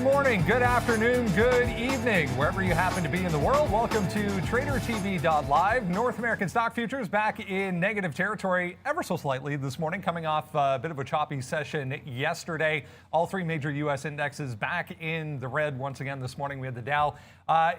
morning, good afternoon, good evening, wherever you happen to be in the world. Welcome to tradertv.live. North American stock futures back in negative territory ever so slightly this morning, coming off a bit of a choppy session yesterday. All three major U.S. indexes back in the red once again this morning. We had the Dow.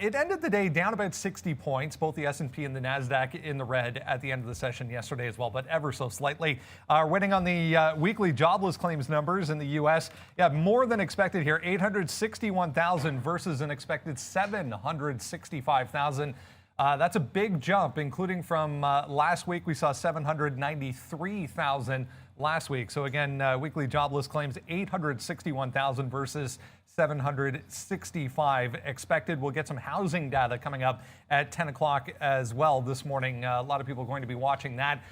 It ended the day down about 60 points, both the S&P and the NASDAQ in the red at the end of the session yesterday as well, but ever so slightly. Waiting on the weekly jobless claims numbers in the U.S. Yeah, more than expected here, 861,000 versus an expected 765,000. That's a big jump, including from last week. We saw 793,000 last week. So again, weekly jobless claims, 861,000 versus 765 expected. We'll get some housing data coming up at 10 o'clock as well this morning. A lot of people are going to be watching that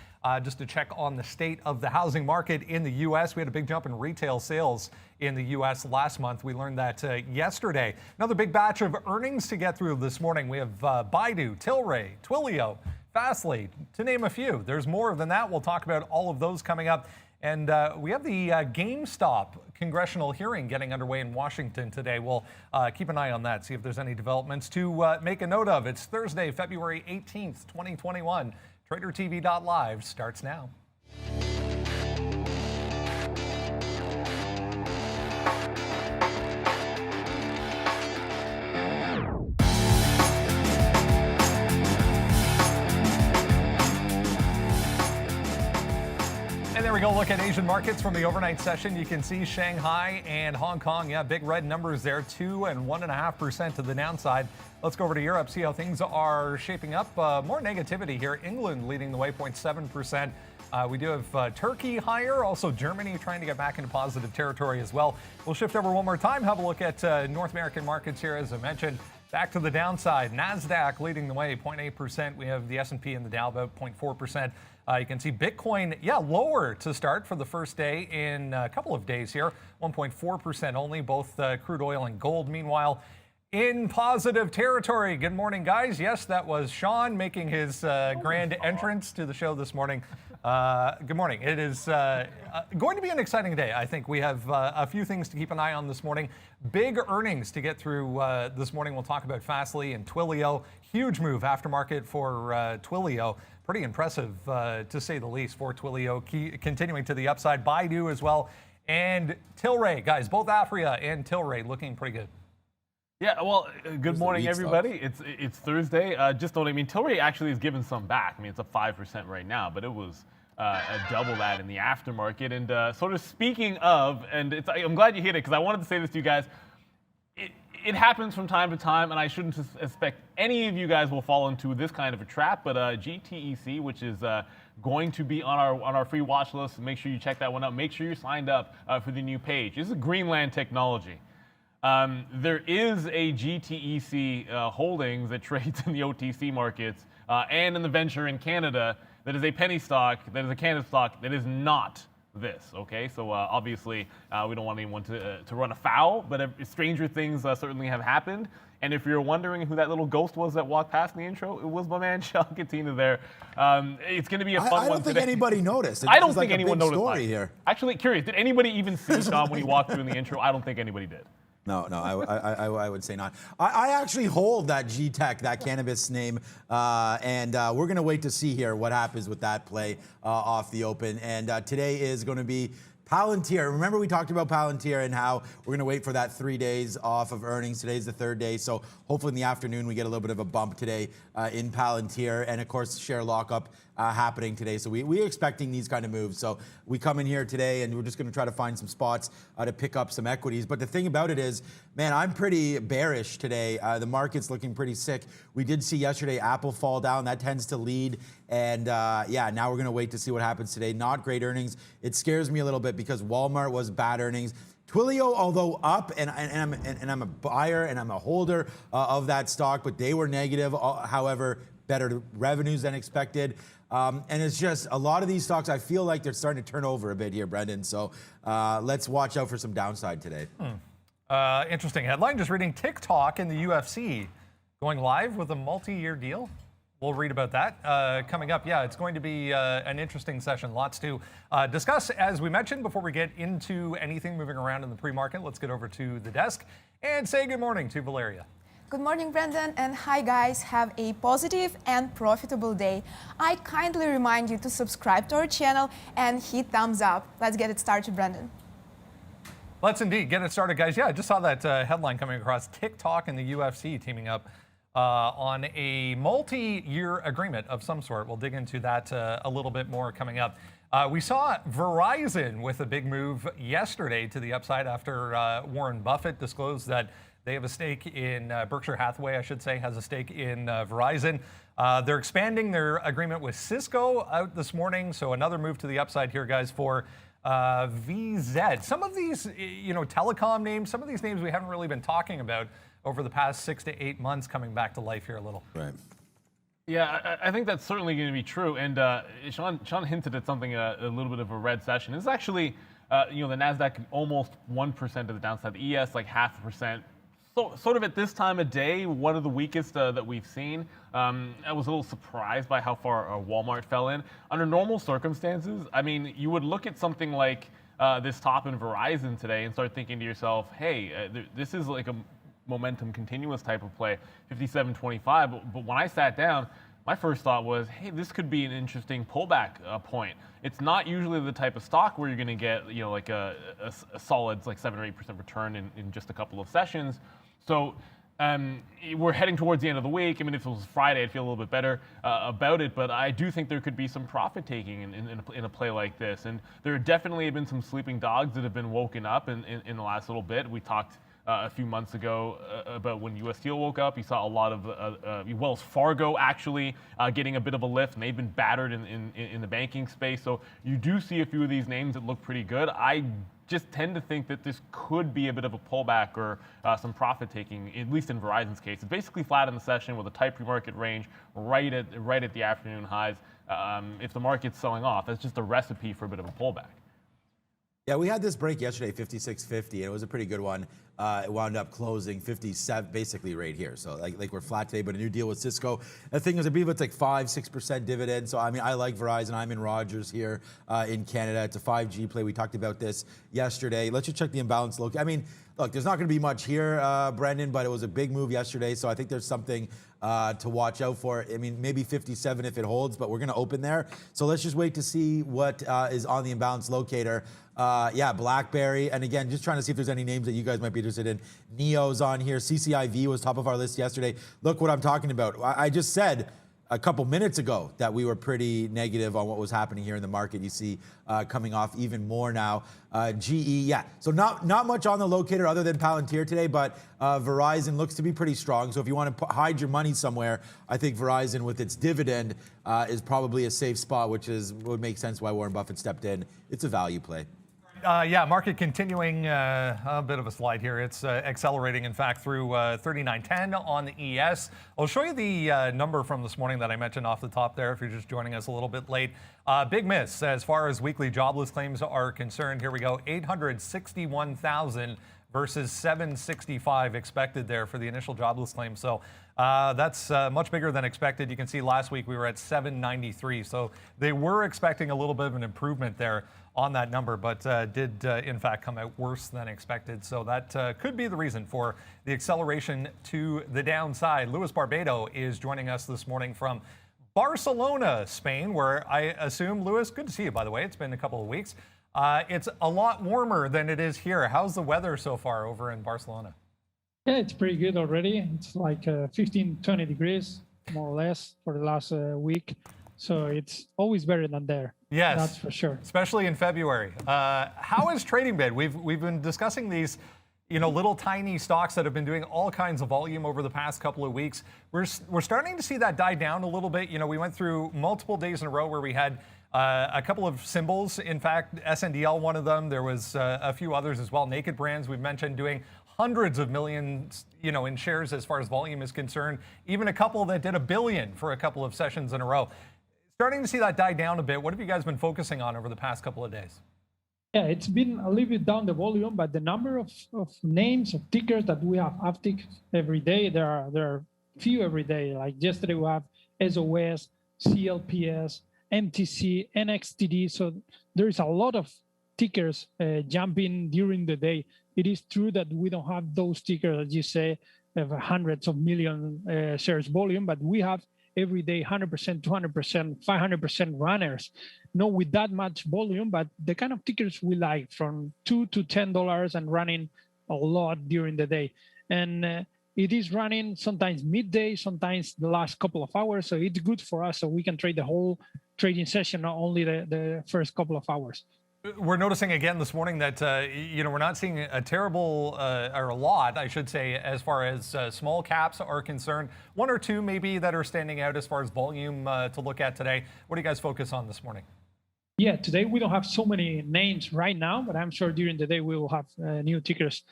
just to check on the state of the housing market in the U.S. We had a big jump in retail sales in the U.S. last month. We learned that yesterday. Another big batch of earnings to get through this morning. We have Baidu, Tilray, Twilio, Fastly, to name a few. There's more than that. We'll talk about all of those coming up. And we have the GameStop congressional hearing getting underway in Washington today. We'll keep an eye on that, see if there's any developments to make a note of. It's Thursday, February 18th, 2021. TraderTV.live starts now. And there we go. Look at Asian markets from the overnight session. You can see Shanghai and Hong Kong. Yeah, big red numbers there, 2 and 1.5% to the downside. Let's go over to Europe, see how things are shaping up. More negativity here. England leading the way, 0.7%. We do have Turkey higher, also Germany trying to get back into positive territory as well. We'll shift over one more time, have a look at North American markets here, as I mentioned. Back to the downside, NASDAQ leading the way, 0.8%. We have the S&P and the Dow about 0.4%. You can see Bitcoin, lower to start for the first day in a couple of days here, 1.4% only, both crude oil and gold. Meanwhile, in positive territory. Good morning, guys. Yes, that was Sean making his grand entrance to the show this morning. Good morning. It is going to be an exciting day. I think we have a few things to keep an eye on this morning. Big earnings to get through this morning. We'll talk about Fastly and Twilio. Huge move aftermarket for Twilio. Pretty impressive, to say the least, for Twilio. Continuing to the upside. Baidu as well. And Tilray, guys, both Afria and Tilray looking pretty good. Yeah, well, good morning, everybody. It's Thursday. Just know what I mean. Tilray actually is giving some back. I mean, it's a 5% right now, but it was a double that in the aftermarket. And sort of speaking of, and I'm glad you hit it because I wanted to say this to you guys. It happens from time to time, and I shouldn't expect any of you guys will fall into this kind of a trap. But GTEC, which is going to be on our free watch list, make sure you check that one out. Make sure you're signed up for the new page. This is Greenland technology. There is a GTEC holdings that trades in the OTC markets and in the venture in Canada that is a penny stock, that is a Canada stock, that is not this, okay? So obviously we don't want anyone to run afoul, but stranger things certainly have happened. And if you're wondering who that little ghost was that walked past in the intro, it was my man Sean Katina there. It's going to be a fun one today. I don't think anybody noticed. I don't think anyone noticed. Story here. Actually, curious, did anybody even see Sean when he walked through in the intro? I don't think anybody did. No, I would say not. I actually hold that G-Tech, that cannabis name, and we're going to wait to see here what happens with that play off the open. And today is going to be Palantir. Remember we talked about Palantir and how we're going to wait for that 3 days off of earnings. Today's the third day, so hopefully in the afternoon we get a little bit of a bump today in Palantir. And of course, share lockup happening today. So we're expecting these kind of moves. So we come in here today and we're just going to try to find some spots to pick up some equities. But the thing about it is, man, I'm pretty bearish today. The market's looking pretty sick. We did see yesterday Apple fall down. That tends to lead. And yeah, now we're going to wait to see what happens today. Not great earnings. It scares me a little bit because Walmart was bad earnings. Twilio, although up, and I'm a buyer and I'm a holder of that stock, but they were negative. However, better revenues than expected. And it's just a lot of these stocks, I feel like they're starting to turn over a bit here, Brendan. So let's watch out for some downside today. Interesting headline. Just reading TikTok and the UFC going live with a multi-year deal. We'll read about that coming up. Yeah, it's going to be an interesting session. Lots to discuss. As we mentioned, before we get into anything moving around in the pre-market, let's get over to the desk and say good morning to Valeria. Good morning, Brendan, and hi guys. Have a positive and profitable day. I kindly remind you to subscribe to our channel and hit thumbs up. Let's get it started, Brendan. Let's indeed get it started, guys. Yeah, I just saw that headline coming across. TikTok and the UFC teaming up on a multi-year agreement of some sort. We'll dig into that a little bit more coming up. We saw Verizon with a big move yesterday to the upside after Warren Buffett disclosed that they have a stake in Berkshire Hathaway, I should say, has a stake in Verizon. They're expanding their agreement with Cisco out this morning. So another move to the upside here, guys, for VZ. Some of these, telecom names, some of these names we haven't really been talking about over the past 6 to 8 months coming back to life here a little. Right. Yeah, I think that's certainly going to be true. And Sean hinted at something, a little bit of a red session. This is actually, the NASDAQ almost 1% of the downside. The ES like 0.5%. So, sort of at this time of day, one of the weakest that we've seen. I was a little surprised by how far Walmart fell in. Under normal circumstances, I mean, you would look at something like this top in Verizon today and start thinking to yourself, hey, this is like a momentum continuous type of play, 57.25. But when I sat down, my first thought was, hey, this could be an interesting pullback point. It's not usually the type of stock where you're going to get, like a solid like 7 or 8% return in just a couple of sessions. So we're heading towards the end of the week. I mean, if it was Friday, I'd feel a little bit better about it. But I do think there could be some profit taking in a play like this. And there definitely have been some sleeping dogs that have been woken up in the last little bit. We talked a few months ago about when U.S. Steel woke up. You saw a lot of Wells Fargo actually getting a bit of a lift, and they've been battered in the banking space. So you do see a few of these names that look pretty good. I just tend to think that this could be a bit of a pullback or some profit taking, at least in Verizon's case. It's basically flat in the session with a tight pre-market range right at the afternoon highs. If the market's selling off, that's just a recipe for a bit of a pullback. Yeah, we had this break yesterday, 56.50, and it was a pretty good one. It wound up closing 57, basically right here. So like we're flat today, but a new deal with Cisco. The thing is, I believe it's like 5-6% dividend. So I mean, I like Verizon. I'm in Rogers here in Canada. It's a 5G play. We talked about this yesterday. Let's just check the imbalance look. I mean, look, there's not going to be much here, Brendan, but it was a big move yesterday. So I think there's something to watch out for. I mean, maybe 57 if it holds, but we're going to open there. So let's just wait to see what is on the imbalance locator. Yeah, BlackBerry. And again, just trying to see if there's any names that you guys might be interested in. NEO's on here. CCIV was top of our list yesterday. Look what I'm talking about. I just said a couple minutes ago that we were pretty negative on what was happening here in the market. You see coming off even more now. GE, yeah. So not much on the locator other than Palantir today, but Verizon looks to be pretty strong. So if you want to hide your money somewhere, I think Verizon with its dividend is probably a safe spot, which would make sense why Warren Buffett stepped in. It's a value play. Yeah, market continuing a bit of a slide here. It's accelerating, in fact, through 39.10 on the ES. I'll show you the number from this morning that I mentioned off the top there if you're just joining us a little bit late. Big miss as far as weekly jobless claims are concerned. Here we go, 861,000 versus 765 expected there for the initial jobless claim. So that's much bigger than expected. You can see last week we were at 793. So they were expecting a little bit of an improvement there on that number, but did in fact come out worse than expected. So that could be the reason for the acceleration to the downside. Luis Barbato is joining us this morning from Barcelona, Spain, where I assume, Luis, good to see you, by the way. It's been a couple of weeks. It's a lot warmer than it is here. How's the weather so far over in Barcelona? Yeah, it's pretty good already. It's like 15, 20 degrees, more or less, for the last week. So it's always better than there. Yes, that's for sure. Especially in February. How has trading been? We've been discussing these, little tiny stocks that have been doing all kinds of volume over the past couple of weeks. We're starting to see that die down a little bit. We went through multiple days in a row where we had a couple of symbols. In fact, SNDL, one of them. There was a few others as well. Naked Brands, we've mentioned, doing hundreds of millions, in shares as far as volume is concerned. Even a couple that did $1 billion for a couple of sessions in a row. Starting to see that die down a bit. What have you guys been focusing on over the past couple of days? Yeah, it's been a little bit down the volume, but the number of names, of tickers that we have uptick every day, they're few every day. Like yesterday we have SOS, CLPS, MTC, NXTD. So there is a lot of tickers jumping during the day. It is true that we don't have those tickers, as you say, of hundreds of million shares volume, but we have every day 100%, 200%, 500% runners. Not with that much volume, but the kind of tickers we like, from $2 to $10 and running a lot during the day. And it is running sometimes midday, sometimes the last couple of hours. So it's good for us, so we can trade the whole trading session, not only the first couple of hours. We're noticing again this morning that we're not seeing a terrible or a lot, I should say, as far as small caps are concerned. One or two maybe that are standing out as far as volume to look at today. What do you guys focus on this morning? Yeah, today we don't have so many names right now, but I'm sure during the day we will have new tickers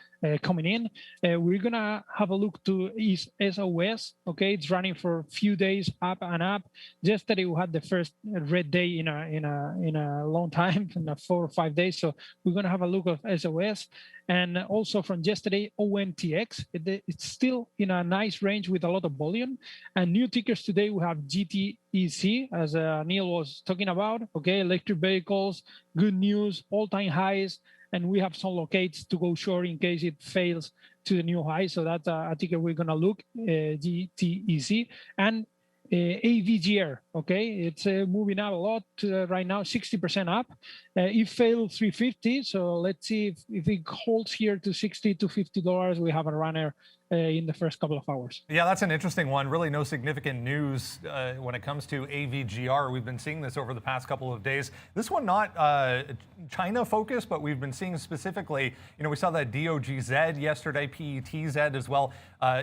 coming in. We're gonna have a look to SOS. Okay, it's running for a few days up and up. Yesterday we had the first red day in a long time, in 4 or 5 days. So we're gonna have a look at SOS, and also from yesterday ONTX. It's still in a nice range with a lot of volume. And new tickers today we have GTEC, as Neil was talking about. Okay, electric vehicles, good news, all-time highs. And we have some locates to go short in case it fails to the new high. So that's a ticker we're gonna look, GTEC. And AVGR, okay, it's moving up a lot right now, 60% up. It failed 350, so let's see if it holds here to $60 to $50. We have a runner in the first couple of hours. Yeah, that's an interesting one. Really no significant news when it comes to AVGR. We've been seeing this over the past couple of days. This one not China focused, but we've been seeing specifically, we saw that DOGZ yesterday, PETZ as well,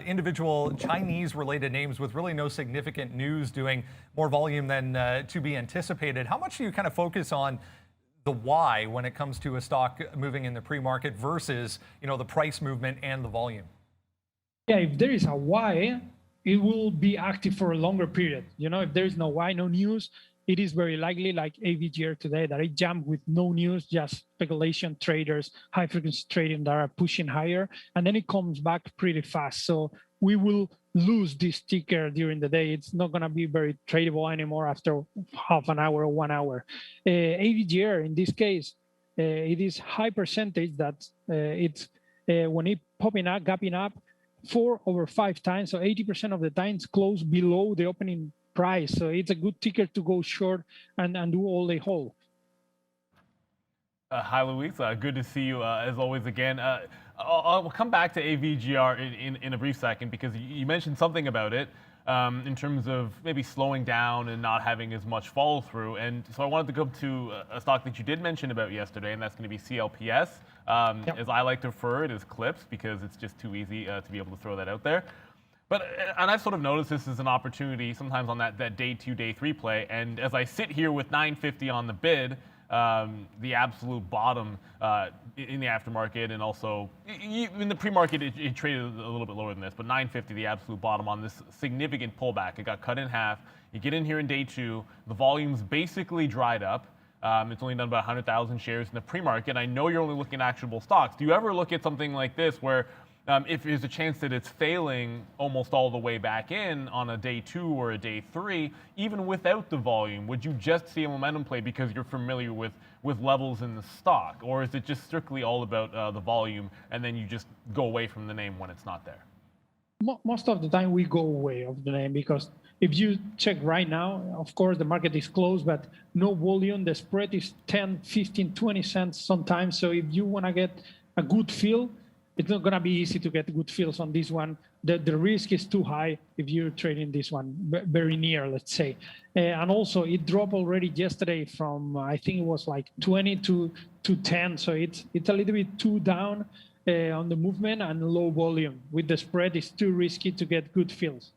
individual Chinese related names with really no significant news doing more volume than to be anticipated. How much do you kind of focus on the why when it comes to a stock moving in the pre-market versus, the price movement and the volume? Yeah, if there is a why, it will be active for a longer period. If there is no why, no news, it is very likely, like AVGR today, that it jumped with no news, just speculation traders, high frequency trading that are pushing higher, and then it comes back pretty fast. So we will lose this ticker during the day. It's not going to be very tradable anymore after half an hour or 1 hour. AVGR, in this case, it is high percentage that it's when it popping up, gapping up, 4 over 5 times, so 80% of the times close below the opening price. So it's a good ticker to go short and do all the whole. Hi, Luis. Good to see you as always again. I'll come back to AVGR in a brief second, because you mentioned something about it in terms of maybe slowing down and not having as much follow through. And so I wanted to go to a stock that you did mention about yesterday, and that's going to be CLPS. Yep. As I like to refer it as clips, because it's just too easy to be able to throw that out there. But, and I've sort of noticed this as an opportunity sometimes on that day 2, day 3 play. And as I sit here with 950 on the bid, the absolute bottom in the aftermarket, and also in the pre-market, it traded a little bit lower than this, but 950, the absolute bottom on this significant pullback. It got cut in half. You get in here in day 2, the volume's basically dried up. It's only done about 100,000 shares in the pre-market. I know you're only looking at actionable stocks. Do you ever look at something like this where if there's a chance that it's failing almost all the way back in on a day 2 or a day 3, even without the volume, would you just see a momentum play because you're familiar with levels in the stock? Or is it just strictly all about the volume, and then you just go away from the name when it's not there? Most of the time we go away of the name, because if you check right now, of course the market is closed, but no volume. The spread is 10, 15, 20 cents sometimes. So if you want to get a good feel, it's not going to be easy to get good feels on this one. The risk is too high if you're trading this one very near, let's say. And also it dropped already yesterday from, I think it was like 20 to 10. So it's a little bit too down on the movement and low volume. With the spread, it's too risky to get good feels.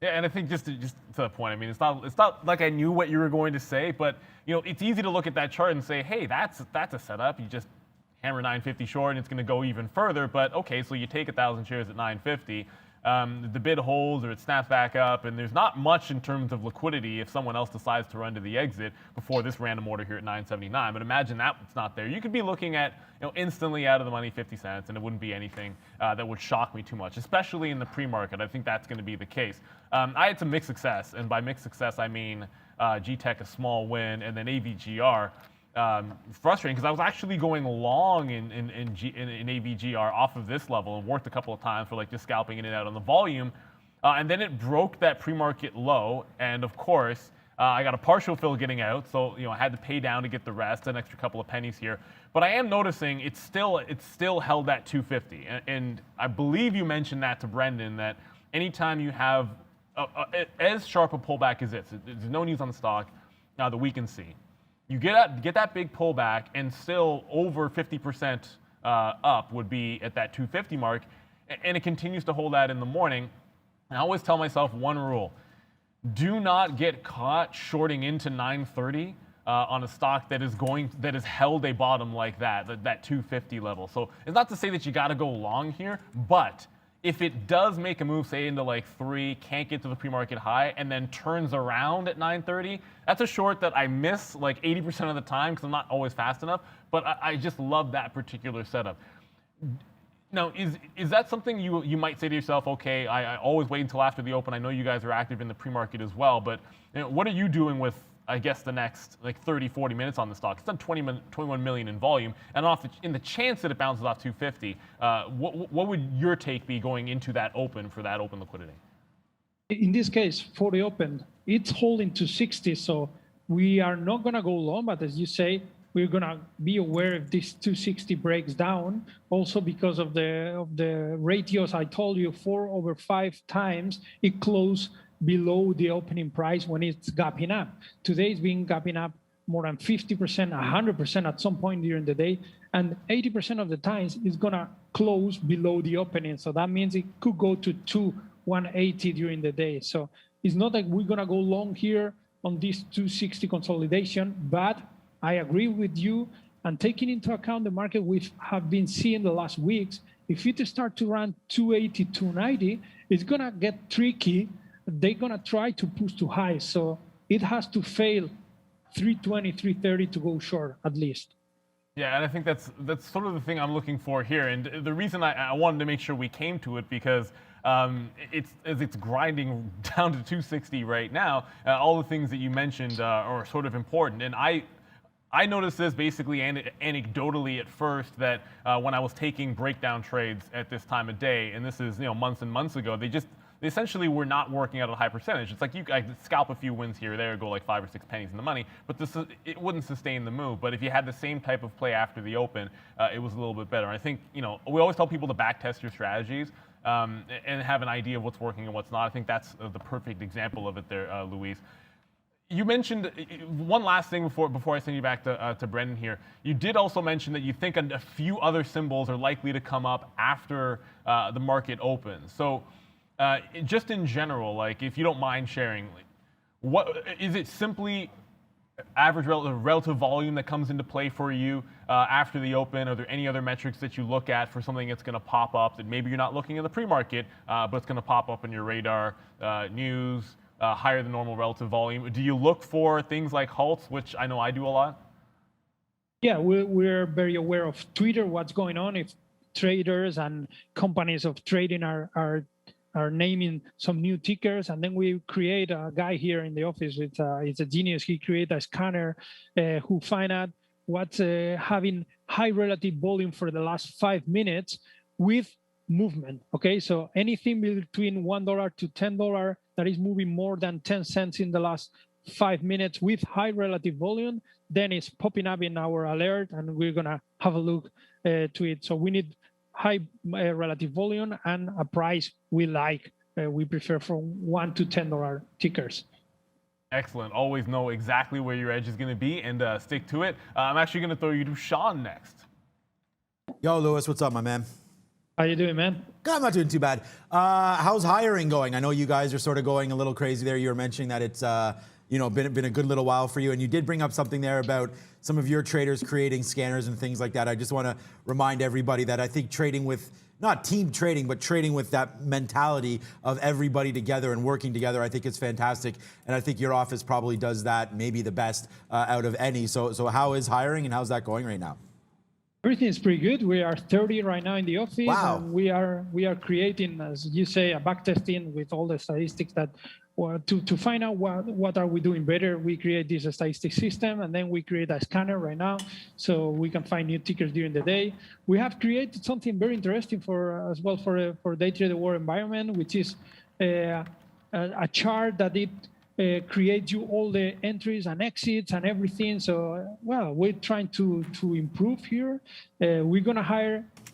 Yeah, and I think just to that point, I mean, it's not like I knew what you were going to say, but it's easy to look at that chart and say, hey, that's a setup. You just hammer 950 short and it's going to go even further. But okay, so you take 1,000 shares at 950. the bid holds or it snaps back up, and there's not much in terms of liquidity if someone else decides to run to the exit before this random order here at 979. But imagine that's not there. You could be looking at instantly out of the money 50 cents, and it wouldn't be anything that would shock me too much, especially in the pre-market. I think that's going to be the case. I had some mixed success, and by mixed success I mean GTech a small win, and then AVGR. Frustrating because I was actually going long in AVGR off of this level and worked a couple of times for like just scalping in and out on the volume, and then it broke that pre-market low, and of course I got a partial fill getting out, so I had to pay down to get the rest, an extra couple of pennies here. But I am noticing it's still held at 250, and I believe you mentioned that to Brendan, that anytime you have as sharp a pullback as this, there's no news on the stock that we can see. You get that big pullback, and still over 50% up would be at that 250 mark, and it continues to hold that in the morning. And I always tell myself one rule: do not get caught shorting into 930 on a stock that has held a bottom like that 250 level. So it's not to say that you got to go long here, but if it does make a move, say into like 3, can't get to the pre-market high, and then turns around at 930, that's a short that I miss like 80% of the time because I'm not always fast enough, but I just love that particular setup. Now, is that something you might say to yourself, okay, I always wait until after the open. I know you guys are active in the pre-market as well, but what are you doing with, I guess, the next like 30, 40 minutes on the stock? It's done 21 million in volume, and in the chance that it bounces off 250, what would your take be going into that open for that open liquidity? In this case, for the open, it's holding 260, so we are not going to go long, but as you say, we're going to be aware if this 260 breaks down, also because of the ratios I told you, 4/5 times it closed below the opening price when it's gapping up. Today it's been gapping up more than 50%, 100% at some point during the day, and 80% of the times it's gonna close below the opening. So that means it could go to 180 during the day. So it's not like we're gonna go long here on this 260 consolidation, but I agree with you. And taking into account the market we have been seeing the last weeks, if it start to run 280, 290, it's gonna get tricky. They're gonna try to push too high. So it has to fail 320, 330 to go short at least. Yeah, and I think that's sort of the thing I'm looking for here. And the reason I wanted to make sure we came to it, because it's grinding down to 260 right now. All the things that you mentioned are sort of important. And I noticed this basically anecdotally at first, that when I was taking breakdown trades at this time of day, and this is months and months ago, they essentially were not working out at a high percentage. It's like I scalp a few wins here or there, go like 5 or 6 pennies in the money, but it wouldn't sustain the move. But if you had the same type of play after the open, it was a little bit better. I think we always tell people to back test your strategies and have an idea of what's working and what's not. I think that's the perfect example of it there, Luis. You mentioned one last thing before I send you back to Brendan here. You did also mention that you think a few other symbols are likely to come up after the market opens. So just in general, like, if you don't mind sharing, what is it? Simply average relative volume that comes into play for you after the open? Are there any other metrics that you look at for something that's going to pop up that maybe you're not looking in the pre-market, but it's going to pop up in your radar? News, higher than normal relative volume. Do you look for things like halts, which I know I do a lot? Yeah, we're very aware of Twitter, what's going on. If traders and companies of trading are naming some new tickers, and then we create a guy here in the office. It's a genius. He created a scanner who find out what's having high relative volume for the last 5 minutes with movement. Okay, so anything between $1 to $10 that is moving more than 10 cents in the last 5 minutes with high relative volume, then it's popping up in our alert, and we're gonna have a look to it. So we need high relative volume and a price we like. We prefer from $1 to $10 tickers. Excellent. Always know exactly where your edge is going to be and stick to it. I'm actually going to throw you to Sean next. Yo, Lewis, what's up, my man? How you doing, man? I'm not doing too bad. How's hiring going? I know you guys are sort of going a little crazy there. You were mentioning that it's been a good little while for you, and you did bring up something there about some of your traders creating scanners and things like that. I just want to remind everybody that I think trading with not team trading, but trading with that mentality of everybody together and working together. I think it's fantastic. And I think your office probably does that maybe the best out of any. So how is hiring and how's that going right now? Everything is pretty good. We are 30 right now in the office. Wow. And we are creating, as you say, a backtesting with all the statistics that to find out what are we doing better. We create this statistic system, and then we create a scanner right now, so we can find new tickers during the day. We have created something very interesting for as well for day trade war environment, which is a chart that it creates you all the entries and exits and everything. So, well, we're trying to improve here.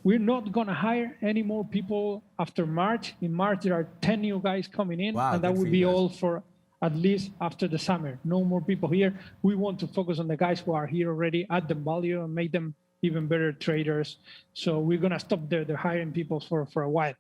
We're not gonna hire any more people after March. In March, there are 10 new guys coming in, wow, and that would be all for at least after the summer. No more people here. We want to focus on the guys who are here already, add them value, and make them even better traders. So we're gonna stop the hiring people for a while.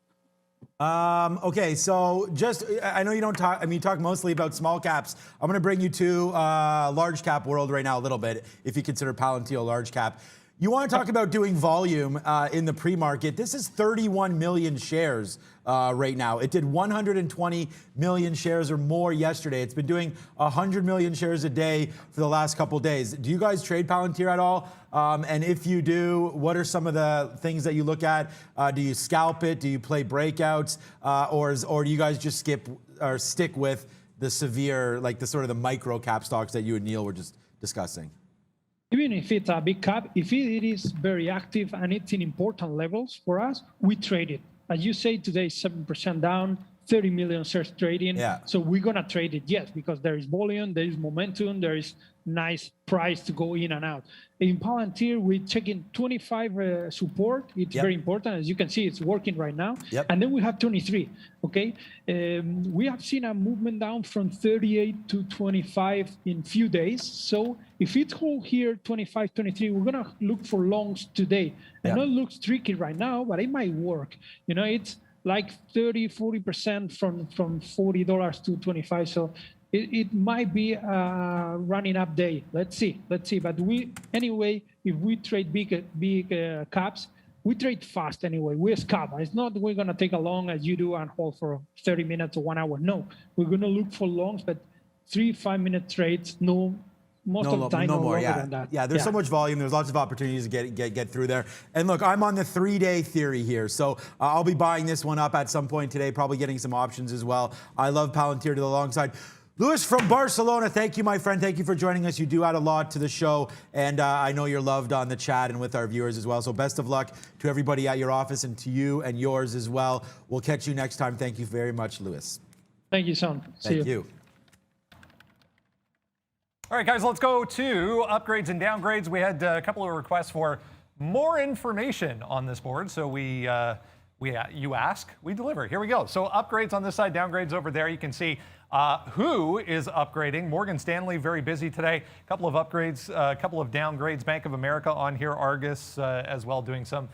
Okay, so just, I know you don't talk, I mean, you talk mostly about small caps. I'm going to bring you to large cap world right now a little bit, if you consider Palantir a large cap. You want to talk about doing volume in the pre-market. This is 31 million shares right now. It did 120 million shares or more yesterday. It's been doing 100 million shares a day for the last couple days. Do you guys trade Palantir at all? And if you do, what are some of the things that you look at? Do you scalp it? Do you play breakouts? Or do you guys just skip or stick with the severe, like the sort of the micro cap stocks that you and Neil were just discussing? Even if it's a big cap, if it is very active and it's in important levels for us, we trade it. As you say, today 7% down, 30 million shares trading. Yeah. So we're gonna trade it, yes, because there is volume, there is momentum, there is nice price to go in and out. In Palantir, we're checking 25 support. It's very important. As you can see, it's working right now. And then we have 23, okay? We have seen a movement down from 38 to 25 in few days. So if it hold here, 25, 23, we're gonna look for longs today. I know it looks tricky right now, but it might work. You know, it's like 30, 40% from $40 to 25. So it might be a running up day. Let's see. But anyway, if we trade big caps, we trade fast anyway. We scalp. It's not we're gonna take a long as you do and hold for 30 minutes or 1 hour. No, we're gonna look for longs, but 3-5 minute trades. No. Most of the time, no more. Than that. Yeah, there's so much volume. There's lots of opportunities to get through there. And look, I'm on the 3-day theory here. So I'll be buying this one up at some point today, probably getting some options as well. I love Palantir to the long side. Luis from Barcelona, thank you, my friend. Thank you for joining us. You do add a lot to the show, and I know you're loved on the chat and with our viewers as well. So best of luck to everybody at your office and to you and yours as well. We'll catch you next time. Thank you very much, Luis. Thank you, son. Thank you. All right, guys, let's go to upgrades and downgrades. We had a couple of requests for more information on this board. So you ask, we deliver. Here we go. So upgrades on this side, downgrades over there. You can see who is upgrading. Morgan Stanley, very busy today. A couple of upgrades, a couple of downgrades. Bank of America on here. Argus as well doing some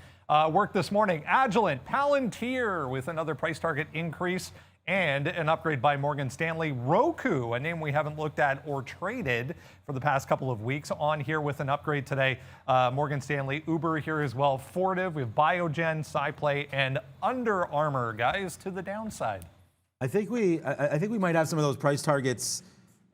work this morning. Agilent, Palantir with another price target increase. And an upgrade by Morgan Stanley. Roku, a name we haven't looked at or traded for the past couple of weeks, on here with an upgrade today. Morgan Stanley, Uber here as well. Fortive, we have Biogen, SciPlay, and Under Armour, guys, to the downside. I think we might have some of those price targets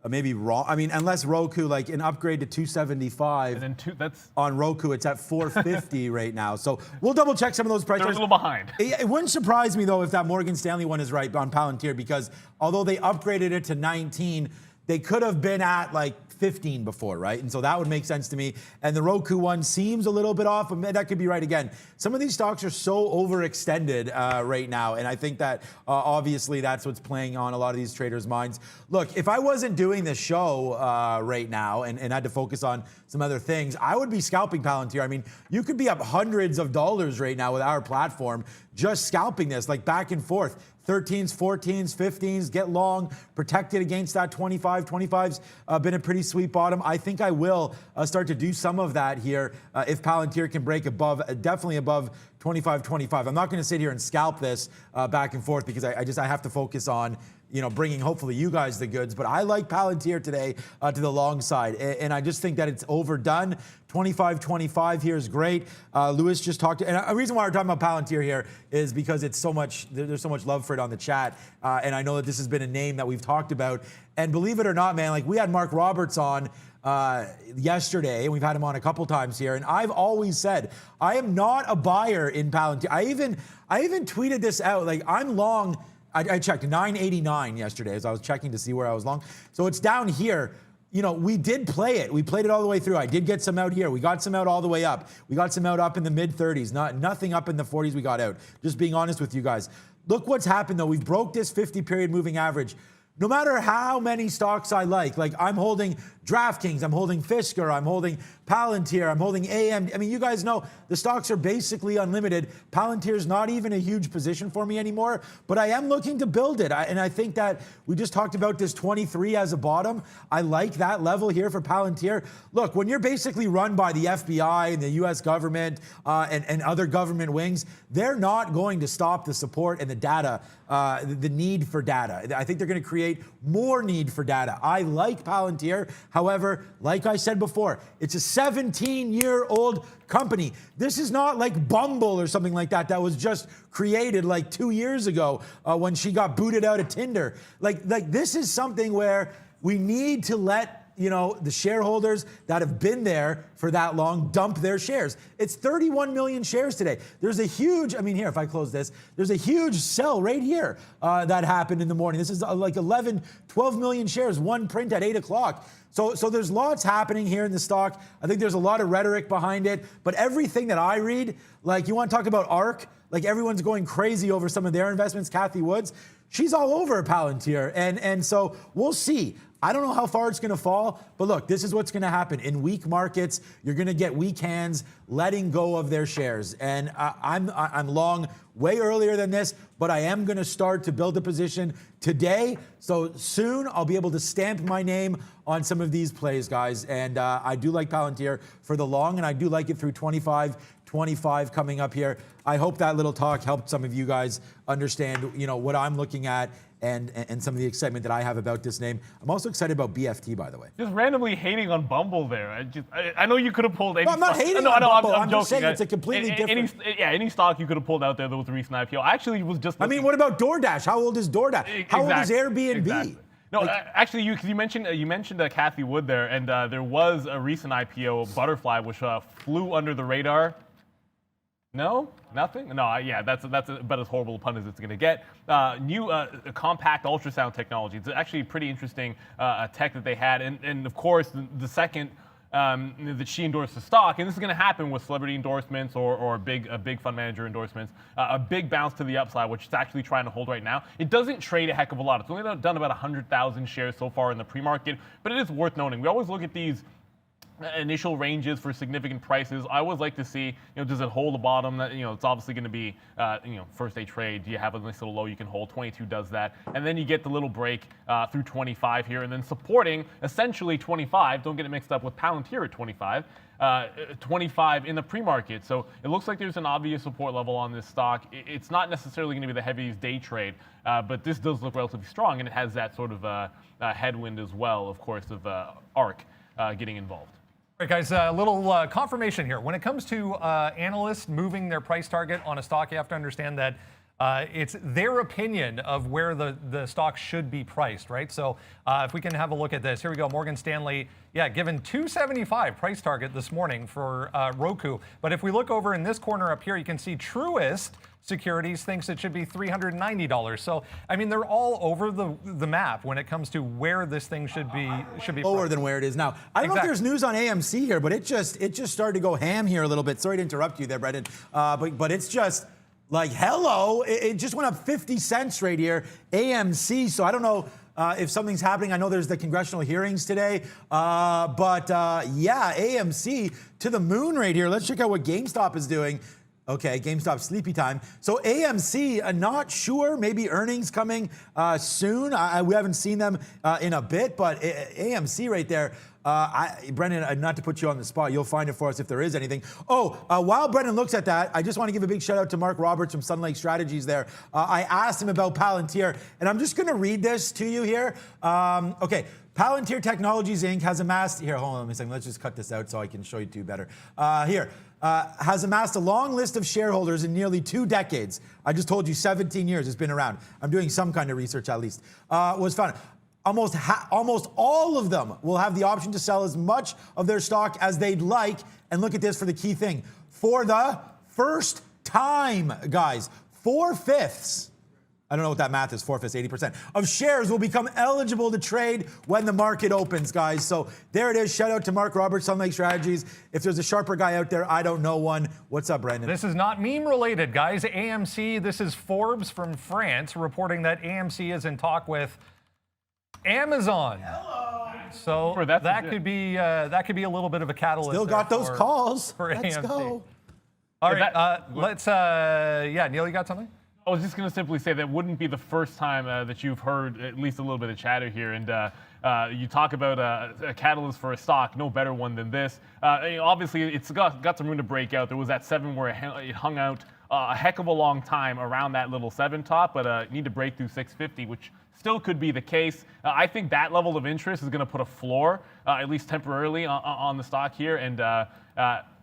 maybe wrong. I mean, unless Roku, like an upgrade to 275, and then that's on Roku, it's at 450 right now. So we'll double check some of those price they're a targets. little behind. It wouldn't surprise me though if that Morgan Stanley one is right on Palantir, because although they upgraded it to 19, they could have been at like 15 before, right? And so that would make sense to me. And the Roku one seems a little bit off, but that could be right again. Some of these stocks are so overextended right now, and I think that obviously that's what's playing on a lot of these traders' minds. Look, if I wasn't doing this show right now and had to focus on some other things, I would be scalping Palantir. I mean, you could be up hundreds of dollars right now with our platform just scalping this, like back and forth. 13s, 14s, 15s, get long, protected against that 25. 25's been a pretty sweet bottom. I think I will start to do some of that here if Palantir can break above, definitely above 25.25. I'm not going to sit here and scalp this back and forth because I have to focus on bringing hopefully you guys the goods. But I like Palantir today to the long side, and I just think that it's overdone. 25.25 here is great. Lewis just talked, and a reason why we're talking about Palantir here is because it's so much. There's so much love for it on the chat, and I know that this has been a name that we've talked about. And believe it or not, man, like we had Mark Roberts on yesterday, and we've had him on a couple times here, and I've always said I am not a buyer in Palantir. I even tweeted this out. Like I'm long. I checked 989 yesterday as I was checking to see where I was long. So it's down here. We did play it. We played it all the way through. I did get some out here. We got some out all the way up. We got some out up in the mid 30s. Nothing up in the 40s we got out. Just being honest with you guys. Look what's happened though. We've broke this 50-period moving average. No matter how many stocks I like I'm holding DraftKings, I'm holding Fisker, I'm holding Palantir, I'm holding AMD. I mean, you guys know the stocks are basically unlimited. Palantir's not even a huge position for me anymore, but I am looking to build it. And I think that we just talked about this 23 as a bottom. I like that level here for Palantir. Look, when you're basically run by the FBI and the US government and other government wings, they're not going to stop the support and the data, the need for data. I think they're going to create more need for data. I like Palantir. However, like I said before, it's a 17-year-old company. This is not like Bumble or something like that was just created like 2 years ago when she got booted out of Tinder. Like this is something where we need to let the shareholders that have been there for that long dump their shares. It's 31 million shares today. There's a huge, here, if I close this, there's a huge sell right here that happened in the morning. This is like 11, 12 million shares, one print at 8 o'clock. So there's lots happening here in the stock. I think there's a lot of rhetoric behind it, but everything that I read, like you want to talk about ARK, like everyone's going crazy over some of their investments. Kathy Woods, she's all over Palantir. And so we'll see. I don't know how far it's going to fall, but look, this is what's going to happen. In weak markets, you're going to get weak hands letting go of their shares. And I'm long way earlier than this, but I am going to start to build a position today. So soon I'll be able to stamp my name on some of these plays, guys. And I do like Palantir for the long, and I do like it through 25 coming up here. I hope that little talk helped some of you guys understand, what I'm looking at and some of the excitement that I have about this name. I'm also excited about BFT, by the way. Just randomly hating on Bumble there. I know you could have pulled any I'm not stock. hating no, on Bumble. I'm I'm joking. just saying it's a completely different... Any stock you could have pulled out there that was a recent IPO. I actually was just looking... what about DoorDash? How old is DoorDash? How old is Airbnb? Exactly. No, actually, you mentioned Kathy Wood there, and there was a recent IPO, Butterfly, which flew under the radar. No, nothing. No, yeah, that's about as horrible a pun as it's going to get. New compact ultrasound technology. It's actually pretty interesting tech that they had, and of course the second that she endorsed the stock, and this is going to happen with celebrity endorsements or big fund manager endorsements. A big bounce to the upside, which it's actually trying to hold right now. It doesn't trade a heck of a lot. It's only done about 100,000 shares so far in the pre-market, but it is worth noting. We always look at these initial ranges for significant prices. I always like to see, does it hold the bottom? That it's obviously going to be, first day trade. Do you have a nice little low you can hold? 22 does that, and then you get the little break through 25 here, and then supporting essentially 25. Don't get it mixed up with Palantir at 25. 25 in the pre-market. So it looks like there's an obvious support level on this stock. It's not necessarily going to be the heaviest day trade, but this does look relatively strong, and it has that sort of headwind as well, of course, of ARK getting involved. All right, guys, a little confirmation here. When it comes to analysts moving their price target on a stock, you have to understand that it's their opinion of where the stock should be priced, right? So if we can have a look at this. Here we go. Morgan Stanley, given 275 price target this morning for Roku. But if we look over in this corner up here, you can see Truist Securities thinks it should be $390. So, they're all over the map when it comes to where this thing should be lower than where it is now. I don't know if there's news on AMC here, but it just started to go ham here a little bit. Sorry to interrupt you there, Brendan. But it's just like, hello, it just went up 50 cents right here, AMC. So I don't know if something's happening. I know there's the congressional hearings today. But AMC to the moon right here. Let's check out what GameStop is doing. Okay, GameStop sleepy time. So AMC, not sure, maybe earnings coming soon. We haven't seen them in a bit, but AMC right there. Brendan, not to put you on the spot, you'll find it for us if there is anything. While Brendan looks at that, I just want to give a big shout out to Mark Roberts from Sun Lake Strategies there. I asked him about Palantir, and I'm just going to read this to you here. Okay. Palantir Technologies Inc. has amassed, here, hold on a second, let's just cut this out so I can show you two better. Has amassed a long list of shareholders in nearly 2 decades. I just told you 17 years it's been around. I'm doing some kind of research at least. Was found. Almost all of them will have the option to sell as much of their stock as they'd like. And look at this for the key thing. For the first time, guys, 4/5. I don't know what that math is, 4/5, 80%, of shares will become eligible to trade when the market opens, guys. So there it is. Shout out to Mark Roberts, Sun Lake Strategies. If there's a sharper guy out there, I don't know one. What's up, Brandon? This is not meme related, guys. AMC, this is Forbes from France reporting that AMC is in talk with Amazon. Hello. So that could be a little bit of a catalyst. Still got those calls. For Let's AMC. go. All right, Neil, you got something? I was just going to simply say that wouldn't be the first time that you've heard at least a little bit of chatter here. And you talk about a catalyst for a stock, no better one than this. Obviously, it's got some room to break out. There was that 7 where it hung out a heck of a long time around that little 7 top, but need to break through 650, which still could be the case. I think that level of interest is going to put a floor, at least temporarily, on the stock here. And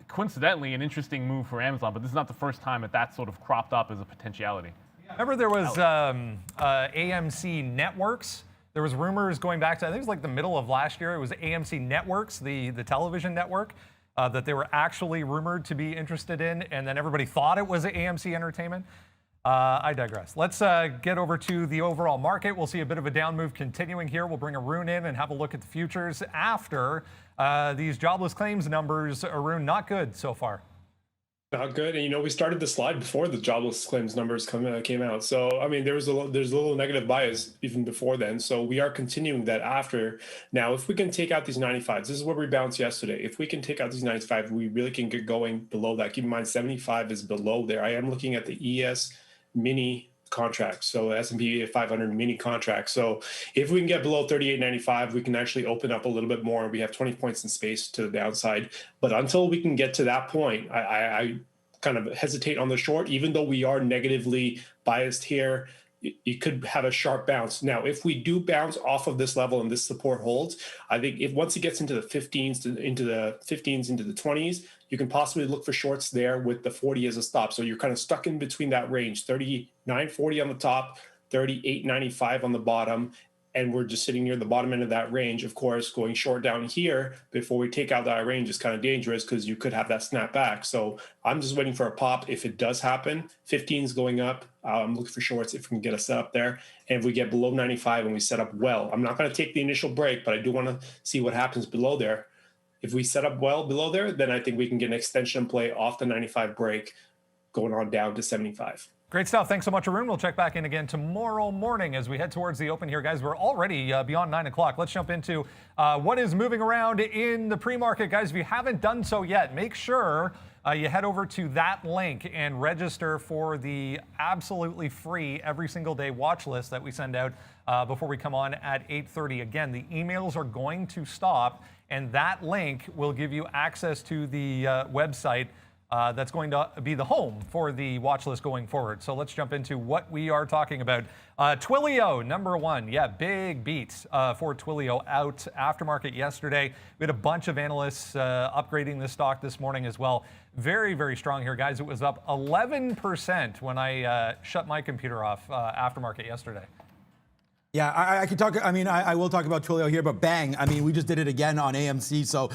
coincidentally, an interesting move for Amazon, but this is not the first time that sort of cropped up as a potentiality. Remember there was AMC Networks? There was rumors going back to, I think it was like the middle of last year. It was AMC Networks, the television network, that they were actually rumored to be interested in, and then everybody thought it was AMC Entertainment. I digress. Let's get over to the overall market. We'll see a bit of a down move continuing here. We'll bring Arun in and have a look at the futures after these jobless claims numbers. Arun, not good so far. Not good. And, we started the slide before the jobless claims numbers came out. So, I mean, there's a little negative bias even before then. So we are continuing that after. Now, if we can take out these 95s, this is where we bounced yesterday. If we can take out these 95, we really can get going below that. Keep in mind, 75 is below there. I am looking at the ES mini contract, so S&P 500 mini contract. So if we can get below 38.95, we can actually open up a little bit more. We have 20 points in space to the downside. But until we can get to that point, I kind of hesitate on the short, even though we are negatively biased here. You could have a sharp bounce. Now, if we do bounce off of this level and this support holds, I think once it gets into the 15s, into the 20s, you can possibly look for shorts there with the 40 as a stop. So you're kind of stuck in between that range, 39.40 on the top, 38.95 on the bottom. And we're just sitting near the bottom end of that range. Of course, going short down here before we take out that range is kind of dangerous because you could have that snap back. So I'm just waiting for a pop. If it does happen, 15 is going up. I'm looking for shorts if we can get a setup there. And if we get below 95 and we set up well, I'm not going to take the initial break, but I do want to see what happens below there. If we set up well below there, then I think we can get an extension play off the 95 break going on down to 75. Great stuff. Thanks so much, Arun. We'll check back in again tomorrow morning as we head towards the open here, guys. We're already beyond 9 o'clock. Let's jump into what is moving around in the pre-market. Guys, if you haven't done so yet, make sure you head over to that link and register for the absolutely free every single day watch list that we send out before we come on at 8:30. Again, the emails are going to stop, and that link will give you access to the website that's going to be the home for the watch list going forward. So let's jump into what we are talking about. Twilio, number one. Yeah, big beats for Twilio out aftermarket yesterday. We had a bunch of analysts upgrading this stock this morning as well. Very, very strong here, guys. It was up 11% when I shut my computer off aftermarket yesterday. Yeah, I could talk. I mean, I will talk about Twilio here, but bang! I mean, we just did it again on AMC. So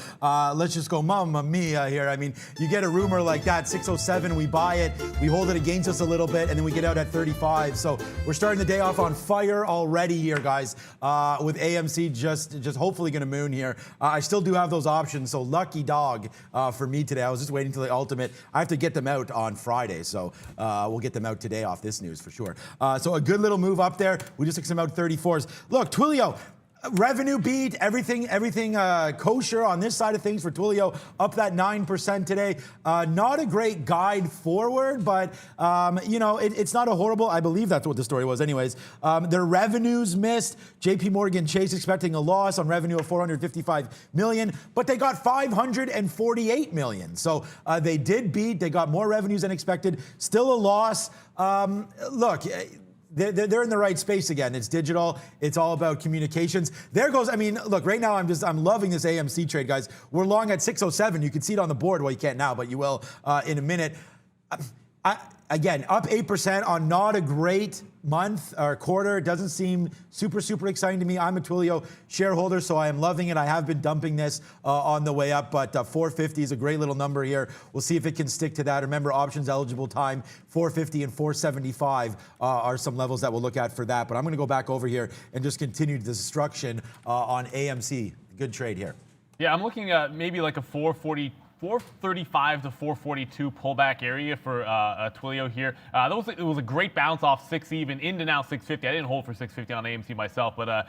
let's just go, mamma mia here. I mean, you get a rumor like that, 607, we buy it, we hold it against us a little bit, and then we get out at 35. So we're starting the day off on fire already here, guys. With AMC just hopefully going to moon here. I still do have those options, so lucky dog for me today. I was just waiting till the ultimate. I have to get them out on Friday, so we'll get them out today off this news for sure. So a good little move up there. We just took some out 34s. Look, Twilio, Revenue beat, everything kosher on this side of things for Twilio, up that 9% today. Not a great guide forward, but it's not a horrible, I believe that's what the story was anyways. Their revenues missed. JP Morgan Chase expecting a loss on revenue of 455 million, but they got 548 million. So they did beat, they got more revenues than expected, still a loss. Look, they're in the right space again. It's digital. It's all about communications. There goes, look, right now I'm loving this AMC trade, guys. We're long at 607. You can see it on the board. Well, you can't now, but you will in a minute. Again, up 8% on not a great month or quarter. It doesn't seem super exciting to me. I'm a Twilio shareholder, so I am loving it. I have been dumping this on the way up, but 450 is a great little number here. We'll see if it can stick to that. Remember, options eligible time, 450 and 475 are some levels that we'll look at for that. But I'm going to go back over here and just continue the destruction on AMC. Good trade here. Yeah, I'm looking at maybe like a 435 to 442 pullback area for Twilio here. It was a great bounce off 6 even into now 650. I didn't hold for 650 on AMC myself, but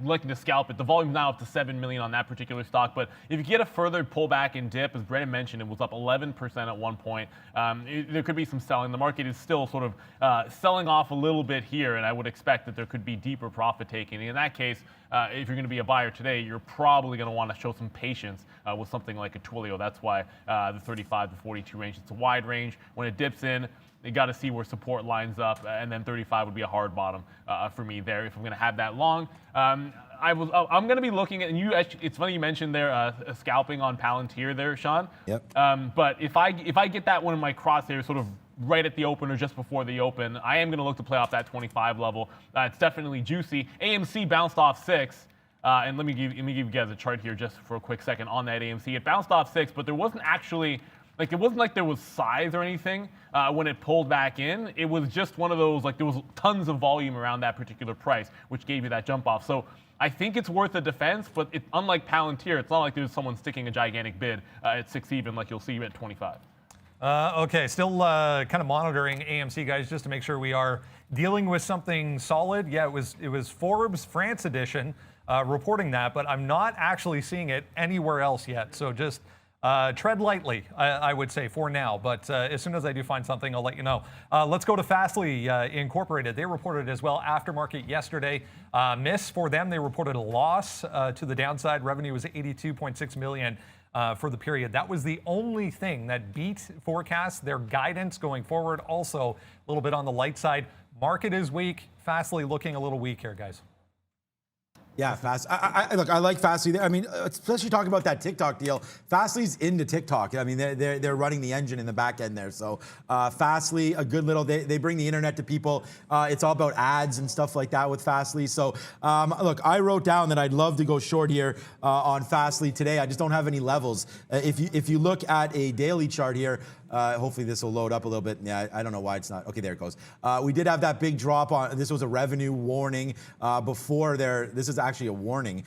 looking to scalp it. The volume's now up to 7 million on that particular stock. But if you get a further pullback and dip, as Brendan mentioned, it was up 11% at one point. There could be some selling. The market is still sort of selling off a little bit here, and I would expect that there could be deeper profit taking. In that case, if you're going to be a buyer today, you're probably going to want to show some patience with something like a Twilio. That's why the 35 to 42 range. It's a wide range. When it dips in, you got to see where support lines up, and then 35 would be a hard bottom for me there if I'm going to have that long. I'm going to be looking at, and it's funny you mentioned there scalping on Palantir there, Sean. Yep. But if I get that one in my crosshairs sort of right at the open or just before the open, I am going to look to play off that 25 level. It's definitely juicy. AMC bounced off 6. And let me give you guys a chart here just for a quick second on that AMC. It bounced off 6, but there wasn't actually, it wasn't like there was size or anything when it pulled back in. It was just one of those, there was tons of volume around that particular price, which gave you that jump off. So I think it's worth a defense, but unlike Palantir, it's not like there's someone sticking a gigantic bid at 6 even like you'll see at 25. Okay, still kind of monitoring AMC, guys, just to make sure we are dealing with something solid. Yeah, it was Forbes France edition reporting that, but I'm not actually seeing it anywhere else yet. So just tread lightly, I would say, for now. But as soon as I do find something, I'll let you know. Let's go to Fastly Incorporated. They reported as well aftermarket yesterday. Miss for them. They reported a loss to the downside. Revenue was 82.6 million. For the period. That was the only thing that beat forecasts. Their guidance going forward also a little bit on the light side. Market is weak. Fastly looking a little weak here, guys. Yeah, Fast. Look, I like Fastly. Especially talking about that TikTok deal. Fastly's into TikTok. They're running the engine in the back end there. So Fastly, a good little. They bring the internet to people. It's all about ads and stuff like that with Fastly. So look, I wrote down that I'd love to go short here on Fastly today. I just don't have any levels. If you look at a daily chart here. Hopefully this will load up a little bit. Yeah, I don't know why it's not. Okay, there it goes. We did have that big drop on. This was a revenue warning before there. This is actually a warning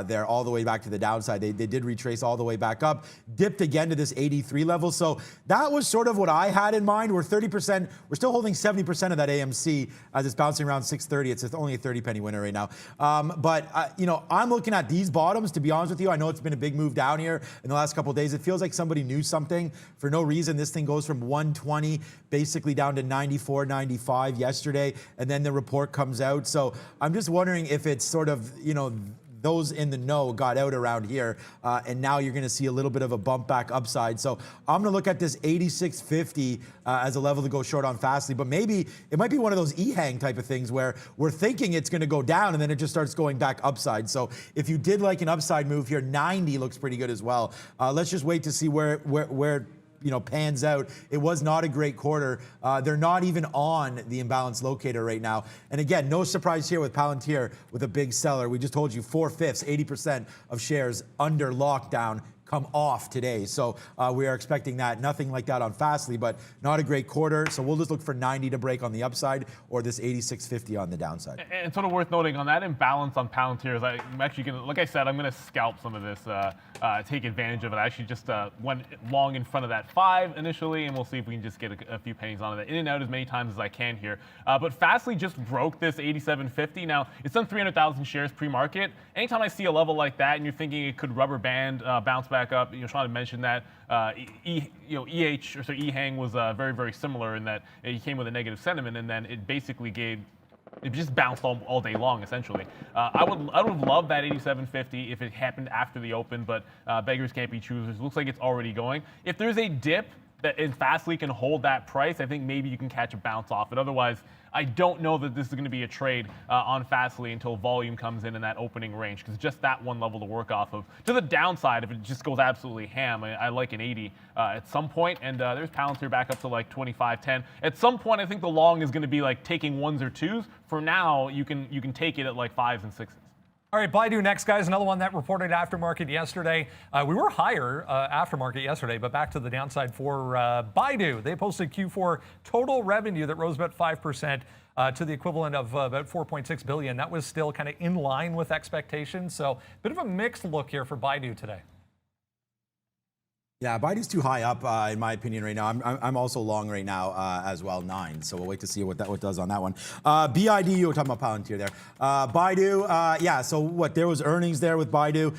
there all the way back to the downside. They did retrace all the way back up, dipped again to this 83 level. So that was sort of what I had in mind. We're 30%. We're still holding 70% of that AMC as it's bouncing around 630. It's only a 30-penny winner right now. But I'm looking at these bottoms. To be honest with you, I know it's been a big move down here in the last couple of days. It feels like somebody knew something for no reason. This thing goes from 120 basically down to 94, 95 yesterday, and then the report comes out. So I'm just wondering if it's sort of, those in the know got out around here, and now you're going to see a little bit of a bump back upside. So I'm going to look at this 86.50 as a level to go short on Fastly, but maybe it might be one of those e-hang type of things where we're thinking it's going to go down and then it just starts going back upside. So if you did like an upside move here, 90 looks pretty good as well. Let's just wait to see where pans out. It was not a great quarter. They're not even on the imbalance locator right now. And again, no surprise here with Palantir with a big seller. We just told you 4/5, 80% of shares under lockdown come off today. So we are expecting that. Nothing like that on Fastly, but not a great quarter. So we'll just look for 90 to break on the upside or this 86.50 on the downside. And sort of worth noting on that imbalance on Palantir, I'm actually going to, like I said, I'm going to scalp some of this, take advantage of it. I actually just went long in front of that 5 initially, and we'll see if we can just get a few pennies on it. In and out as many times as I can here. But Fastly just broke this 87.50. Now, it's done 300,000 shares pre-market. Anytime I see a level like that and you're thinking it could rubber band, bounce back up, Sean mentioned that EHang was very, very similar in that he came with a negative sentiment, and then it basically it just bounced all day long, essentially. I would love that 87.50 if it happened after the open, but beggars can't be choosers. Looks like it's already going. If there's a dip that Fastly can hold that price, I think maybe you can catch a bounce off it. Otherwise, I don't know that this is going to be a trade on Fastly until volume comes in that opening range, because just that one level to work off of. To the downside, if it just goes absolutely ham, I like an 80 at some point, and there's Palantir back up to like 25.10. At some point, I think the long is going to be like taking 1s or 2s. For now, you can take it at like 5s and 6s. All right, Baidu next, guys. Another one that reported aftermarket yesterday. We were higher aftermarket yesterday, but back to the downside for Baidu. They posted Q4 total revenue that rose about 5% to the equivalent of about 4.6 billion. That was still kind of in line with expectations. So a bit of a mixed look here for Baidu today. Yeah, Baidu's too high up, in my opinion, right now. I'm also long right now as well, 9. So we'll wait to see what does on that one. BID, you were talking about Palantir there. Baidu, yeah, so there was earnings there with Baidu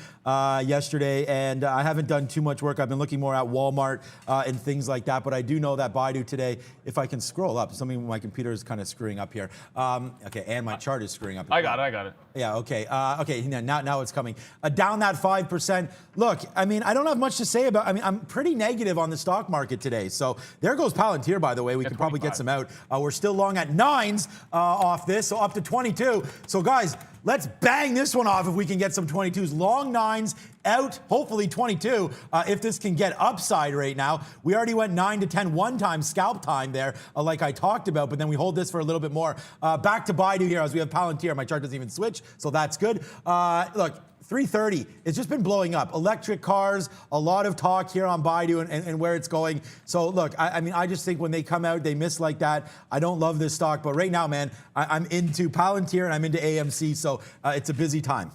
yesterday, and I haven't done too much work. I've been looking more at Walmart and things like that, but I do know that Baidu today, if I can scroll up, my computer is kind of screwing up here. Okay, and my chart is screwing up. I got it. Yeah, okay. Okay, now it's coming. Down that 5%. Look, I mean, I don't have much to say about, I'm pretty negative on the stock market today. So there goes Palantir, by the way. We could probably get some out. We're still long at 9s off this, so up to 22. So guys, let's bang this one off if we can get some 22s. Long 9s out, hopefully 22, if this can get upside right now. We already went 9 to 10 one time, scalp time there, like I talked about, but then we hold this for a little bit more. Back to Baidu here as we have Palantir. My chart doesn't even switch, so that's good. Look, 330, it's just been blowing up. Electric cars, a lot of talk here on Baidu and where it's going. So look, I mean, I just think when they come out, they miss like that. I don't love this stock, but right now, man, I'm into Palantir and I'm into AMC, so it's a busy time.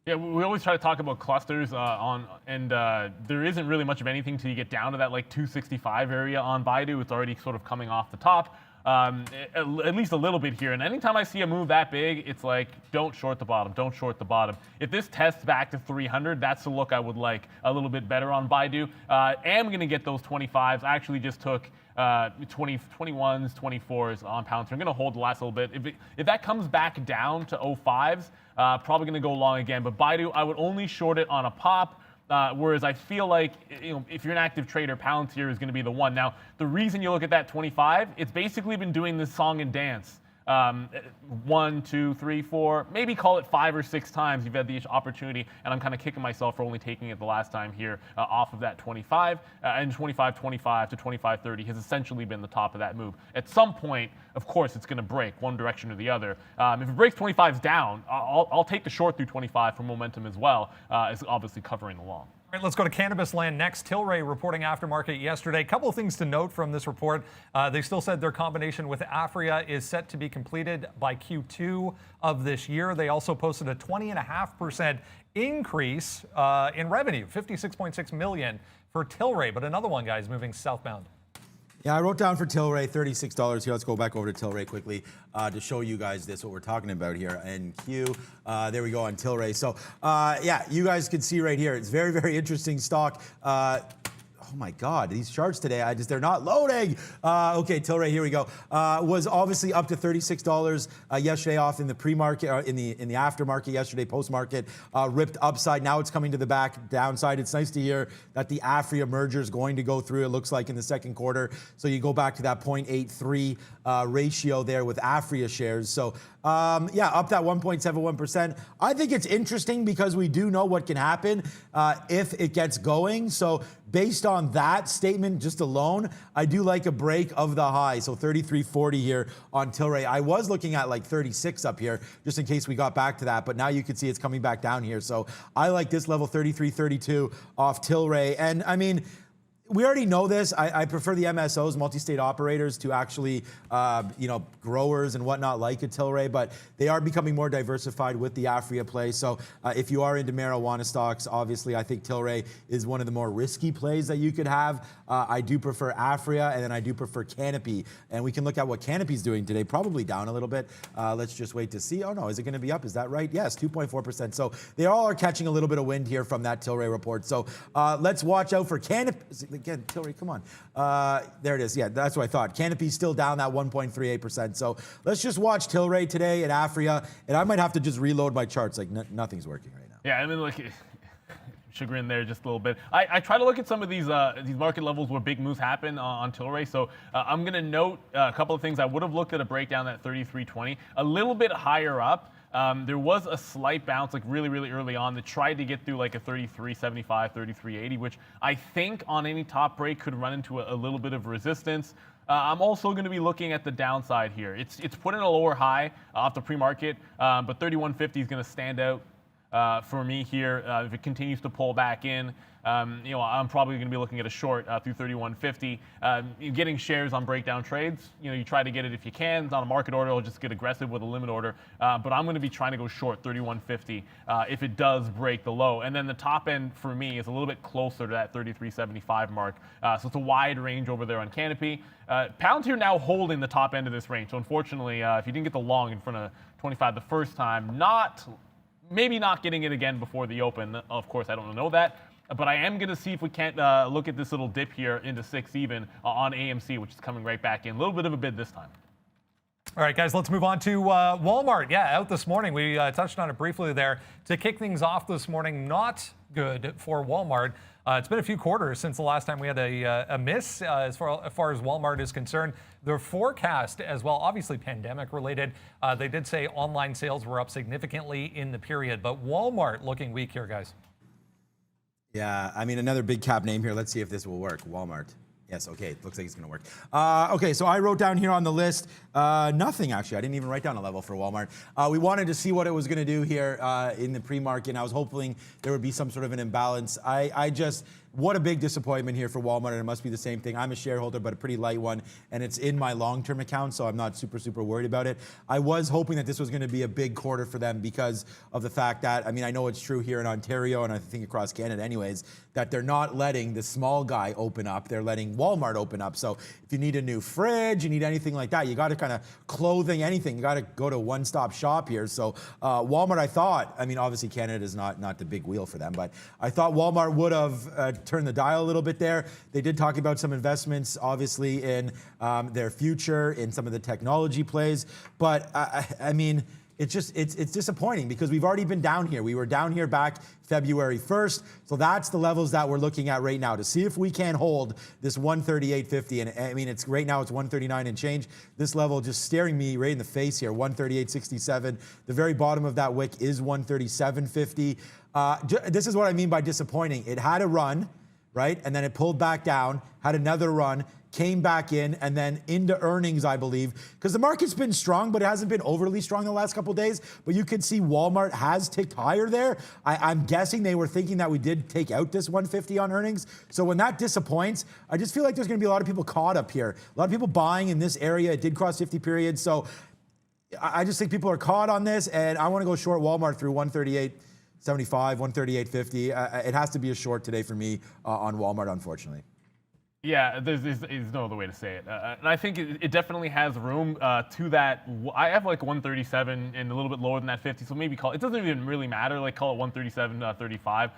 Yeah, we always try to talk about clusters there isn't really much of anything till you get down to that like 265 area on Baidu. It's already sort of coming off the top. At least a little bit here. And anytime I see a move that big, it's like, don't short the bottom, don't short the bottom. If this tests back to 300, that's the look I would like a little bit better on Baidu. Am going to get those 25s. I actually just took 21s, 24s on Palantir. I'm going to hold the last little bit. If that comes back down to 05s, probably going to go long again. But Baidu, I would only short it on a pop. Whereas I feel like, if you're an active trader, Palantir is going to be the one. Now, the reason you look at that 25, it's basically been doing this song and dance. 1, 2, 3, 4, maybe call it 5 or 6 times you've had the opportunity, and I'm kind of kicking myself for only taking it the last time here off of that 25, and 25.25 to 25.30 has essentially been the top of that move. At some point, of course, it's going to break one direction or the other. If it breaks 25s down, I'll take the short through 25 for momentum as well, as obviously covering the long. All right, let's go to cannabis land next. Tilray reporting aftermarket yesterday. A couple of things to note from this report. They still said their combination with Aphria is set to be completed by Q2 of this year. They also posted a 20.5% increase in revenue, 56.6 million for Tilray. But another one, guys, moving southbound. Yeah, I wrote down for Tilray $36 here. Let's go back over to Tilray quickly to show you guys what we're talking about here. And there we go on Tilray. So yeah, you guys can see right here. It's very, very interesting stock. Oh my God, these charts today, they're not loading. Okay, Tilray, here we go. Was obviously up to $36 yesterday off in the pre-market, in the aftermarket yesterday, post-market, ripped upside. Now it's coming to the downside. It's nice to hear that the Aphria merger is going to go through, it looks like, in the second quarter. So you go back to that 0.83 ratio there with Aphria shares. So Yeah, up that 1.71%. I think it's interesting because we do know what can happen if it gets going. So based on that statement just alone, I do like a break of the high. So 33.40 here on Tilray. I was looking at like 36 up here just in case we got back to that, but now you can see it's coming back down here. So I like this level 33.32 off Tilray. And I mean, we already know this. I prefer the MSOs, multi-state operators, to actually, growers and whatnot like a Tilray, but they are becoming more diversified with the Afria play. So if you are into marijuana stocks, obviously I think Tilray is one of the more risky plays that you could have. I do prefer Afria, and then I do prefer Canopy. And we can look at what Canopy's doing today, probably down a little bit. Let's just wait to see. Oh no, is it gonna be up? Is that right? Yes, 2.4%. So they all are catching a little bit of wind here from that Tilray report. So let's watch out for Canopy. Again, Tilray, come on. There it is. Yeah, that's what I thought. Canopy's still down that 1.38%. So let's just watch Tilray today at Afria, and I might have to just reload my charts. Like nothing's working right now. Yeah, I mean, like, chagrin there just a little bit. I try to look at some of these market levels where big moves happen on Tilray. So I'm going to note a couple of things. I would have looked at a breakdown at 33.20, a little bit higher up. There was a slight bounce, like really, really early on, that tried to get through like a 33.75, 33.80, which I think on any top break could run into a little bit of resistance. I'm also going to be looking at the downside here. It's put in a lower high off the pre-market, but 31.50 is going to stand out for me here. If it continues to pull back in, I'm probably going to be looking at a short through 31.50. Getting shares on breakdown trades, you try to get it if you can. It's on a market order, I'll just get aggressive with a limit order. But I'm going to be trying to go short 31.50 if it does break the low. And then the top end for me is a little bit closer to that 33.75 mark. So it's a wide range over there on Canopy. Pounds here now holding the top end of this range. So unfortunately, if you didn't get the long in front of 25 the first time, maybe not getting it again before the open. Of course, I don't know that. But I am going to see if we can't look at this little dip here into 6 even on AMC, which is coming right back in. A little bit of a bid this time. All right, guys, let's move on to Walmart. Yeah, out this morning. We touched on it briefly there. To kick things off this morning, not good for Walmart. It's been a few quarters since the last time we had a miss as far as Walmart is concerned. Their forecast as well, obviously pandemic related. They did say online sales were up significantly in the period, but Walmart looking weak here, guys. Yeah, I mean, another big cap name here. Let's see if this will work. Walmart. Yes, okay, looks like it's gonna work. Okay, so I wrote down here on the list, nothing actually. I didn't even write down a level for Walmart. We wanted to see what it was gonna do here in the pre-market, and I was hoping there would be some sort of an imbalance. What a big disappointment here for Walmart, and it must be the same thing. I'm a shareholder, but a pretty light one, and it's in my long-term account, so I'm not super worried about it. I was hoping that this was gonna be a big quarter for them because of the fact that, I mean, I know it's true here in Ontario, and I think across Canada anyways, that they're not letting the small guy open up, they're letting Walmart open up. So if you need a new fridge, you need anything like that, you gotta kind of clothing, anything, you gotta go to one-stop shop here. So Walmart, I thought, I mean, obviously Canada is not the big wheel for them, but I thought Walmart would have turn the dial a little bit there. They did talk about some investments, obviously, in their future, in some of the technology plays. But I mean, it's disappointing because we've already been down here. We were down here back February 1st. So that's the levels that we're looking at right now to see if we can hold this 138.50. And I mean, right now it's 139 and change. This level just staring me right in the face here, 138.67. The very bottom of that wick is 137.50. This is what I mean by disappointing. It had a run, right? And then it pulled back down, had another run, came back in, and then into earnings, I believe. Because the market's been strong, but it hasn't been overly strong the last couple of days. But you can see Walmart has ticked higher there. I'm guessing they were thinking that we did take out this 150 on earnings. So when that disappoints, I just feel like there's going to be a lot of people caught up here. A lot of people buying in this area. It did cross 50 periods. So I just think people are caught on this, and I want to go short Walmart through 138.75, 138.50. It has to be a short today for me on Walmart, unfortunately. Yeah, there's no other way to say it. And I think it definitely has room to that. I have like 137 and a little bit lower than that 50, so maybe call it. It doesn't even really matter, like call it 137.35.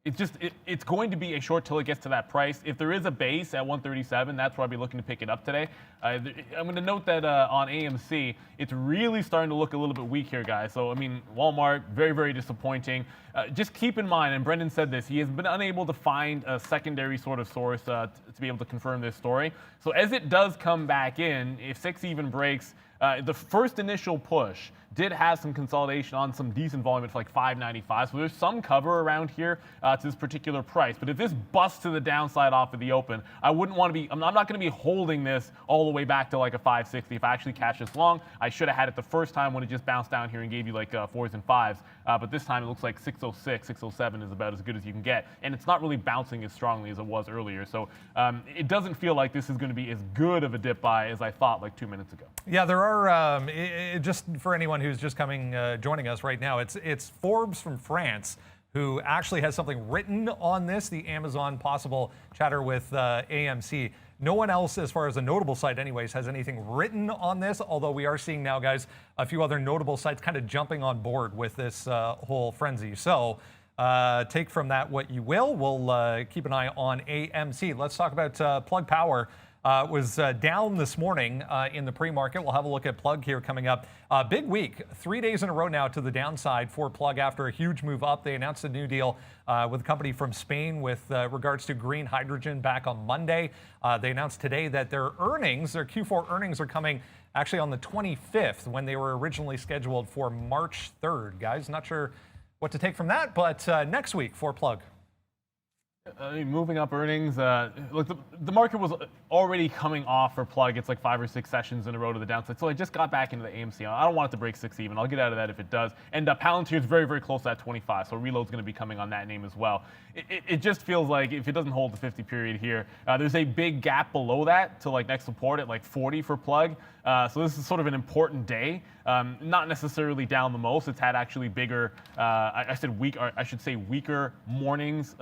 It's going to be a short till it gets to that price. If there is a base at 137, that's where I'll be looking to pick it up today. I'm going to note that on AMC, it's really starting to look a little bit weak here, guys. So, I mean, Walmart, very, very disappointing. Just keep in mind, and Brendan said this, he has been unable to find a secondary sort of source to be able to confirm this story. So as it does come back in, if 6 even breaks, The first initial push did have some consolidation on some decent volume at like 595. So there's some cover around here to this particular price. But if this busts to the downside off of the open, I wouldn't want to be, I'm not going to be holding this all the way back to like a 560. If I actually catch this long, I should have had it the first time when it just bounced down here and gave you like 4s and 5s. But this time it looks like 606, 607 is about as good as you can get. And it's not really bouncing as strongly as it was earlier. So it doesn't feel like this is going to be as good of a dip buy as I thought like 2 minutes ago. Yeah, there are, just for anyone who's just coming, joining us right now, it's Forbes from France who actually has something written on this, the Amazon possible chatter with AMC. No one else, as far as a notable site anyways, has anything written on this, although we are seeing now, guys, a few other notable sites kind of jumping on board with this whole frenzy. So take from that what you will. We'll keep an eye on AMC. Let's talk about Plug Power. Was down this morning in the pre-market. We'll have a look at Plug here coming up. Big week, 3 days in a row now to the downside for Plug after a huge move up. They announced a new deal with a company from Spain with regards to green hydrogen back on Monday. They announced today that their earnings, their Q4 earnings, are coming actually on the 25th when they were originally scheduled for March 3rd. Guys, not sure what to take from that, but next week for Plug. Moving up earnings, look, the market was already coming off for Plug. It's like 5 or 6 sessions in a row to the downside. So I just got back into the AMC. I don't want it to break 6 even. I'll get out of that if it does. And Palantir is very, very close to that 25. So reload's going to be coming on that name as well. It just feels like if it doesn't hold the 50 period here, there's a big gap below that to like next support at like 40 for Plug. So this is sort of an important day. Not necessarily down the most. It's had actually bigger, I said weak, or I should say weaker mornings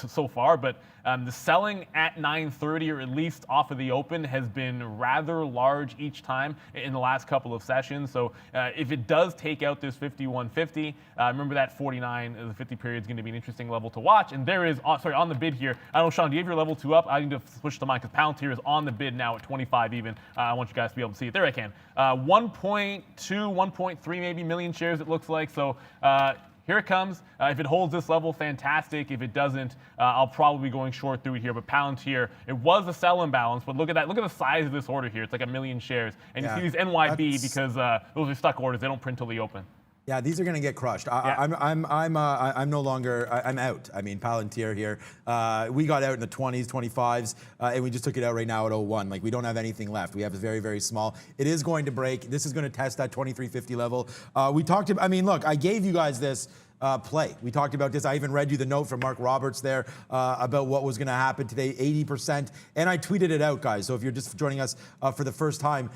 so far, but the selling at 9:30 or at least off of the open has been rather large each time in the last couple of sessions. So if it does take out this 51.50, remember that 49, the 50 period is going to be an interesting level to watch. And there is, on the bid here. I don't know, Sean, do you have your level 2 up? I need to switch to mine because Palantir is on the bid now at 25 even. I want you guys to be able to see it. There I can. 1.2, 1.3 maybe million shares it looks like. So here it comes. If it holds this level, fantastic. If it doesn't, I'll probably be going short through it here. But Palantir, it was a sell imbalance, but look at that. Look at the size of this order here. It's like 1 million shares. And you see these NYB because those are stuck orders. They don't print till the open. Yeah, these are going to get crushed. I'm no longer. I'm out. I mean, Palantir here. We got out in the 20s, 25s, and we just took it out right now at 01. Like we don't have anything left. We have very, very small. It is going to break. This is going to test that 23.50 level. We talked about. I mean, look, I gave you guys this. Play. We talked about this. I even read you the note from Mark Roberts there about what was going to happen today, 80%. And I tweeted it out, guys. So if you're just joining us for the first time,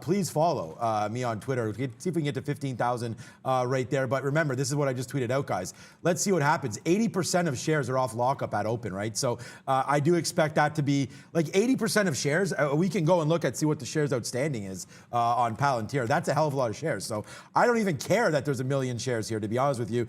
please follow me on Twitter. See if we can get to 15,000 right there. But remember, this is what I just tweeted out, guys. Let's see what happens. 80% of shares are off lockup at open, right? So I do expect that to be like 80% of shares. We can go and look at see what the shares outstanding is on Palantir. That's a hell of a lot of shares. So I don't even care that there's 1 million shares here, to be honest with you.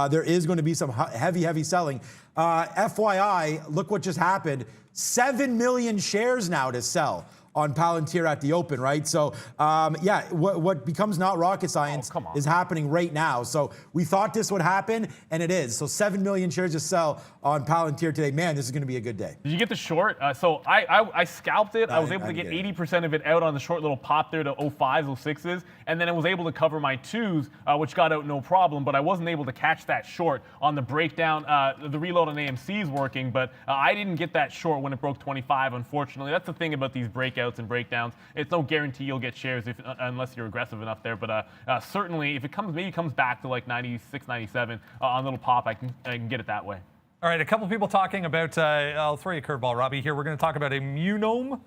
There is going to be some heavy selling. FYI, look what just happened. 7 million shares now to sell on Palantir at the open, right? So, yeah, what becomes not rocket science is happening right now. So we thought this would happen, and it is. So 7 million shares to sell on Palantir today. Man, this is going to be a good day. Did you get the short? So I scalped it. I was able to get 80% of it out on the short little pop there to 05s, 06s, and then I was able to cover my 2s, which got out no problem, but I wasn't able to catch that short on the breakdown. The reload on AMC is working, but I didn't get that short when it broke 25, unfortunately. That's the thing about these breakouts and breakdowns. It's no guarantee you'll get shares unless you're aggressive enough there, but certainly if it maybe comes back to like 96, 97 on little pop, I can get it that way. All right, a couple people talking about, I'll throw you a curveball, Robbie, here. We're going to talk about Immunome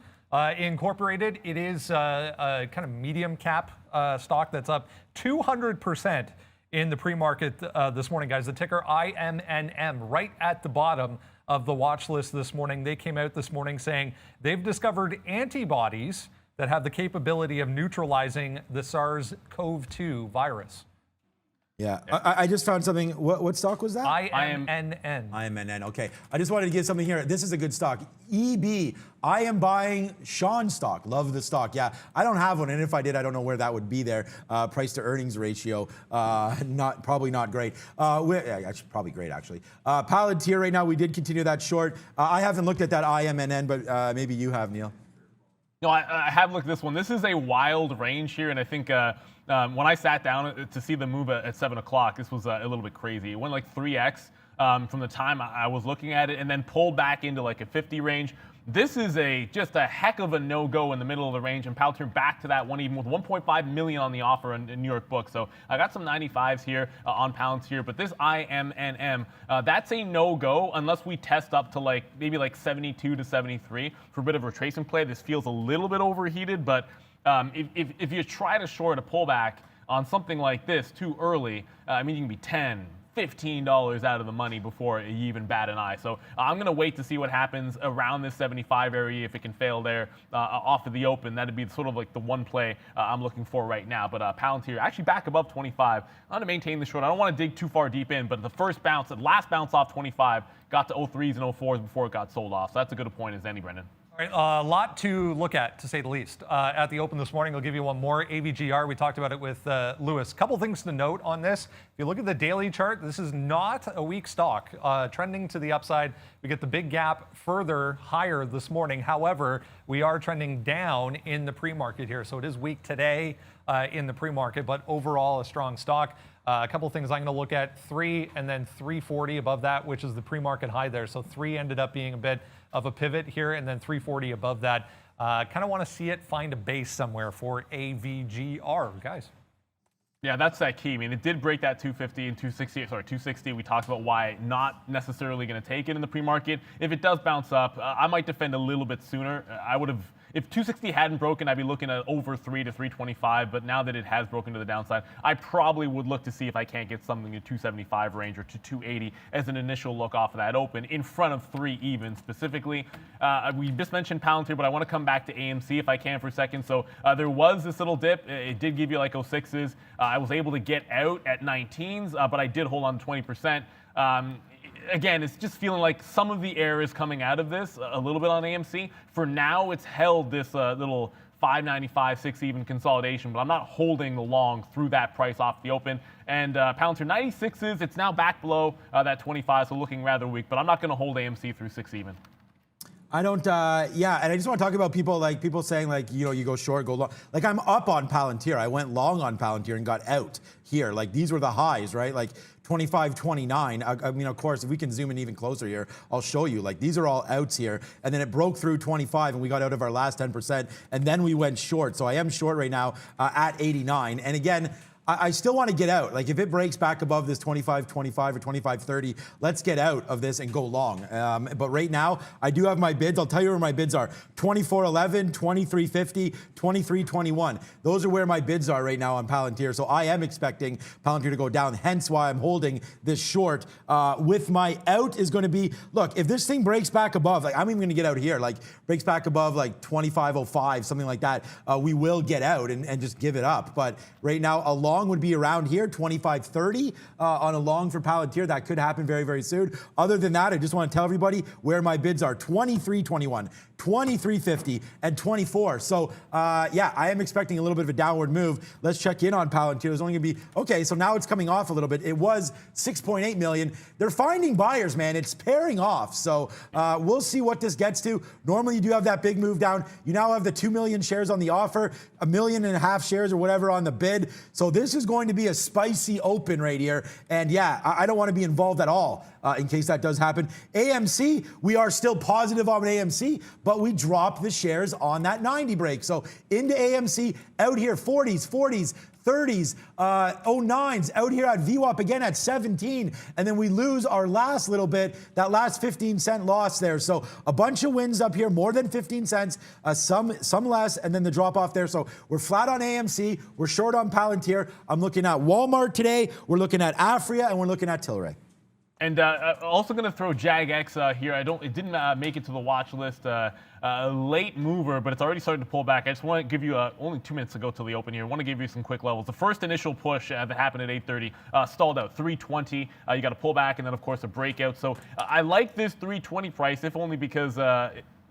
Incorporated. It is a kind of medium cap stock that's up 200% in the pre-market this morning, guys. The ticker IMNM, right at the bottom of the watch list this morning. They came out this morning saying they've discovered antibodies that have the capability of neutralizing the SARS-CoV-2 virus. Yeah, I just found something. What stock was that? IMNN. IMNN, okay. I just wanted to give something here. This is a good stock. EB, I am buying Sean stock. Love the stock. Yeah, I don't have one, and if I did, I don't know where that would be there. Price to earnings ratio, probably not great. Actually, probably great, actually. Palantir right now, we did continue that short. I haven't looked at that IMNN, but maybe you have, Neil. No, I have looked at this one. This is a wild range here, and I think when I sat down to see the move at 7 o'clock, this was a little bit crazy. It went like 3x from the time I was looking at it, and then pulled back into like a 50 range. This is just a heck of a no-go in the middle of the range, and Palantir back to that one even with 1.5 million on the offer in New York book. So I got some 95s here on Palantir, but this IMNM, that's a no-go unless we test up to maybe 72 to 73 for a bit of a retracement play. This feels a little bit overheated, but if you try to short a pullback on something like this too early, I mean, you can be 10, $15 out of the money before you even bat an eye. So I'm going to wait to see what happens around this 75 area. If it can fail there off of the open, that'd be sort of like the one play I'm looking for right now. But Palantir actually back above 25. I'm going to maintain the short. I don't want to dig too far deep in, but the last bounce off 25 got to 03s and 04s before it got sold off. So that's a good point as any, Brendan. All right, a lot to look at, to say the least. At the open this morning, I'll give you one more. AVGR, we talked about it with Lewis. Couple things to note on this. If you look at the daily chart, this is not a weak stock. Trending to the upside, we get the big gap further higher this morning. However, we are trending down in the pre-market here. So it is weak today in the pre-market, but overall a strong stock. A couple of things I'm going to look at, 3 and then 340 above that, which is the pre-market high there. So 3 ended up being a bit of a pivot here, and then 340 above that. Kind of want to see it find a base somewhere for AVGR, guys. Yeah, that's that key. I mean, it did break that 250 and 260. We talked about why not necessarily going to take it in the pre-market. If it does bounce up, I might defend a little bit sooner. I would have, if 260 hadn't broken, I'd be looking at over 3 to 325. But now that it has broken to the downside, I probably would look to see if I can't get something to 275 range or to 280 as an initial look off of that open in front of 3 even specifically. We just mentioned Palantir, but I want to come back to AMC if I can for a second. So there was this little dip. It did give you like 06s. I was able to get out at 19s, but I did hold on to 20%. Again, it's just feeling like some of the air is coming out of this a little bit on AMC. For now, it's held this little 595, 6 even consolidation, but I'm not holding the long through that price off the open. And Palantir 96s, it's now back below that 25, so looking rather weak, but I'm not going to hold AMC through 6 even. I don't, yeah, and I just want to talk about people saying you go short, go long. Like I'm up on Palantir. I went long on Palantir and got out here. Like these were the highs, right? Like 25, 29. I mean, of course, if we can zoom in even closer here, I'll show you. Like these are all outs here. And then it broke through 25 and we got out of our last 10%. And then we went short. So I am short right now at 89. And again, I still want to get out. Like if it breaks back above this 25.25 or 25.30, let's get out of this and go long. But right now, I do have my bids. I'll tell you where my bids are. 24.11, 23.50, 23.21. Those are where my bids are right now on Palantir. So I am expecting Palantir to go down, hence why I'm holding this short. With my out is going to be, look, if this thing breaks back above, like I'm even going to get out here, like breaks back above like 25.05, something like that, we will get out and just give it up. But right now, a long would be around here, 25.30 on a long for Palantir. That could happen very, very soon. Other than that, I just want to tell everybody where my bids are: 23.21, 23.50, and 24. So yeah, I am expecting a little bit of a downward move. Let's check in on Palantir. There's only going to be, okay, so now it's coming off a little bit. It was 6.8 million. They're finding buyers, man. It's pairing off. So we'll see what this gets to. Normally, you do have that big move down. You now have the 2 million shares on the offer, 1.5 million shares or whatever on the bid. So this is going to be a spicy open right here. And yeah, I don't want to be involved at all in case that does happen. AMC, we are still positive on AMC, but we dropped the shares on that 90 break. So into AMC, out here, 40s, 30s, 09s, out here at VWAP again at 17, and then we lose our last little bit, that last 15-cent loss there. So a bunch of wins up here, more than 15 cents, some less, and then the drop off there. So we're flat on AMC, we're short on Palantir. I'm looking at Walmart today, we're looking at Afria, and we're looking at Tilray. And also going to throw JagX here. It didn't make it to the watch list. Late mover, but it's already started to pull back. I just want to give you only 2 minutes to go till the open here. I want to give you some quick levels. The first initial push that happened at 8:30 stalled out 320. You got to pull back, and then of course a breakout. So I like this 320 price, if only because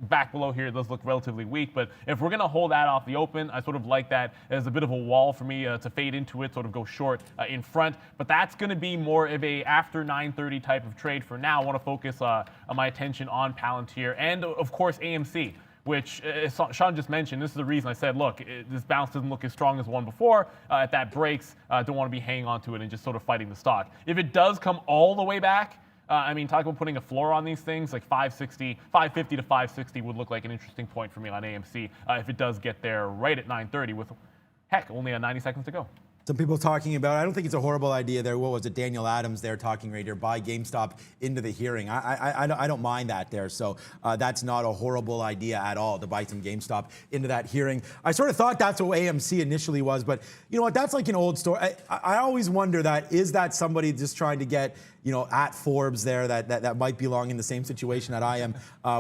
back below here, it does look relatively weak, but if we're going to hold that off the open, I sort of like that as a bit of a wall for me to fade into it, sort of go short in front, but that's going to be more of a after 9:30 type of trade for now. I want to focus my attention on Palantir and, of course, AMC. which Sean just mentioned. This is the reason I said, look, this bounce doesn't look as strong as one before. At that breaks, don't want to be hanging on to it and just sort of fighting the stock. If it does come all the way back, I mean, talk about putting a floor on these things, like 550 to 560 would look like an interesting point for me on AMC if it does get there right at 9:30 with, heck, only 90 seconds to go. Some people talking about, I don't think it's a horrible idea there. What was it? Daniel Adams there talking right here, buy GameStop into the hearing. I don't mind that there. So that's not a horrible idea at all to buy some GameStop into that hearing. I sort of thought that's what AMC initially was, but you know what? That's like an old story. I always wonder that, is that somebody just trying to get, you know, at Forbes there that might belong in the same situation that I am,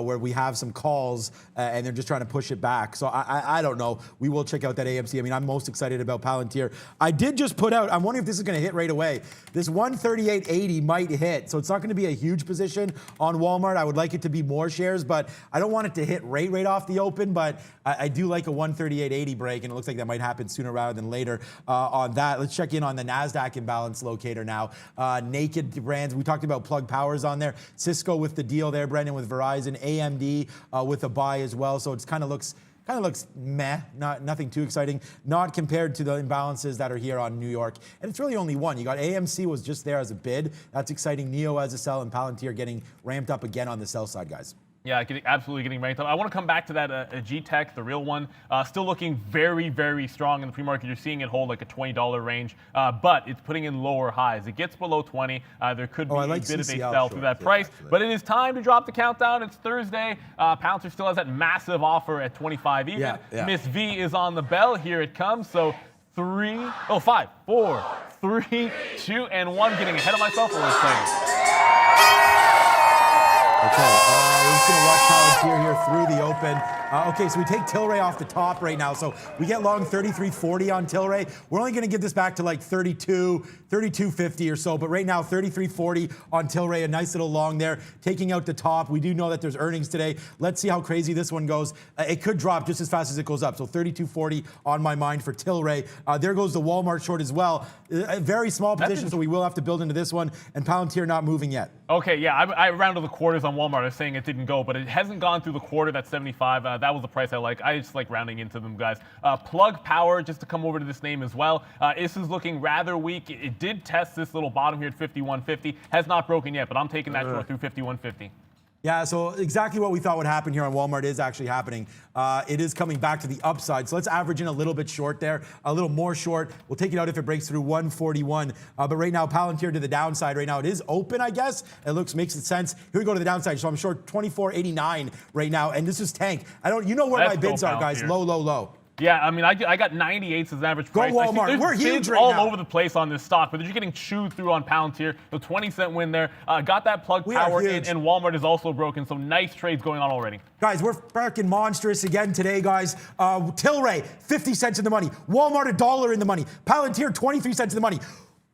where we have some calls and they're just trying to push it back. So I don't know. We will check out that AMC. I mean, I'm most excited about Palantir. I did just put out, I'm wondering if this is going to hit right away. This 138.80 might hit. So it's not going to be a huge position on Walmart. I would like it to be more shares, but I don't want it to hit right off the open. But I do like a 138.80 break, and it looks like that might happen sooner rather than later on that. Let's check in on the NASDAQ imbalance locator now. Naked brands. We talked about Plug Powers on there. Cisco with the deal there, Brendan, with Verizon. AMD with a buy as well. So it kind of looks meh, nothing too exciting, not compared to the imbalances that are here on New York. And it's really only one. You got AMC was just there as a bid. That's exciting. NEO as a sell, and Palantir getting ramped up again on the sell side, guys. Yeah, absolutely getting ranked up. I want to come back to that G-Tech, the real one. Still looking very, very strong in the pre-market. You're seeing it hold like a $20 range, but it's putting in lower highs. It gets below 20. There could be a bit of a sell through that price, but it is time to drop the countdown. It's Thursday. Palantir still has that massive offer at 25 even. Yeah. Miss V is on the bell. Here it comes. So 5, 4, 3, 2, and 1. Getting ahead of myself. We're playing. Okay, we're just going to watch Palantir here through the open. Okay, so we take Tilray off the top right now. So we get long 33.40 on Tilray. We're only going to give this back to like 32.50 or so. But right now, 33.40 on Tilray. A nice little long there, taking out the top. We do know that there's earnings today. Let's see how crazy this one goes. It could drop just as fast as it goes up. So 32.40 on my mind for Tilray. There goes the Walmart short as well. A very small position, so we will have to build into this one. And Palantir not moving yet. Okay, yeah, I rounded the quarters on Walmart. I was saying it didn't go, but it hasn't gone through the quarter. That's 75. That was the price I like. I just like rounding into them, guys. Plug Power, just to come over to this name as well. This is looking rather weak. It did test this little bottom here at 51.50. Has not broken yet, but I'm taking that short through 51.50. Yeah, so exactly what we thought would happen here on Walmart is actually happening. It is coming back to the upside. So let's average in a little bit short there, a little more short. We'll take it out if it breaks through 141. But right now, Palantir to the downside right now. It is open, I guess. It makes sense. Here we go to the downside. So I'm short 24.89 right now. And this is tank. You know where my bids are, guys. Low, low, low. Yeah, I mean, I got 98 as an average price. Go Walmart. We're huge right all now. Over the place on this stock, but they're just getting chewed through on Palantir. The 20-cent win there. Got that Plug Power in, and Walmart is also broken. So nice trades going on already. Guys, we're freaking monstrous again today, guys. Tilray, 50 cents in the money. Walmart, $1 in the money. Palantir, 23 cents in the money.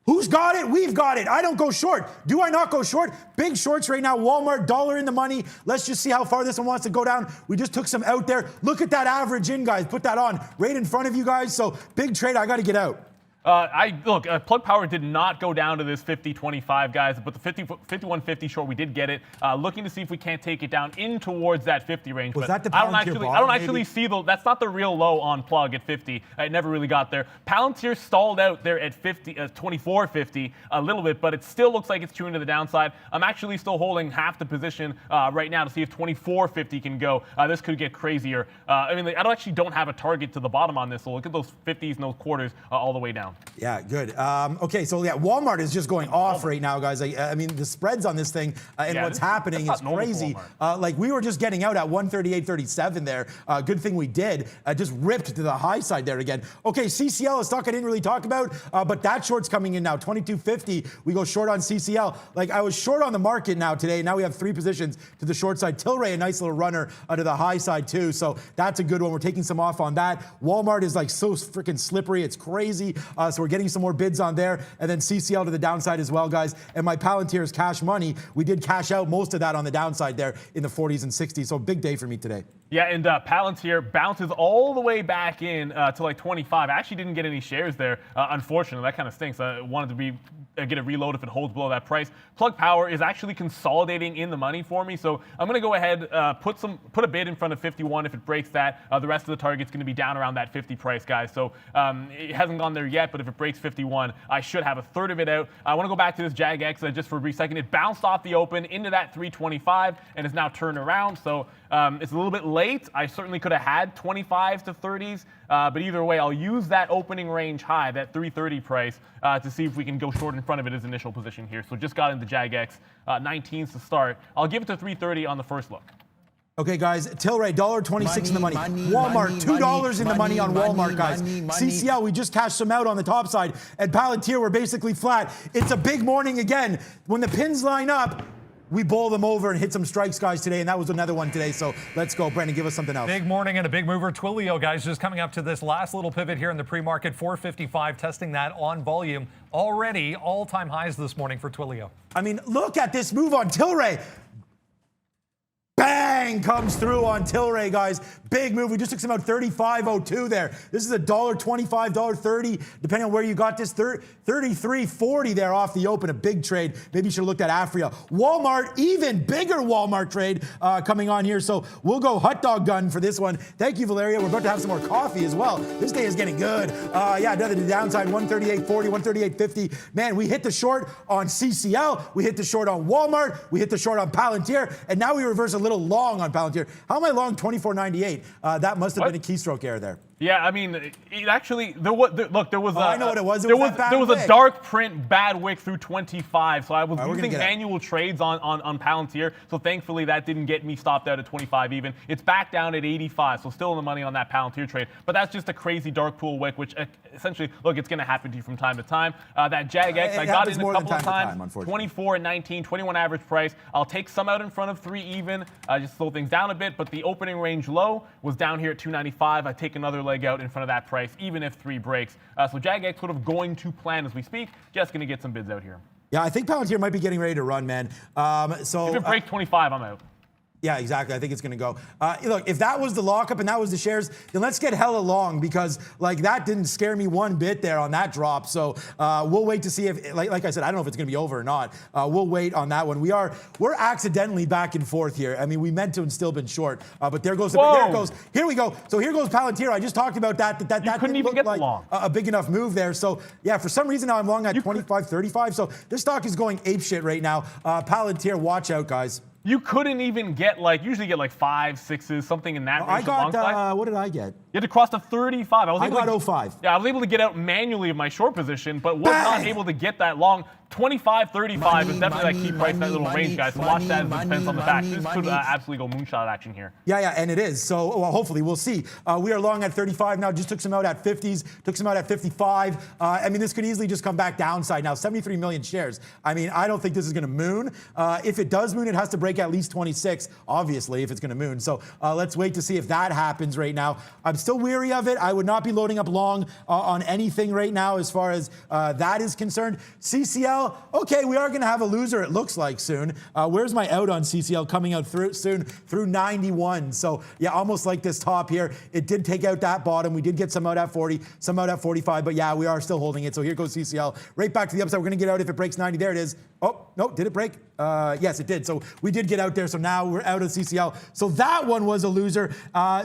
Who's got it? We've got it. I don't go short. Do I not go short? Big shorts right now. Walmart, $1 in the money. Let's just see how far this one wants to go down. We just took some out there. Look at that average in, guys. Put that on right in front of you guys. So big trade. I got to get out. Plug Power did not go down to this 50.25, guys, but the 51.50 short, we did get it. Looking to see if we can't take it down in towards that 50 range. Was but that the I Palantir don't actually see that's not the real low on Plug at 50. It never really got there. Palantir stalled out there at 24.50 a little bit, but it still looks like it's chewing to the downside. I'm actually still holding half the position right now to see if 24.50 can go. This could get crazier. I mean, I actually don't have a target to the bottom on this, so look at those 50s and those quarters all the way down. Yeah, good. Okay, so yeah, Walmart is just going off right now, guys. I mean, the spreads on this thing and what's happening is crazy. Like we were just getting out at 138.37 there. Good thing we did. Just ripped to the high side there again. Okay, CCL, a stock I didn't really talk about, but that short's coming in now. 22.50. We go short on CCL. Like I was short on the market now today. Now we have 3 positions to the short side. Tilray, a nice little runner to the high side too. So that's a good one. We're taking some off on that. Walmart is like so freaking slippery. It's crazy. So we're getting some more bids on there, and then CCL to the downside as well, guys. And my Palantir is cash money. We did cash out most of that on the downside there in the 40s and 60s. So big day for me today. Yeah, and Palantir bounces all the way back in to like 25. I actually didn't get any shares there, unfortunately. That kind of stinks. I wanted to get a reload if it holds below that price. Plug Power is actually consolidating in the money for me, so I'm going to go ahead, put a bid in front of 51. If it breaks that, the rest of the target's going to be down around that 50 price, guys. So it hasn't gone there yet, but if it breaks 51, I should have a third of it out. I want to go back to this JAGX just for a brief second. It bounced off the open into that 325 and is now turned around, so it's a little bit late. I certainly could have had 25s to 30s, but either way, I'll use that opening range high, that 330 price, to see if we can go short in front of it as initial position here. So just got into JAGX, 19s to start. I'll give it to 330 on the first look. Okay, guys, Tilray, $1.26 in the money. Walmart, $2 in the money on Walmart, guys. CCL, we just cashed some out on the top side. And Palantir, we're basically flat. It's a big morning again. When the pins line up, we bowl them over and hit some strikes, guys, today, and that was another one today. So let's go. Brendan, give us something else. Big morning and a big mover. Twilio, guys, just coming up to this last little pivot here in the pre-market, 455, testing that on volume. Already all-time highs this morning for Twilio. I mean, look at this move on Tilray. Bang comes through on Tilray, guys. Big move. We just took some out 35.02 there. This is $1.25, $1.30, depending on where you got this. 33.40 there off the open. A big trade. Maybe you should have looked at Afria. Walmart, even bigger Walmart trade coming on here. So we'll go hot dog gun for this one. Thank you, Valeria. We're about to have some more coffee as well. This day is getting good. Yeah, another downside, 138.40, 138.50. Man, we hit the short on CCL. We hit the short on Walmart. We hit the short on Palantir. And now we reverse a little long on Palantir. How am I long? 24.98. That must have been a keystroke error there. Yeah, I mean, it actually, there was I know what it was. There was a dark print bad wick through 25, so I was using manual trades on Palantir, so thankfully that didn't get me stopped out at 25 even. It's back down at 85, so still in the money on that Palantir trade, but that's just a crazy dark pool wick, which essentially, look, it's going to happen to you from time to time. That JAGX, I got in a couple of times, 24 and 19, 21 average price. I'll take some out in front of 3 even, just slow things down a bit, but the opening range low was down here at 295. I take another leg out in front of that price, even if 3 breaks. So JAGX sort of going to plan as we speak. Just going to get some bids out here. Yeah, I think Palantir might be getting ready to run, man. So if it breaks 25, I'm out. Yeah, exactly. I think it's going to go. Look, if that was the lockup and that was the shares, then let's get hella long because like that didn't scare me one bit there on that drop. So we'll wait to see if, like I said, I don't know if it's going to be over or not. We'll wait on that one. We're accidentally back and forth here. I mean, we meant to and still been short. But there goes. There it goes. Here we go. So here goes Palantir. I just talked about that. That couldn't even get like long. A big enough move there. So yeah, for some reason now I'm long at 25.35. So this stock is going apeshit right now. Palantir, watch out, guys. You couldn't even get usually get 5, 6s, something in that range. I got, what did I get? You had to cross to 35. I got 05. Yeah, I was able to get out manually of my short position, but was not able to get that long. 25, 35 is definitely that key price, that little range, guys. So watch that as it depends on the back. This could absolutely go moonshot action here. Yeah, and it is. So well, hopefully we'll see. We are long at 35 now. Just took some out at 50s. Took some out at 55. I mean, this could easily just come back downside now. 73 million shares. I mean, I don't think this is going to moon. If it does moon, it has to break at least 26, obviously, if it's going to moon. So let's wait to see if that happens right now. I'm still weary of it. I would not be loading up long on anything right now as far as that is concerned. CCL, okay, we are going to have a loser, it looks like, soon. Where's my out on CCL coming out soon through 91? So, yeah, almost like this top here. It did take out that bottom. We did get some out at 40, some out at 45, but yeah, we are still holding it. So here goes CCL. Right back to the upside. We're going to get out if it breaks 90. There it is. Oh, no, did it break? Yes, it did. So we did get out there. So now we're out of CCL. So that one was a loser.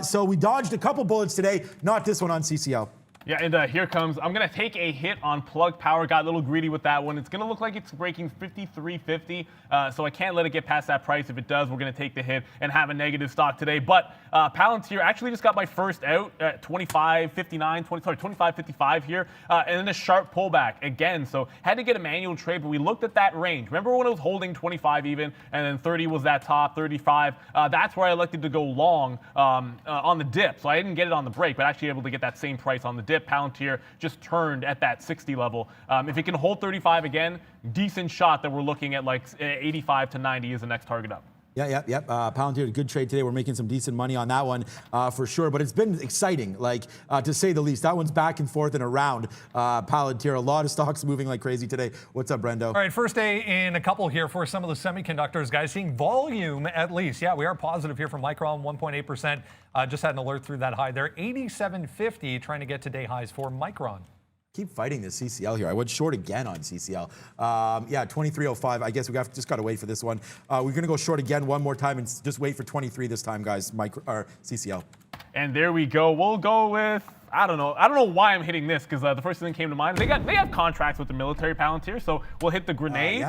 So we dodged a couple bullets today, not this one on CCL. Yeah, and here comes, I'm going to take a hit on Plug Power. Got a little greedy with that one. It's going to look like it's breaking 53.50, so I can't let it get past that price. If it does, we're going to take the hit and have a negative stock today. But Palantir actually just got my first out at 25.55 here, and then a sharp pullback again. So had to get a manual trade, but we looked at that range. Remember when it was holding 25 even, and then 30 was that top, 35? That's where I elected to go long on the dip. So I didn't get it on the break, but actually able to get that same price on the dip. Palantir just turned at that 60 level. If it can hold 35 again, decent shot that we're looking at 85 to 90 is the next target up. Yeah. Palantir, a good trade today. We're making some decent money on that one for sure. But it's been exciting, like to say the least. That one's back and forth and around Palantir. A lot of stocks moving like crazy today. What's up, Brendo? All right, first day in a couple here for some of the semiconductors, guys. Seeing volume at least. Yeah, we are positive here for Micron, 1.8%. Just had an alert through that high there. 87.50 trying to get to day highs for Micron. Keep fighting this CCL here. I went short again on CCL. Yeah, 23.05. I guess we just got to wait for this one. We're going to go short again one more time and just wait for 23 this time, guys. CCL. And there we go. We'll go with, I don't know why I'm hitting this, because the first thing that came to mind, they have contracts with the military, Palantir, so we'll hit the grenade,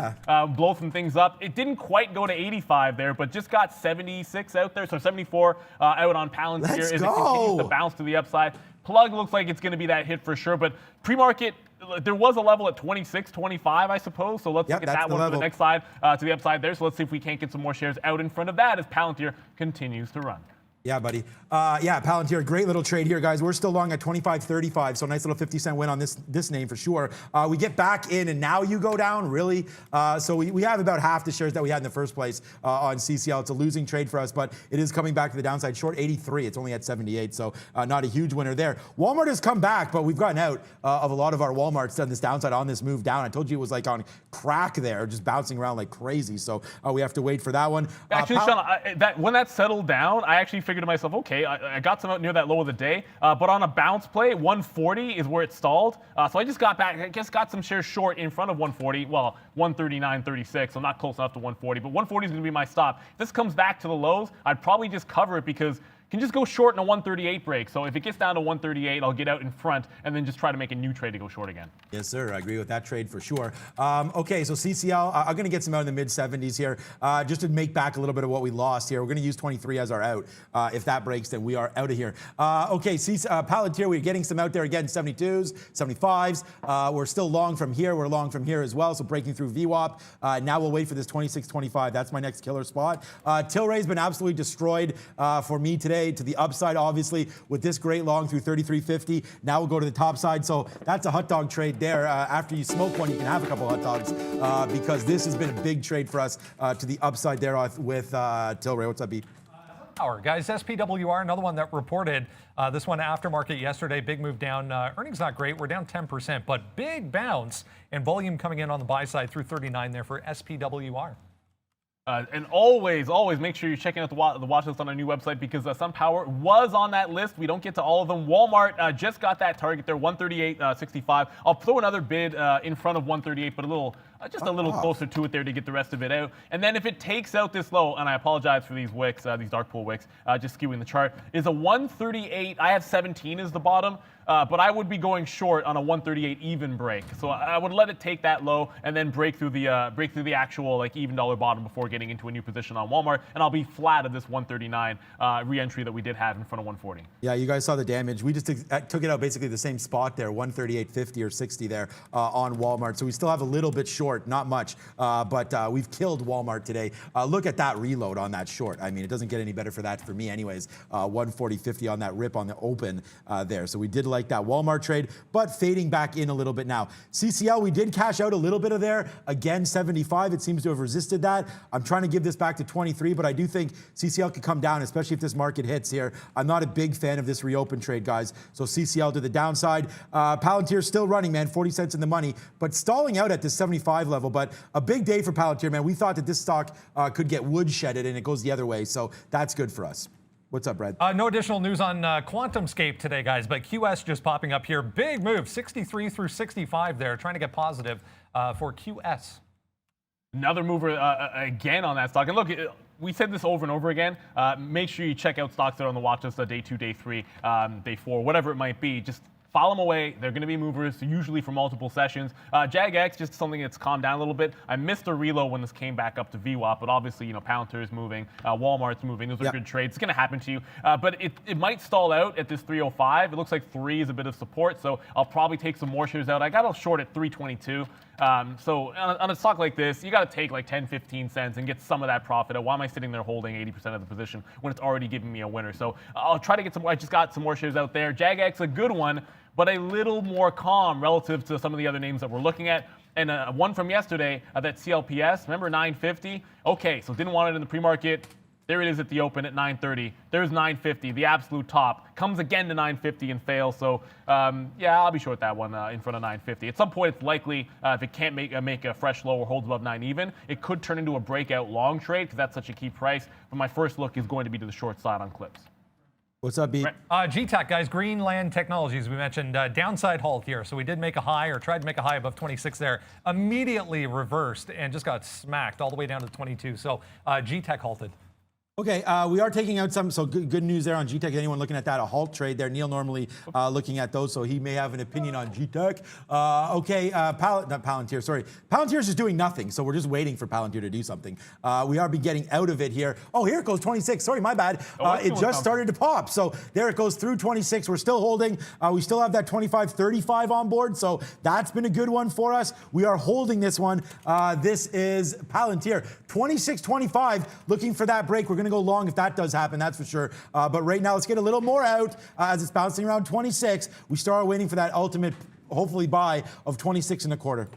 blow some things up. It didn't quite go to 85 there, but just got 76 out there, so 74 out on Palantir as it continues to bounce to the upside. Plug looks like it's going to be that hit for sure, but pre-market, there was a level at 26, 25, I suppose. So let's look at that one for the next side, to the upside there. So let's see if we can't get some more shares out in front of that as Palantir continues to run. Yeah, buddy. Yeah, Palantir, great little trade here, guys. We're still long at 25.35, so a nice little 50-cent win on this name for sure. We get back in, and now you go down, really? So we have about half the shares that we had in the first place on CCL. It's a losing trade for us, but it is coming back to the downside. Short 83. It's only at 78, so not a huge winner there. Walmart has come back, but we've gotten out of a lot of our Walmarts on this downside on this move down. I told you it was like on crack there, just bouncing around like crazy. So we have to wait for that one. Actually, Sean, when that settled down, I actually figured to myself, okay, I got some out near that low of the day, but on a bounce play, 140 is where it stalled. So I just got back, I guess got some shares short in front of 140, well, 139.36, so not close enough to 140, but 140 is going to be my stop. If this comes back to the lows, I'd probably just cover it because can just go short in a 138 break. So if it gets down to 138, I'll get out in front and then just try to make a new trade to go short again. Yes, sir. I agree with that trade for sure. Okay, so CCL, I'm going to get some out in the mid-70s here just to make back a little bit of what we lost here. We're going to use 23 as our out. If that breaks, then we are out of here. Okay, Palantir, we're getting some out there again, 72s, 75s. We're still long from here. We're long from here as well, so breaking through VWAP. Now we'll wait for this 26.25. That's my next killer spot. Tilray's been absolutely destroyed for me today. To the upside, obviously, with this great long through 33.50. Now we'll go to the top side. So that's a hot dog trade there. After you smoke one, you can have a couple hot dogs because this has been a big trade for us to the upside there with Tilray. What's up, B? Guys, SPWR, another one that reported this one aftermarket yesterday. Big move down. Earnings not great. We're down 10%, but big bounce and volume coming in on the buy side through 39 there for SPWR. And always make sure you're checking out the watch list on our new website because SunPower was on that list. We don't get to all of them. Walmart just got that target there, 138.65. I'll throw another bid in front of 138, but a little closer to it there to get the rest of it out. And then if it takes out this low, and I apologize for these wicks, these dark pool wicks, just skewing the chart, is a 138. I have 17 as the bottom. But I would be going short on a 138 even break. So I would let it take that low and then break through the actual like even dollar bottom before getting into a new position on Walmart. And I'll be flat at this 139 re-entry that we did have in front of 140. Yeah, you guys saw the damage. We just took it out basically the same spot there, 138.50 or 60 there on Walmart. So we still have a little bit short, not much, but we've killed Walmart today. Look at that reload on that short. I mean, it doesn't get any better for that for me anyways. 140.50 on that rip on the open there. So we did like that Walmart trade, but fading back in a little bit now. CCL, we did cash out a little bit of there. Again, 75. It seems to have resisted that. I'm trying to give this back to 23, but I do think CCL could come down, especially if this market hits here. I'm not a big fan of this reopen trade, guys. So CCL to the downside. Palantir still running, man, 40 cents in the money, but stalling out at this 75 level. But a big day for Palantir, man. We thought that this stock could get woodshedded, and it goes the other way. So that's good for us. What's up, Brad? No additional news on QuantumScape today, guys, but QS just popping up here. Big move, 63 through 65 there, trying to get positive for QS. Another mover again on that stock. And look, we said this over and over again. Make sure you check out stocks that are on the watch list, day 2, day 3, day 4, whatever it might be. Just file them away. They're going to be movers, usually for multiple sessions. JagX, just something that's calmed down a little bit. I missed a reload when this came back up to VWAP, but obviously, Palantir is moving, Walmart's moving. Those are good trades. It's going to happen to you. But it might stall out at this 305. It looks like 3 is a bit of support, so I'll probably take some more shares out. I got a short at 322. So on a stock like this, you got to take like 10, 15 cents and get some of that profit. Why am I sitting there holding 80% of the position when it's already giving me a winner? So I'll try to get some more. I just got some more shares out there. JagX, a good one, but a little more calm relative to some of the other names that we're looking at. And one from yesterday, that CLPS, remember 950? Okay, so didn't want it in the pre-market. There it is at the open at 930. There's 950, the absolute top. Comes again to 950 and fails. So, yeah, I'll be short that one in front of 950. At some point, it's likely if it can't make a fresh low or holds above 9 even, it could turn into a breakout long trade because that's such a key price. But my first look is going to be to the short side on clips. What's up, B? GTAC, guys, Greenland Technologies, we mentioned downside halt here. So we did make a high or tried to make a high above 26 there. Immediately reversed and just got smacked all the way down to 22. So GTAC halted. Okay, we are taking out some, so good news there on GTech. Anyone looking at that, a halt trade there. Neil normally looking at those, so he may have an opinion on GTech. Okay, not Palantir, sorry. Palantir is just doing nothing, so we're just waiting for Palantir to do something. We are getting out of it here. Oh, here it goes, 26. Sorry, my bad. It just started to pop, so there it goes through 26. We're still holding. We still have that 25.35 on board, so that's been a good one for us. We are holding this one. This is Palantir, 26.25. Looking for that break. We're going to go long if that does happen, that's for sure. But right now, let's get a little more out as it's bouncing around 26. We start waiting for that ultimate, hopefully, buy of 26 and a quarter.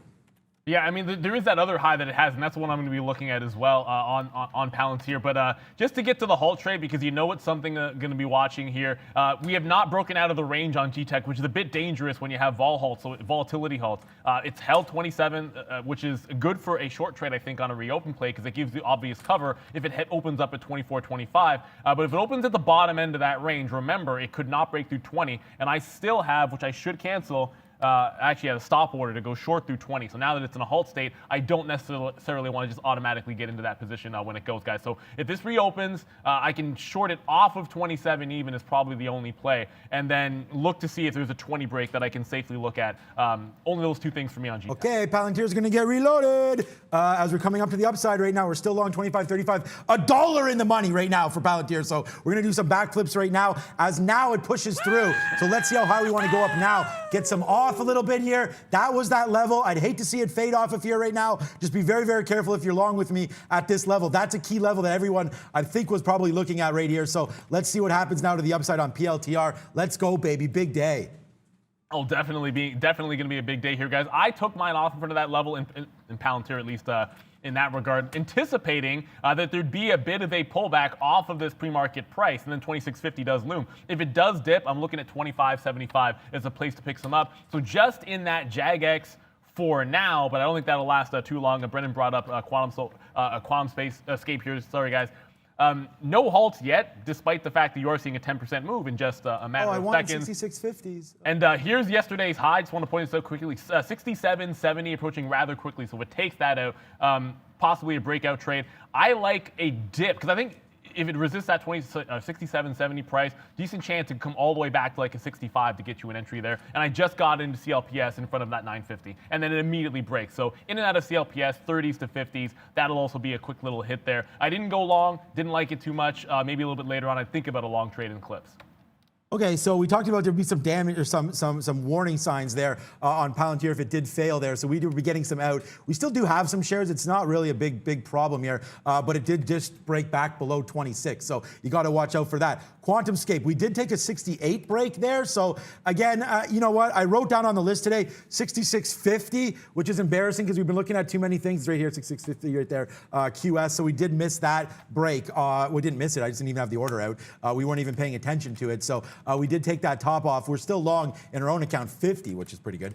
Yeah, I mean, there is that other high that it has, and that's what I'm going to be looking at as well on Palantir. But just to get to the halt trade, because you know it's something going to be watching here, we have not broken out of the range on GTech, which is a bit dangerous when you have volatility halts. It's held 27, which is good for a short trade, I think, on a reopen play, because it gives you obvious cover if it opens up at 24.25. But if it opens at the bottom end of that range, remember, it could not break through 20, and I still have, which I should cancel, actually had a stop order to go short through 20. So now that it's in a halt state, I don't necessarily want to just automatically get into that position when it goes, guys. So if this reopens, I can short it off of 27 even is probably the only play. And then look to see if there's a 20 break that I can safely look at. Only those two things for me on GTech. Okay, Palantir's going to get reloaded. As we're coming up to the upside right now, we're still long 25.35. $1 in the money right now for Palantir. So we're going to do some backflips right now as now it pushes through. So let's see how high we want to go up now. Get some off a little bit here. That was that level. I'd hate to see it fade off of here right now. Just be very, very careful if you're long with me at this level. That's a key level that everyone, I think, was probably looking at right here. So let's see what happens now to the upside on PLTR. Let's go, baby. Big day. Oh, definitely going to be a big day here, guys. I took mine off in front of that level in Palantir, at least in that regard, anticipating that there'd be a bit of a pullback off of this pre-market price, and then 26.50 does loom. If it does dip, I'm looking at 25.75 as a place to pick some up. So just in that JAGX for now, but I don't think that'll last too long. Brendan brought up quantum space escape here. Sorry, guys. No halts yet, despite the fact that you are seeing a 10% move in just a matter of seconds. 66.50s. And here's yesterday's high. Just want to point this out quickly. 67.70 approaching rather quickly. So if it takes that out, possibly a breakout trade. I like a dip because I think if it resists that 67.70 price, decent chance to come all the way back to like a 65 to get you an entry there. And I just got into CLPS in front of that 950, and then it immediately breaks. So in and out of CLPS, 30s to 50s. That'll also be a quick little hit there. I didn't go long, didn't like it too much. Maybe a little bit later on, I'd think about a long trade in clips. Okay, so we talked about there'd be some damage or some warning signs there on Palantir if it did fail there. So we would be getting some out. We still do have some shares. It's not really a big problem here, but it did just break back below 26. So you got to watch out for that. QuantumScape, we did take a 68 break there. So again, you know what? I wrote down on the list today 66.50, which is embarrassing because we've been looking at too many things right here. 66.50 right there, QS. So we did miss that break. We didn't miss it. I just didn't even have the order out. We weren't even paying attention to it. So we did take that top off. We're still long in our own account 50, which is pretty good.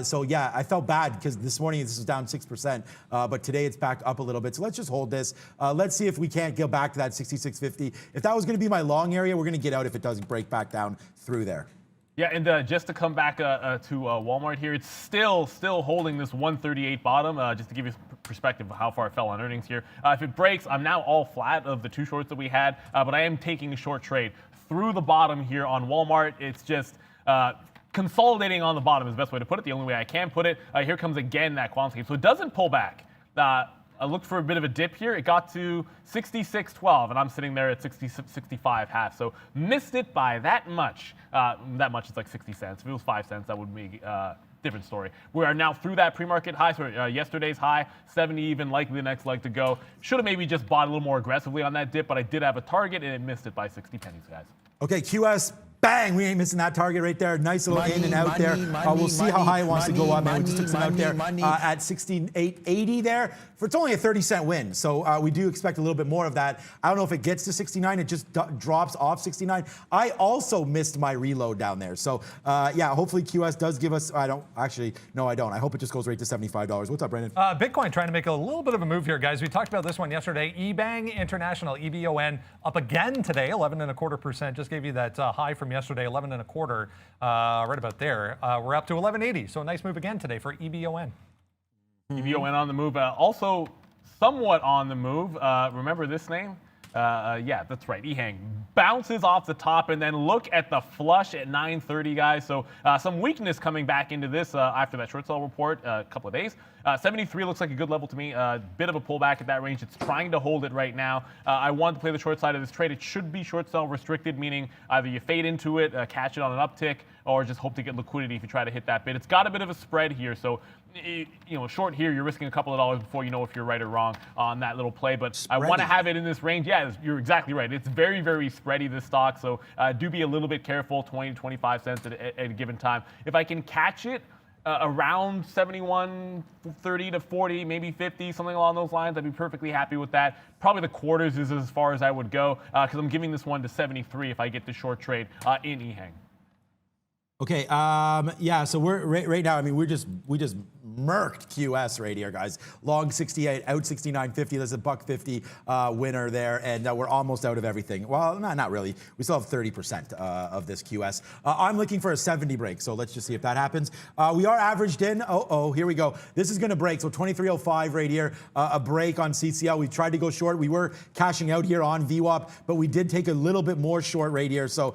So yeah, I felt bad because this morning this was down 6%, but today it's back up a little bit. So let's just hold this. Let's see if we can't go back to that 66.50. If that was going to be my long area, we're going to get out if it doesn't break back down through there. Yeah, and just to come back to Walmart here, it's still holding this 138 bottom, just to give you perspective of how far it fell on earnings here. If it breaks, I'm now all flat of the two shorts that we had, but I am taking a short trade through the bottom here on Walmart. It's just consolidating on the bottom is the best way to put it, the only way I can put it. Here comes again that QuantumScape. So it doesn't pull back. I looked for a bit of a dip here. It got to 66.12, and I'm sitting there at 65 half. So missed it by that much. That much is like 60 cents. If it was 5 cents, that would be different story. We are now through that pre-market high, so yesterday's high, 70 even, likely the next leg to go. Should have maybe just bought a little more aggressively on that dip, but I did have a target, and it missed it by 60 pennies, guys. Okay, QS. Bang! We ain't missing that target right there. Nice little in and out there. We'll see how high it wants to go up, man. We just took some out there at 16,880 there. It's only a 30-cent win, so we do expect a little bit more of that. I don't know if it gets to 69. It just drops off 69. I also missed my reload down there. So, yeah, hopefully QS does give us... I don't. Actually, no, I don't. I hope it just goes right to $75. What's up, Brandon? Bitcoin trying to make a little bit of a move here, guys. We talked about this one yesterday. eBang International, EBON, up again today, 11.25%. Just gave you that high from yesterday, 11.25, right about there. We're up to 11.80, so a nice move again today for EBON. EBON on the move. Also, somewhat on the move. Remember this name? Yeah, that's right. EHang bounces off the top, and then look at the flush at 9:30, guys. So some weakness coming back into this after that short sell report a couple of days. 73 looks like a good level to me. Bit of a pullback at that range. It's trying to hold it right now. I want to play the short side of this trade. It should be short sell restricted, meaning either you fade into it, catch it on an uptick, or just hope to get liquidity if you try to hit that bid. It's got a bit of a spread here, so short here, you're risking a couple of dollars before you know if you're right or wrong on that little play. But spready. I want to have it in this range. Yeah, you're exactly right. It's very, very spready, this stock. So do be a little bit careful, 20 to 25 cents at a given time. If I can catch it around 71, 30 to 40, maybe 50, something along those lines, I'd be perfectly happy with that. Probably the quarters is as far as I would go because I'm giving this one to 73 if I get the short trade in EHang. Okay, yeah, so we're right now, I mean, we just murked QS right here, guys. Long 68, out 69.50. There's a $1.50 winner there, and we're almost out of everything. Well, not really. We still have 30% of this QS. I'm looking for a 70 break, so let's just see if that happens. We are averaged in. Oh, here we go. This is going to break, so 23.05 right here, a break on CCL. We tried to go short. We were cashing out here on VWAP, but we did take a little bit more short right here. So,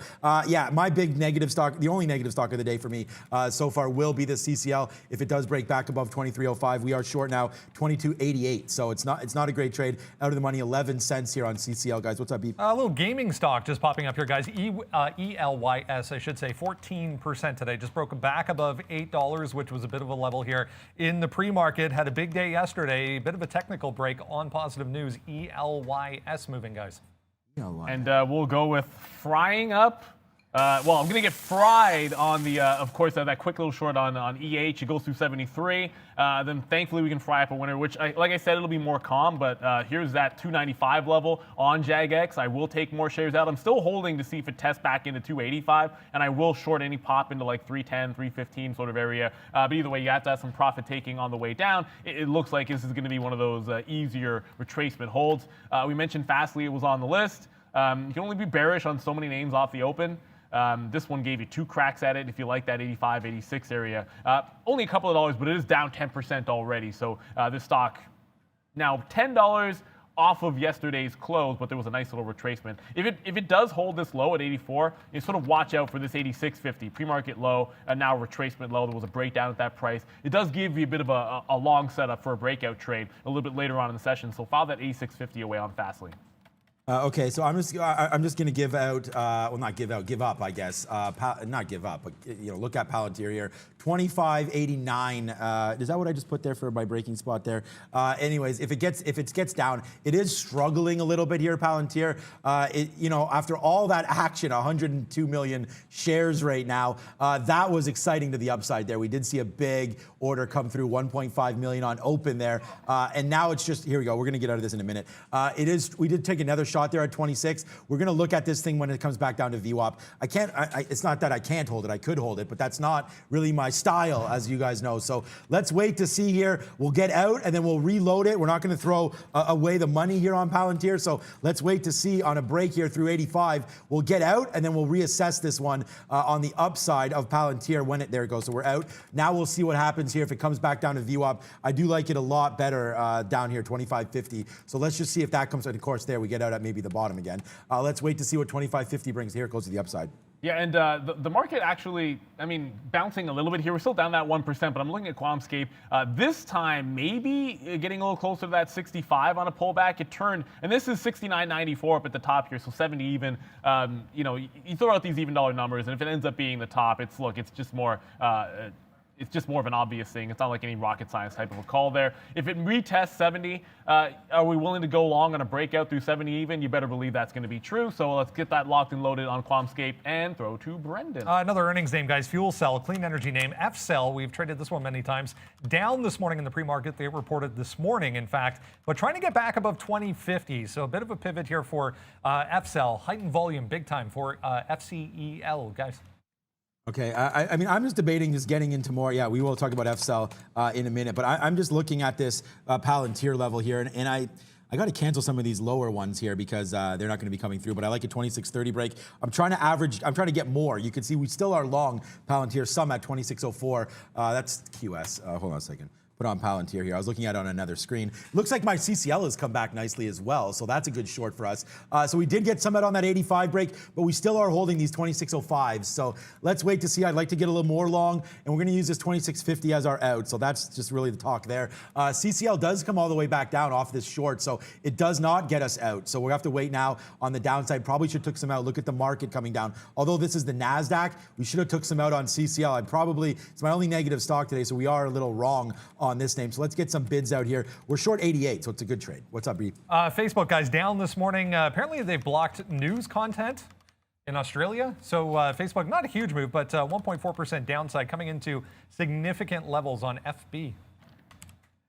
yeah, my big negative stock, the only negative stock of the day for me so far will be the CCL. If it does break back above 23.05, we are short now 22.88. So it's not a great trade. Out of the money, 11 cents here on CCL, guys. What's up, Beep? A little gaming stock just popping up here, guys. ELYS, I should say, 14% today. Just broke back above $8, which was a bit of a level here in the pre-market. Had a big day yesterday. A bit of a technical break on positive news. ELYS moving, guys. And we'll go with frying up. Well, I'm going to get fried on the, of course, that quick little short on EH. It goes through 73. Then thankfully we can fry up a winner, which, like I said, it'll be more calm. But here's that 295 level on JAGX. I will take more shares out. I'm still holding to see if it tests back into 285. And I will short any pop into like 310, 315 sort of area. But either way, you have to have some profit taking on the way down. It looks like this is going to be one of those easier retracement holds. We mentioned Fastly. It was on the list. You can only be bearish on so many names off the open. This one gave you 2 cracks at it if you like that 85, 86 area. Only a couple of dollars, but it is down 10% already. So this stock now $10 off of yesterday's close, but there was a nice little retracement. If it does hold this low at 84, you sort of watch out for this 86.50 pre-market low, and now retracement low. There was a breakdown at that price. It does give you a bit of a long setup for a breakout trade a little bit later on in the session. So file that 86.50 away on Fastly. Okay, so I'm just going to give out, well, not give out, give up, I guess. Not give up, but look at Palantir here, 25.89. Is that what I just put there for my breaking spot there? Anyways, if it gets down, it is struggling a little bit here, Palantir. After all that action, 102 million shares right now, that was exciting to the upside there. We did see a big order come through, 1.5 million on open there, and now it's just, here we go. We're going to get out of this in a minute. We did take another shot there at 26. We're going to look at this thing when it comes back down to VWAP. It's not that I can't hold it. I could hold it, but that's not really my style, as you guys know. So let's wait to see here. We'll get out and then we'll reload it. We're not going to throw away the money here on Palantir. So let's wait to see on a break here through 85. We'll get out and then we'll reassess this one on the upside of Palantir when there it goes. So we're out. Now we'll see what happens here if it comes back down to VWAP. I do like it a lot better down here, 25.50. So let's just see if that comes. Of course, there we get out at maybe the bottom again. Let's wait to see what 25.50 brings. Here it goes to the upside. Yeah, and the market actually, bouncing a little bit here. We're still down that 1%, but I'm looking at QuamScape. This time, maybe getting a little closer to that 65 on a pullback. It turned, and this is 69.94 up at the top here, so 70 even. You throw out these even dollar numbers, and if it ends up being the top, it's just more. it's just more of an obvious thing. It's not like any rocket science type of a call there. If it retests 70, are we willing to go long on a breakout through 70 even? You better believe that's going to be true. So let's get that locked and loaded on Quamscape and throw to Brendan. Another earnings name, guys. Fuel Cell, clean energy name. F-Cell, we've traded this one many times. Down this morning in the pre-market. They reported this morning, in fact, but trying to get back above 2050. So a bit of a pivot here for F-Cell. Heightened volume, big time for FCEL, guys. Okay, I mean, I'm just debating just getting into more. Yeah, we will talk about F-Cell in a minute, but I'm just looking at this Palantir level here, and I got to cancel some of these lower ones here because they're not going to be coming through, but I like a 26.30 break. I'm trying to get more. You can see we still are long Palantir, some at 26.04. That's QS. Hold on a second. Put on Palantir here. I was looking at it on another screen. Looks like my CCL has come back nicely as well, so that's a good short for us. So we did get some out on that 85 break, but we still are holding these 26.05s. So let's wait to see. I'd like to get a little more long, and we're going to use this 26.50 as our out. So that's just really the talk there. CCL does come all the way back down off this short, so it does not get us out. So we'll have to wait now on the downside. Probably should took some out. Look at the market coming down. Although this is the NASDAQ, we should have took some out on CCL. It's my only negative stock today, so we are a little wrong on this name. So let's get some bids out here. We're short 88, so it's a good trade. What's up, Bree? Facebook, guys, down this morning. Apparently, they've blocked news content in Australia. So Facebook, not a huge move, but 1.4% downside coming into significant levels on FB.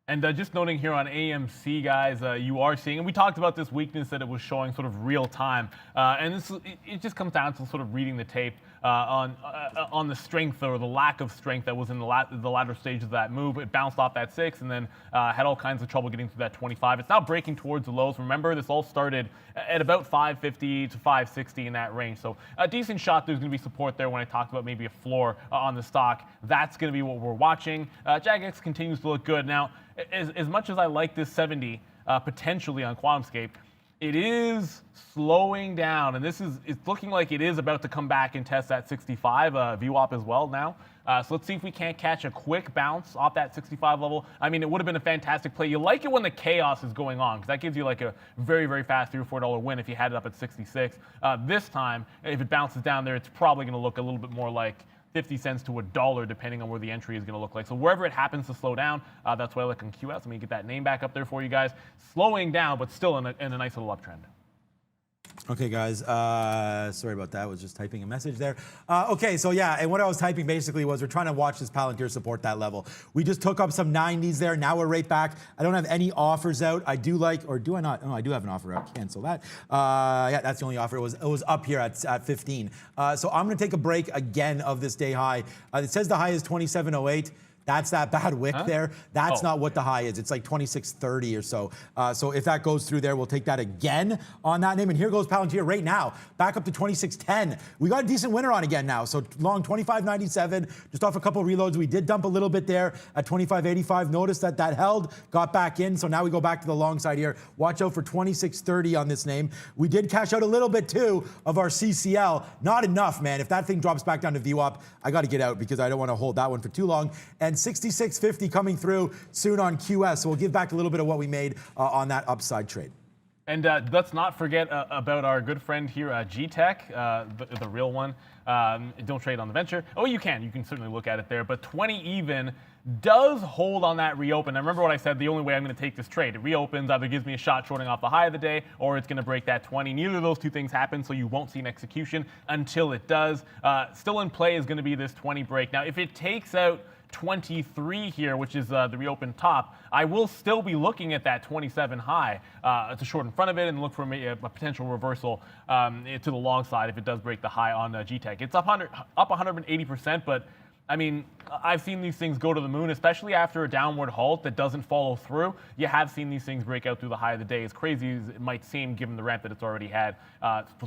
And just noting here on AMC, guys, you are seeing, and we talked about this weakness that it was showing sort of real time. And it just comes down to sort of reading the tape on the strength or the lack of strength that was in the latter stage of that move. It bounced off that 6 and then had all kinds of trouble getting through that 25. It's now breaking towards the lows. Remember, this all started at about 550 to 560 in that range. So a decent shot. There's going to be support there when I talked about maybe a floor on the stock. That's going to be what we're watching. JAGX continues to look good. Now, as much as I like this 70 potentially on Quamscape, it is slowing down, and it's looking like it is about to come back and test that 65 VWAP as well now. So let's see if we can't catch a quick bounce off that 65 level. I mean, it would have been a fantastic play. You like it when the chaos is going on because that gives you like a very, very fast $3 or $4 win if you had it up at 66. This time, if it bounces down there, it's probably going to look a little bit more like 50 cents to $1, depending on where the entry is going to look like. So wherever it happens to slow down, that's why I look on QS. Let me get that name back up there for you guys. Slowing down, but still in a nice little uptrend. Okay, guys, sorry about that. I was just typing a message there. Okay, so yeah, and what I was typing basically was we're trying to watch this Palantir support that level. We just took up some 90s there. Now we're right back. I don't have any offers out. I do like, or do I not? No, I do have an offer out. Cancel that. Yeah, that's the only offer. It was up here at 15. So I'm going to take a break again of this day high. It says the high is 27.08. That's that bad wick there. That's not what the high is. It's like 26.30 or so. So if that goes through there, we'll take that again on that name. And here goes Palantir right now, back up to 26.10. We got a decent winner on again now. So long 25.97, just off a couple reloads. We did dump a little bit there at 25.85. Notice that held, got back in. So now we go back to the long side here. Watch out for 26.30 on this name. We did cash out a little bit too of our CCL. Not enough, man. If that thing drops back down to VWAP, I got to get out because I don't want to hold that one for too long. And 66.50 coming through soon on QS. So we'll give back a little bit of what we made on that upside trade. And let's not forget about our good friend here, GTech, the real one. Don't trade on the venture. Oh, you can certainly look at it there. But 20 even does hold on that reopen. Now, remember what I said, the only way I'm going to take this trade. It reopens, either gives me a shot shorting off the high of the day, or it's going to break that 20. Neither of those two things happen, so you won't see an execution until it does. Still in play is going to be this 20 break. Now, if it takes out 23 here, which is the reopened top, I will still be looking at that 27 high to short in front of it and look for a potential reversal to the long side if it does break the high on GTech. It's up 180%, but I mean, I've seen these things go to the moon, especially after a downward halt that doesn't follow through. You have seen these things break out through the high of the day, as crazy as it might seem given the ramp that it's already had.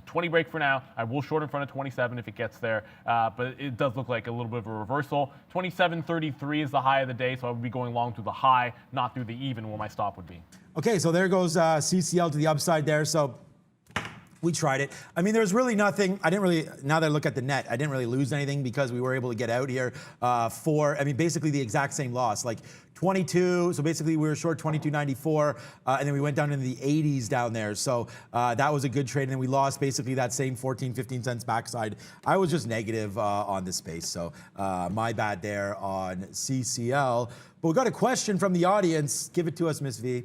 20 break for now. I will short in front of 27 if it gets there, but it does look like a little bit of a reversal. 27.33 is the high of the day, so I would be going long through the high, not through the even where my stop would be. Okay, so there goes CCL to the upside there. So We tried it. I mean, there's really nothing. I didn't really, now that I look at the net, I didn't really lose anything because we were able to get out here basically the exact same loss. Like 22, so basically we were short 22.94, and then we went down into the 80s down there. So that was a good trade, and then we lost basically that same 14, 15 cents backside. I was just negative on this space, so my bad there on CCL. But we got a question from the audience. Give it to us, Miss V.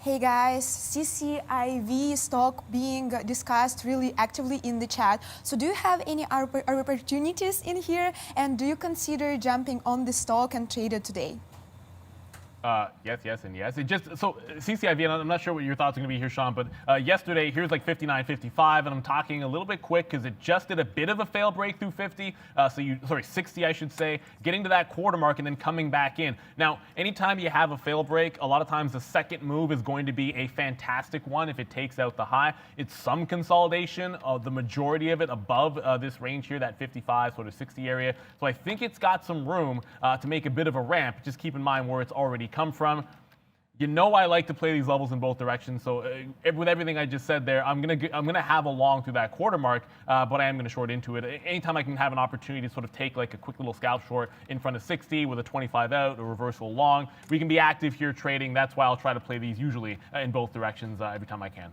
Hey guys, CCIV stock being discussed really actively in the chat. So do you have any opportunities in here, and do you consider jumping on the stock and trade it today? Yes, and yes. So CCIV, and I'm not sure what your thoughts are going to be here, Sean, but yesterday, here's like 59.55, and I'm talking a little bit quick because it just did a bit of a fail break through 50. 60, I should say, getting to that quarter mark and then coming back in. Now, anytime you have a fail break, a lot of times the second move is going to be a fantastic one if it takes out the high. It's some consolidation of the majority of it above this range here, that 55, 60 area. So I think it's got some room to make a bit of a ramp. Just keep in mind where it's already come from. You know I like to play these levels in both directions, so with everything I just said there, I'm gonna have a long through that quarter mark, but I am gonna short into it. Anytime I can have an opportunity to sort of take like a quick little scalp short in front of 60 with a 25 out, a reversal long, we can be active here trading. That's why I'll try to play these usually in both directions every time I can.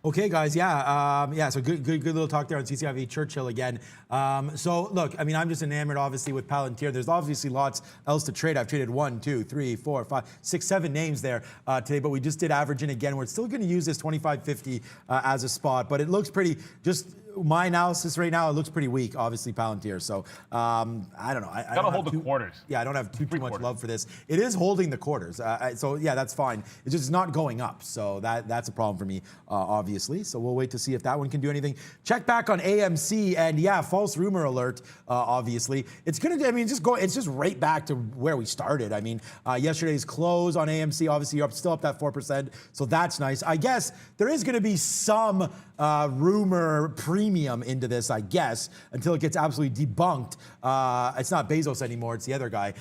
Okay, guys, so good little talk there on CCIV. Churchill again. So look, I mean, I'm just enamored, obviously, with Palantir. There's obviously lots else to trade. I've traded 1, 2, 3, 4, 5, 6, 7 names there today, but we just did average in again. We're still going to use this 25.50 as a spot, but it looks pretty. Just my analysis right now, it looks pretty weak. Obviously, Palantir. So I don't know. I gotta hold the quarters. Yeah, I don't have too much love for this. It is holding the quarters, so yeah, that's fine. It's just not going up, so that's a problem for me, obviously. So we'll wait to see if that one can do anything. Check back on AMC, and yeah, false rumor alert. Obviously, it's gonna. I mean, it's just right back to where we started. I mean, yesterday's close on AMC. Obviously, you're still up that 4%, so that's nice. I guess there is going to be some rumor premium into this, I guess, until it gets absolutely debunked. It's not Bezos anymore, it's the other guy.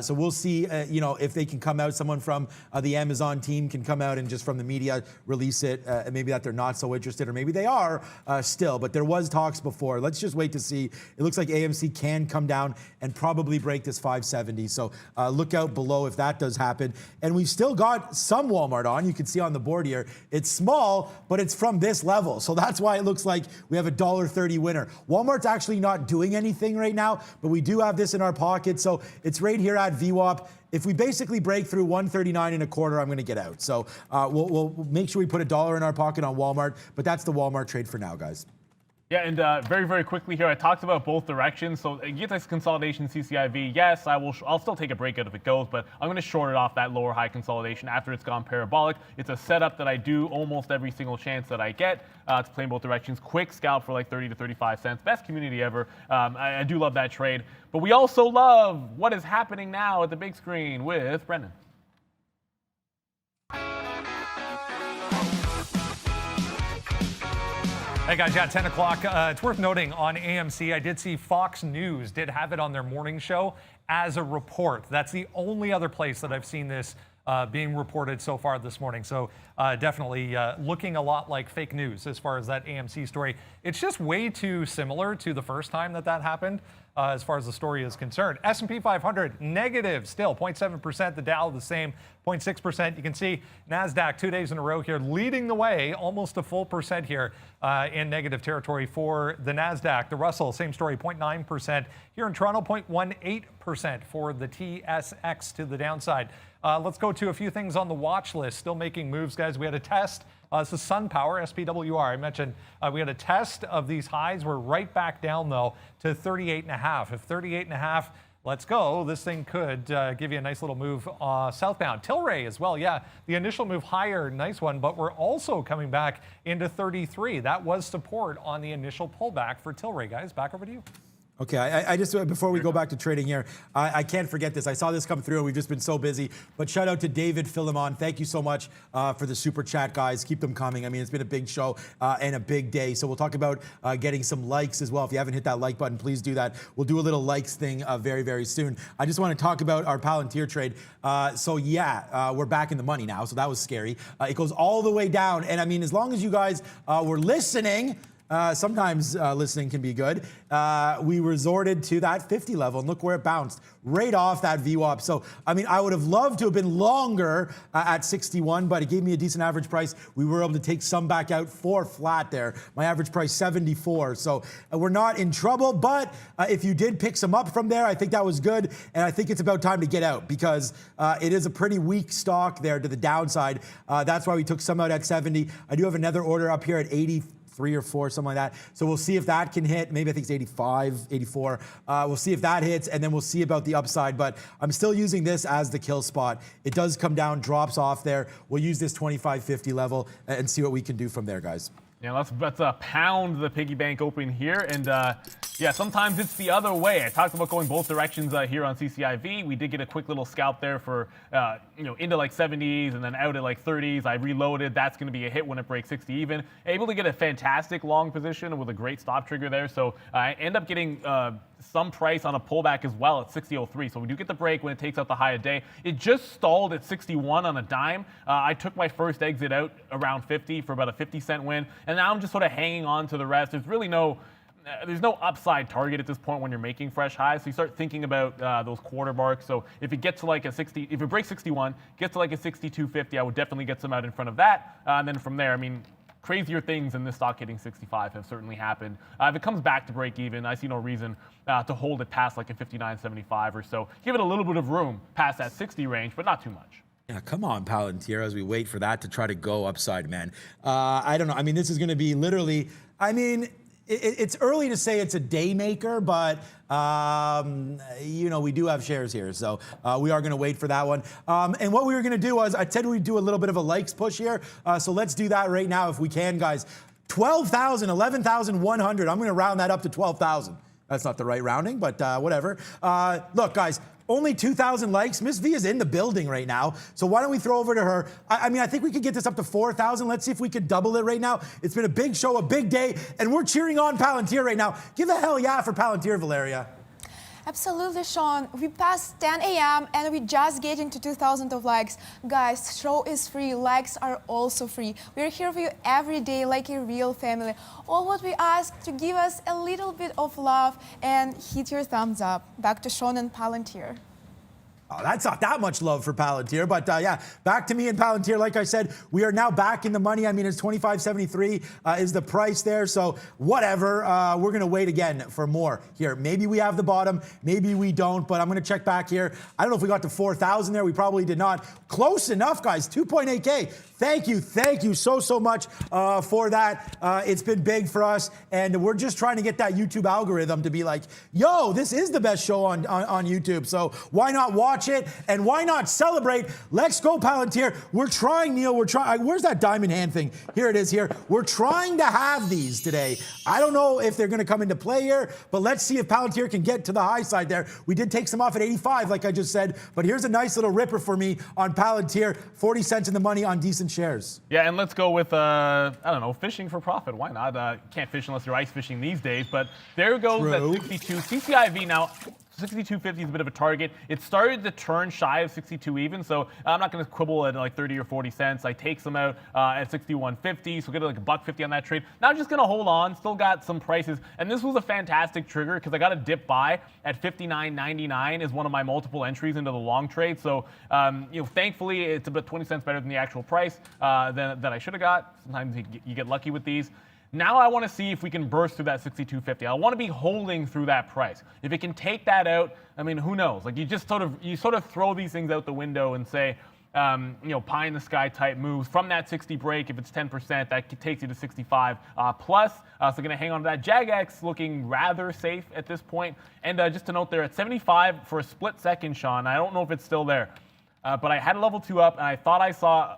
So we'll see, if they can come out, someone from the Amazon team can come out and just from the media release it, maybe that they're not so interested, or maybe they are still, but there was talks before. Let's just wait to see. It looks like AMC can come down and probably break this 570. So look out below if that does happen. And we've still got some Walmart on. You can see on the board here, it's small, but it's from this level. So that's why it looks like we have a $1.30 winner. Walmart's actually not doing anything right now, but we do have this in our pocket. So it's right here at VWAP. If we basically break through 139.25, I'm going to get out. So we'll make sure we put $1 in our pocket on Walmart, but that's the Walmart trade for now, guys. Yeah, and very, very quickly here, I talked about both directions. So you get this consolidation CCIV. Yes, I'll still take a breakout if it goes, but I'm going to short it off that lower high consolidation after it's gone parabolic. It's a setup that I do almost every single chance that I get to play in both directions. Quick scalp for like 30 to 35 cents. Best community ever. I do love that trade. But we also love what is happening now at the big screen with Brendan. Hey guys, 10 o'clock. It's worth noting on AMC, I did see Fox News did have it on their morning show as a report. That's the only other place that I've seen this being reported so far this morning. So definitely looking a lot like fake news as far as that AMC story. It's just way too similar to the first time that happened as far as the story is concerned. S&P 500 negative still, 0.7%. The Dow the same, 0.6%. You can see NASDAQ 2 days in a row here leading the way, almost a full percent here in negative territory for the NASDAQ. The Russell, same story, 0.9%. Here in Toronto, 0.18% for the TSX to the downside. Let's go to a few things on the watch list. Still making moves, guys. We had a test. This is SunPower, SPWR. I mentioned we had a test of these highs. We're right back down, though, to 38.5. If 38.5, let's go. This thing could give you a nice little move southbound. Tilray as well. Yeah, the initial move higher, nice one, but we're also coming back into 33. That was support on the initial pullback for Tilray, guys. Back over to you. Okay, I just, before we go back to trading here, I can't forget this. I saw this come through and we've just been so busy. But shout out to David Philemon. Thank you so much for the super chat, guys. Keep them coming. I mean, it's been a big show and a big day. So we'll talk about getting some likes as well. If you haven't hit that like button, please do that. We'll do a little likes thing very, very soon. I just want to talk about our Palantir trade. So yeah, we're back in the money now. So that was scary. It goes all the way down. And I mean, as long as you guys were listening, sometimes listening can be good. We resorted to that 50 level, and look where it bounced right off that VWAP. So, I mean, I would have loved to have been longer at 61, but it gave me a decent average price. We were able to take some back out for flat there. My average price 74. So we're not in trouble, but if you did pick some up from there, I think that was good. And I think it's about time to get out because it is a pretty weak stock there to the downside. That's why we took some out at 70. I do have another order up here at 83 or 4, something like that. So we'll see if that can hit. Maybe I think it's 85, 84. We'll see if that hits, and then we'll see about the upside. But I'm still using this as the kill spot. It does come down, drops off there. We'll use this 25.50 level and see what we can do from there, guys. Yeah, let's pound the piggy bank open here. And yeah, sometimes it's the other way. I talked about going both directions here on CCIV. We did get a quick little scalp there for, into like 70s and then out at like 30s. I reloaded. That's going to be a hit when it breaks 60 even. Able to get a fantastic long position with a great stop trigger there. So I end up getting some price on a pullback as well at 60.03. So we do get the break when it takes out the high of day. It just stalled at 61 on a dime. I took my first exit out around 50 for about a 50-cent win. And now I'm just sort of hanging on to the rest. There's really there's no upside target at this point when you're making fresh highs. So you start thinking about those quarter marks. So if it gets to like a 60, if it breaks 61, gets to like a 62.50, I would definitely get some out in front of that. And then from there, I mean, crazier things in this stock hitting 65 have certainly happened. If it comes back to break even, I see no reason to hold it past like a 59.75 or so. Give it a little bit of room past that 60 range, but not too much. Yeah, come on, Palantir, as we wait for that to try to go upside, man. I don't know. I mean, this is going to be literally, I mean, it's early to say it's a day maker, but we do have shares here, so we are going to wait for that one. And what we were going to do was, I said we'd do a little bit of a likes push here, so let's do that right now if we can, guys. 12,000, 11,100. I'm going to round that up to 12,000. That's not the right rounding, but whatever. Look, guys. Only 2,000 likes. Miss V is in the building right now. So why don't we throw over to her? I mean, I think we could get this up to 4,000. Let's see if we could double it right now. It's been a big show, a big day, and we're cheering on Palantir right now. Give a hell yeah for Palantir, Valeria. Absolutely, Sean. We passed 10 a.m. and we just getting to 2,000 of likes. Guys, show is free. Likes are also free. We're here for you every day like a real family. All what we ask to give us a little bit of love and hit your thumbs up. Back to Sean and Palantir. Oh, that's not that much love for Palantir, but yeah, back to me and Palantir. Like I said, we are now back in the money. I mean, it's 25.73 is the price there, so whatever. We're going to wait again for more here. Maybe we have the bottom, maybe we don't, but I'm going to check back here. I don't know if we got to 4,000 there. We probably did not. Close enough, guys. 2.8K. Thank you so much for that. It's been big for us, and we're just trying to get that YouTube algorithm to be like, yo, this is the best show on YouTube, so why not watch it, and why not celebrate? Let's go, Palantir. We're trying, Neil, where's that diamond hand thing? Here it is here. We're trying to have these today. I don't know if they're going to come into play here, but let's see if Palantir can get to the high side there. We did take some off at 85, like I just said, but here's a nice little ripper for me on Palantir. 40 cents in the money on decent shares. Yeah, and let's go with, I don't know, fishing for profit. Why not? Can't fish unless you're ice fishing these days, but there goes True. at 62. CCIV now, 62.50 is a bit of a target. It started to turn shy of 62 even, so I'm not going to quibble at like 30 or 40 cents. I take some out at 61.50, so get like $1.50 on that trade. Now I'm just going to hold on. Still got some prices, and this was a fantastic trigger because I got a dip buy at 59.99 is one of my multiple entries into the long trade. So thankfully it's about 20 cents better than the actual price that I should have got. Sometimes you get lucky with these. Now I want to see if we can burst through that 62.50. I want to be holding through that price. If it can take that out, I mean, who knows? Like you sort of throw these things out the window and say, pie in the sky type moves from that 60 break. If it's 10%, that takes you to 65 plus. So going to hang on to that. JAGX looking rather safe at this point. And just to note there, at 75 for a split second, Sean. I don't know if it's still there, but I had a level 2 up, and I thought I saw.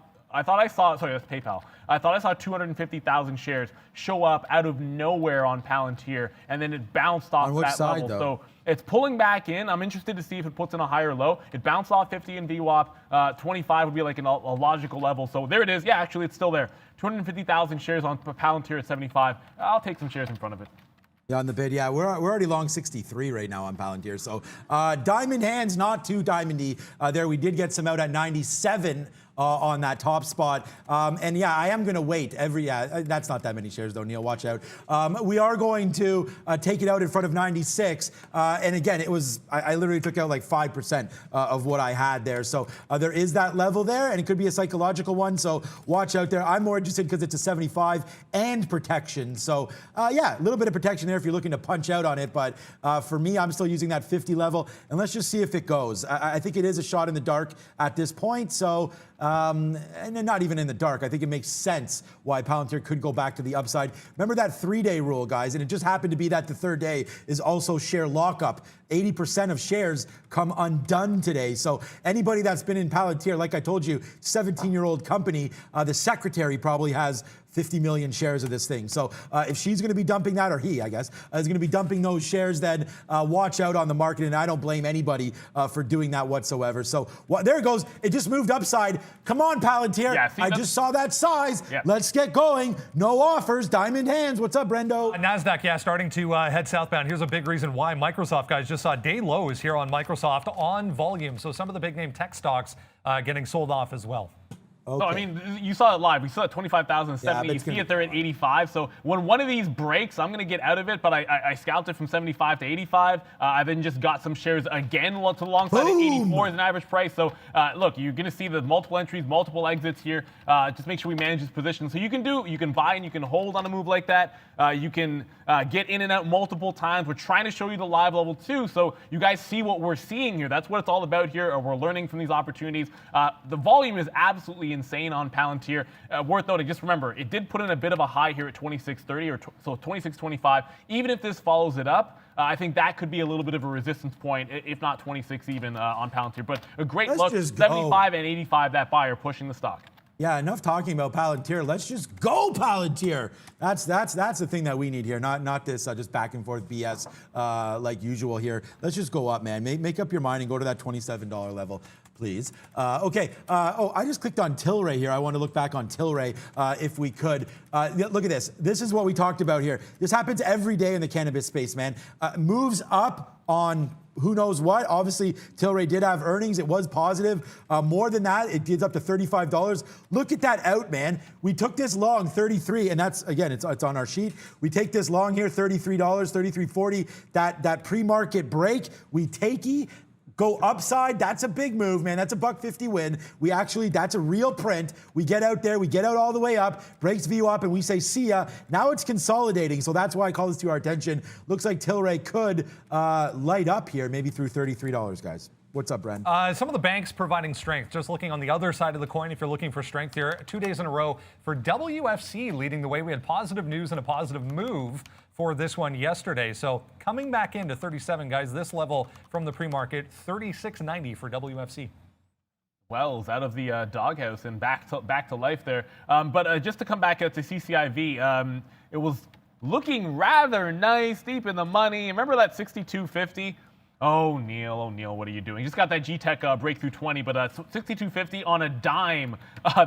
Sorry, that's PayPal. I thought I saw 250,000 shares show up out of nowhere on Palantir, and then it bounced off that level. Though? So it's pulling back in. I'm interested to see if it puts in a higher low. It bounced off 50 in VWAP. 25 would be like a logical level. So there it is. Yeah, actually, it's still there. 250,000 shares on Palantir at 75. I'll take some shares in front of it. Yeah, on the bid, yeah, we're already long 63 right now on Palantir. So diamond hands, not too diamondy there. We did get some out at 97 on that top spot. And yeah, I am going to wait that's not that many shares though, Neil, watch out. We are going to take it out in front of 96. And again, it was, I literally took out like 5% of what I had there. So there is that level there, and it could be a psychological one. So watch out there. I'm more interested because it's a 75 and protection. So yeah, a little bit of protection there if you're looking to punch out on it. But for me, I'm still using that 50 level, and let's just see if it goes. I think it is a shot in the dark at this point. So and not even in the dark. I think it makes sense why Palantir could go back to the upside. Remember that 3-day rule, guys, and it just happened to be that the third day is also share lockup. 80% of shares come undone today. So anybody that's been in Palantir, like I told you, 17-year-old company, the secretary probably has 50 million shares of this thing. So if she's going to be dumping that, or he, I guess, is going to be dumping those shares, then watch out on the market. And I don't blame anybody for doing that whatsoever. So there it goes. It just moved upside. Come on, Palantir. Yeah, I just saw that size. Yeah. Let's get going. No offers. Diamond hands. What's up, Brendo? NASDAQ, yeah, starting to head southbound. Here's a big reason why. Microsoft, guys, just saw day lows here on Microsoft on volume. So some of the big name tech stocks getting sold off as well. Okay. No, I mean, you saw it live. We saw it 25,070. You see it there at 85. So when one of these breaks, I'm going to get out of it, but I scalped it from 75 to 85. I then just got some shares again to the long side at 84 as an average price. So look, you're going to see the multiple entries, multiple exits here. Just make sure we manage this position. So you can buy and you can hold on a move like that. You can get in and out multiple times. We're trying to show you the live level too, so you guys see what we're seeing here. That's what it's all about here. We're learning from these opportunities. The volume is absolutely insane on Palantir. Worth noting, just remember, it did put in a bit of a high here at 26.30 so 26.25. Even if this follows it up, I think that could be a little bit of a resistance point, if not 26 even on Palantir. But a great look, 75 and 85, that buyer pushing the stock. Yeah, enough talking about Palantir. Let's just go, Palantir. That's the thing that we need here, not this just back and forth BS like usual here. Let's just go up, man. Make up your mind and go to that $27 level, please. Okay. I just clicked on Tilray here. I want to look back on Tilray if we could. Look at this. This is what we talked about here. This happens every day in the cannabis space, man. Moves up on who knows what. Obviously, Tilray did have earnings. It was positive. More than that, it gets up to $35. Look at that out, man. We took this long, 33, and that's, again, it's on our sheet. We take this long here, $33, $33.40. That pre-market break, we take go upside. That's a big move, man. That's a $1.50 win. That's a real print. We get out there, we get out all the way up, breaks VWAP up, and we say, see ya. Now it's consolidating, so that's why I call this to our attention. Looks like Tilray could light up here, maybe through $33, guys. What's up, Bren? Some of the banks providing strength. Just looking on the other side of the coin, if you're looking for strength here, 2 days in a row for WFC leading the way. We had positive news and a positive move for this one yesterday. So coming back into 37, guys, this level from the pre-market, 36.90 for WFC. Wells out of the doghouse and back to life there. But just to come back out to CCIV, it was looking rather nice, deep in the money. Remember that 62.50? Oh, Neil, what are you doing? You just got that G-Tech breakthrough 20, but 62.50 on a dime.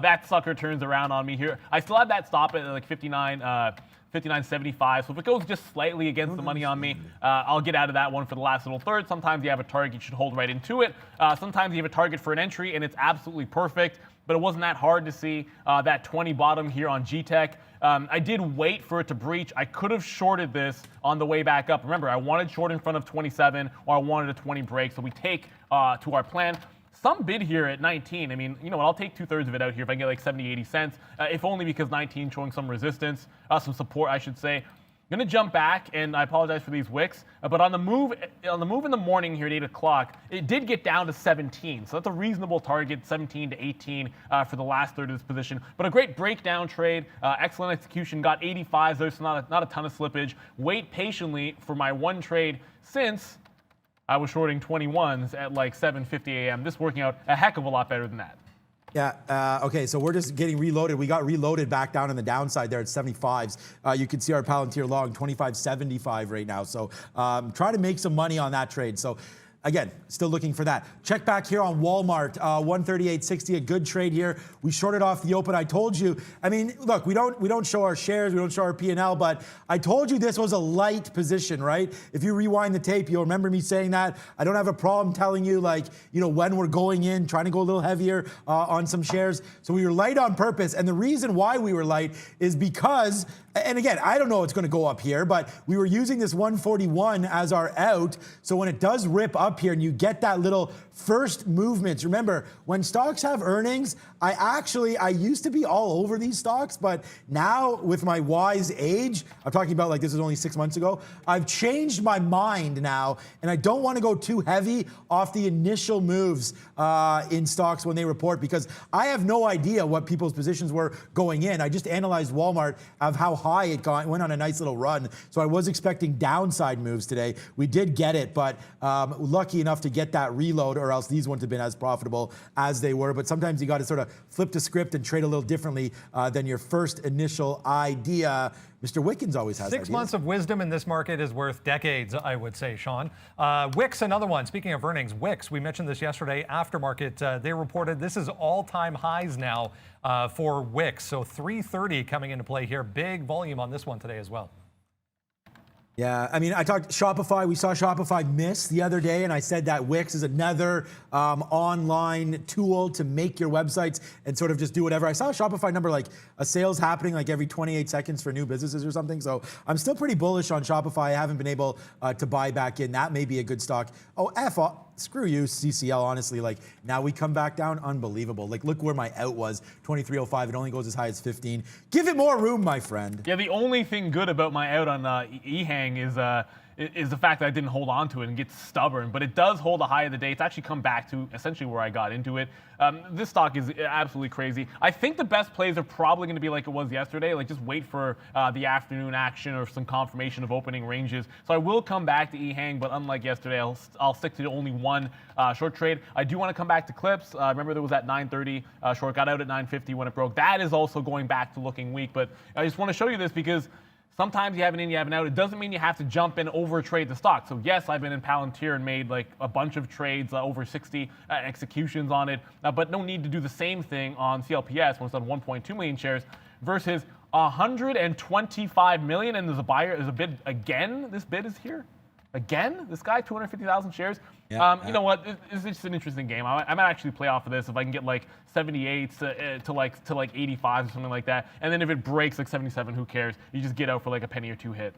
That sucker turns around on me here. I still have that stop at like 59.75. So if it goes just slightly against the money on me, I'll get out of that one for the last little third. Sometimes you have a target, you should hold right into it. Sometimes you have a target for an entry, and it's absolutely perfect. But it wasn't that hard to see that 20 bottom here on G-Tech. I did wait for it to breach. I could have shorted this on the way back up. Remember, I wanted short in front of 27, or I wanted a 20 break. So we take to our plan. Some bid here at 19. I mean, you know what? I'll take 2/3 of it out here if I get like 70, 80 cents, if only because 19 showing some resistance, some support, I should say. I'm going to jump back, and I apologize for these wicks, but on the move in the morning here at 8 o'clock, it did get down to 17. So that's a reasonable target, 17 to 18 for the last third of this position. But a great breakdown trade, excellent execution, got 85s. There's not a ton of slippage. Wait patiently for my one trade since I was shorting 21s at like 7:50 a.m. This working out a heck of a lot better than that. Yeah, okay, so we're just getting reloaded. We got reloaded back down on the downside there at 75s. You can see our Palantir long, 25.75 right now. So try to make some money on that trade. So again, still looking for that. Check back here on Walmart, 138.60, a good trade here. We shorted off the open. I told you, I mean, look, we don't show our shares, we don't show our P&L, but I told you this was a light position, right? If you rewind the tape, you'll remember me saying that. I don't have a problem telling you, like, you know, when we're going in, trying to go a little heavier on some shares. So we were light on purpose. And the reason why we were light is because, and again, I don't know it's going to go up here, but we were using this 141 as our out. So when it does rip up here and you get that little first movements, remember, when stocks have earnings, I used to be all over these stocks, but now with my wise age, I'm talking about like this was only 6 months ago, I've changed my mind now, and I don't want to go too heavy off the initial moves in stocks when they report, because I have no idea what people's positions were going in. I just analyzed Walmart of how high it went on a nice little run, so I was expecting downside moves today. We did get it, but lucky enough to get that reload, or else these wouldn't have been as profitable as they were. But sometimes you got to sort of flip the script and trade a little differently than your first initial idea. Mr. Wickens always has 6 ideas. months of wisdom in this market is worth decades, I would say, Sean. Wix, another one. Speaking of earnings, Wix, we mentioned this yesterday. Aftermarket, they reported this is all-time highs now for Wix. So 330 coming into play here. Big volume on this one today as well. Yeah, I mean, I talked Shopify. We saw Shopify miss the other day, and I said that Wix is another online tool to make your websites and sort of just do whatever. I saw a Shopify number, like a sales happening like every 28 seconds for new businesses or something. So I'm still pretty bullish on Shopify. I haven't been able to buy back in. That may be a good stock. Oh, screw you, CCL, honestly. Like, now we come back down, unbelievable. Like, look where my out was, 23.05. It only goes as high as 15. Give it more room, my friend. Yeah, the only thing good about my out on EHang is the fact that I didn't hold on to it and get stubborn, but it does hold a high of the day. It's actually come back to essentially where I got into it. This stock is absolutely crazy. I think the best plays are probably going to be like it was yesterday, like just wait for the afternoon action or some confirmation of opening ranges. So I will come back to EHang, but unlike yesterday, I'll stick to only one short trade. I do want to come back to Clips. Remember there was that 930 short, got out at 950 when it broke. That is also going back to looking weak, but I just want to show you this because sometimes you have an in, you have an out. It doesn't mean you have to jump in over trade the stock. So yes, I've been in Palantir and made like a bunch of trades, over 60 executions on it, but no need to do the same thing on CLPS when it's on 1.2 million shares versus 125 million. And there's a bid again. This bid is here again. This guy, 250,000 shares. Yeah, you know what? It's just an interesting game. I might actually play off of this if I can get like 78s to like 85 or something like that. And then if it breaks like 77, who cares? You just get out for like a penny or two hit.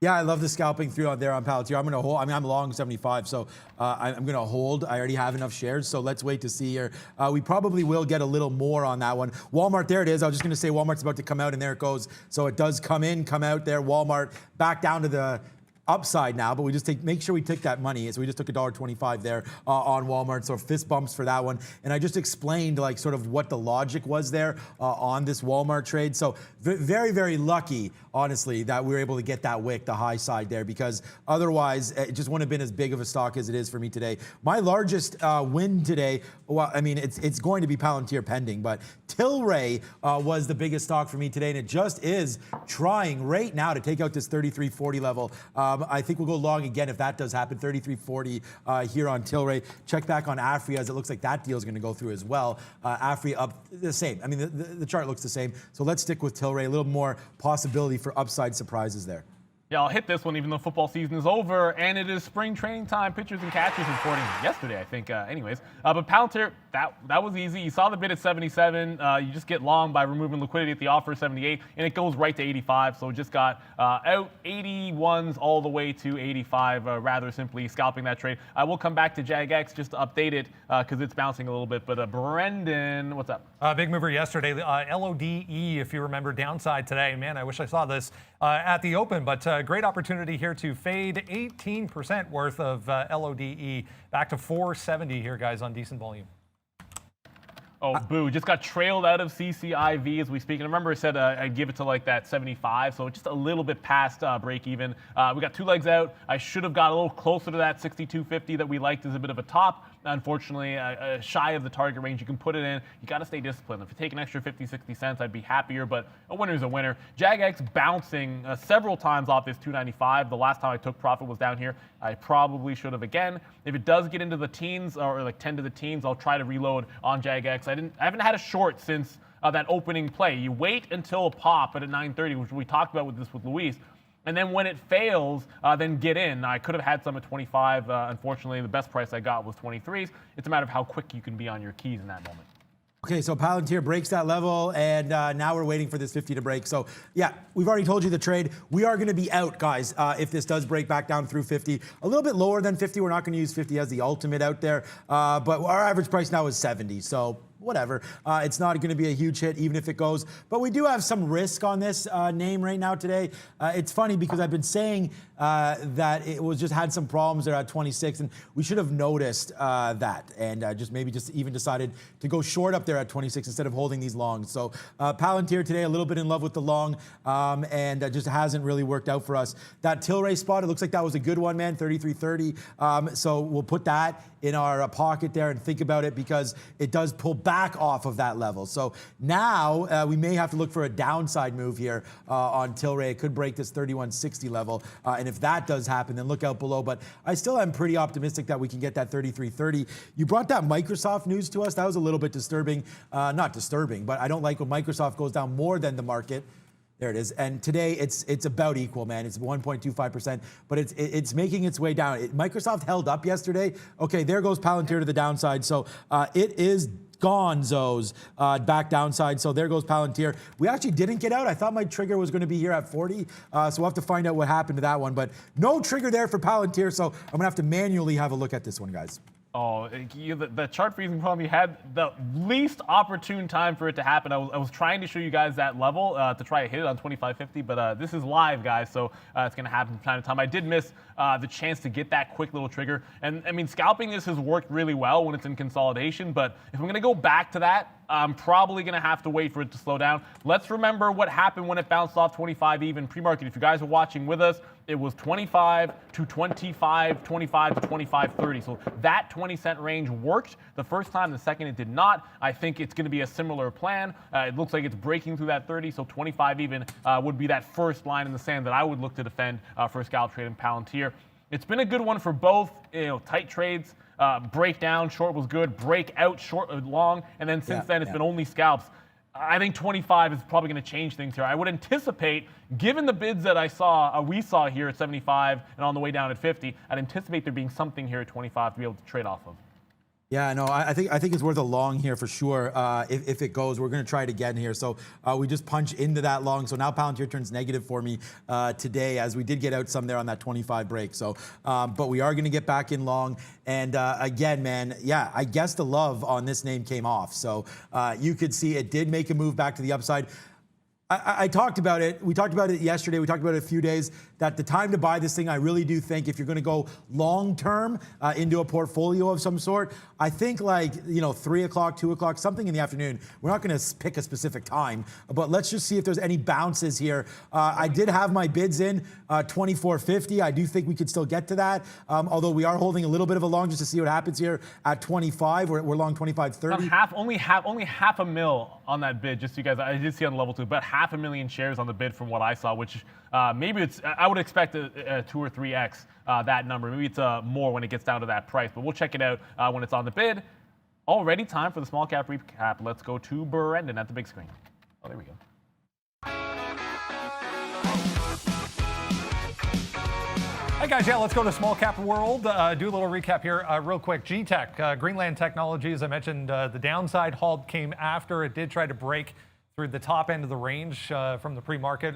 Yeah, I love the scalping through out there on Palantir. I'm going to hold. I mean, I'm long 75, so I'm going to hold. I already have enough shares, so let's wait to see here. We probably will get a little more on that one. Walmart, there it is. I was just going to say Walmart's about to come out, and there it goes. So it does come in, come out there. Walmart back down to the upside now, but we just make sure we take that money. So we just took $1.25 there on Walmart. So fist bumps for that one. And I just explained like sort of what the logic was there on this Walmart trade. So very, very lucky, honestly, that we were able to get that wick, the high side there, because otherwise it just wouldn't have been as big of a stock as it is for me today. My largest win today, well, I mean, it's going to be Palantir pending, but Tilray was the biggest stock for me today, and it just is trying right now to take out this 33.40 level. I think we'll go long again if that does happen. 33.40 here on Tilray. Check back on Afria, as it looks like that deal is going to go through as well. Afria up the same. I mean, the chart looks the same. So let's stick with Tilray. A little more possibility for upside surprises there. Yeah, I'll hit this one even though football season is over and it is spring training time. Pitchers and catchers reporting yesterday, I think, anyways. But Palantir, that was easy. You saw the bid at 77. You just get long by removing liquidity at the offer 78, and it goes right to 85. So it just got out 81s all the way to 85, rather simply scalping that trade. I will come back to JagX just to update it because it's bouncing a little bit. But Brendan, what's up? Big mover yesterday. LODE, if you remember, downside today. Man, I wish I saw this at the open, but great opportunity here to fade 18% worth of LODE back to 470 here, guys, on decent volume. Oh, boo. Just got trailed out of CCIV as we speak. And remember I said I'd give it to like that 75, so just a little bit past break even. We got 2 legs out. I should have got a little closer to that 62.50 that we liked as a bit of a top. Unfortunately, shy of the target range. You can put it in. You got to stay disciplined. If you take an extra 50, 60 cents, I'd be happier, but a winner's a winner. JagX bouncing several times off this 295. The last time I took profit was down here. I probably should have again. If it does get into the teens or like 10 to the teens, I'll try to reload on JagX. I haven't had a short since that opening play. You wait until a pop at 9:30, which we talked about with Luis. And then when it fails, then get in. I could have had some at 25. Unfortunately, the best price I got was 23s. It's a matter of how quick you can be on your keys in that moment. Okay, so Palantir breaks that level, and now we're waiting for this 50 to break. So, yeah, we've already told you the trade. We are going to be out, guys, if this does break back down through 50. A little bit lower than 50. We're not going to use 50 as the ultimate out there, but our average price now is 70. So, whatever. It's not going to be a huge hit, even if it goes. But we do have some risk on this name right now today. It's funny because I've been saying that it was just had some problems there at 26, and we should have noticed that, and just even decided to go short up there at 26 instead of holding these longs. So Palantir today, a little bit in love with the long, and just hasn't really worked out for us. That Tilray spot, it looks like that was a good one, man, 33.30. So we'll put that in our pocket there and think about it because it does pull back off of that level. So now we may have to look for a downside move here on Tilray. It could break this 31.60 level. And if that does happen, then look out below. But I still am pretty optimistic that we can get that 33.30. You brought that Microsoft news to us. That was a little bit disturbing. Not disturbing, but I don't like when Microsoft goes down more than the market. There it is. And today it's about equal, man. It's 1.25%, but it's making its way down. Microsoft held up yesterday. Okay, there goes Palantir to the downside. So it is gonzos back downside. So there goes Palantir. We actually didn't get out. I thought my trigger was going to be here at 40. So we'll have to find out what happened to that one. But no trigger there for Palantir. So I'm going to have to manually have a look at this one, guys. Oh, the chart freezing problem, you had the least opportune time for it to happen. I was trying to show you guys that level to try to hit it on 25.50, but this is live, guys, so it's going to happen from time to time. I did miss the chance to get that quick little trigger. And, I mean, scalping this has worked really well when it's in consolidation, but if I'm going to go back to that, I'm probably going to have to wait for it to slow down. Let's remember what happened when it bounced off 25 even pre-market. If you guys are watching with us, it was 25 to 25, 25 to 25.30. So that 20-cent range worked the first time. The second, it did not. I think it's going to be a similar plan. It looks like it's breaking through that 30, so 25 even would be that first line in the sand that I would look to defend for a scalp trade in Palantir. It's been a good one for both, tight trades. Breakdown, short was good. Breakout, short, long. And then since then, it's been only scalps. I think 25 is probably going to change things here. I would anticipate, given the bids that we saw here at 75 and on the way down at 50, I'd anticipate there being something here at 25 to be able to trade off of. Yeah, no, I think it's worth a long here for sure. If it goes, we're going to try it again here. So we just punch into that long. So now Palantir turns negative for me today, as we did get out some there on that 25 break. So, but we are going to get back in long. And again, man, yeah, I guess the love on this name came off. So you could see it did make a move back to the upside. I talked about it. We talked about it yesterday. We talked about it a few days, that the time to buy this thing, I really do think if you're going to go long-term into a portfolio of some sort, I think like, 3 o'clock, 2 o'clock, something in the afternoon. We're not going to pick a specific time, but let's just see if there's any bounces here. I did have my bids in 24.50. I do think we could still get to that, although we are holding a little bit of a long just to see what happens here at 25. We're long 25.30. Only half a mil on that bid, just so you guys, I did see on level 2, but 500,000 shares on the bid from what I saw, which maybe I would expect a 2 or 3x that number. Maybe it's more when it gets down to that price, but we'll check it out when it's on the bid. Already time for the small cap recap. Let's go to Brendan at the big screen. Oh, there we go. Hi guys, let's go to small cap world. Do a little recap here real quick. G-Tech, Greenland Technologies, I mentioned the downside halt came after. It did try to break through the top end of the range from the pre-market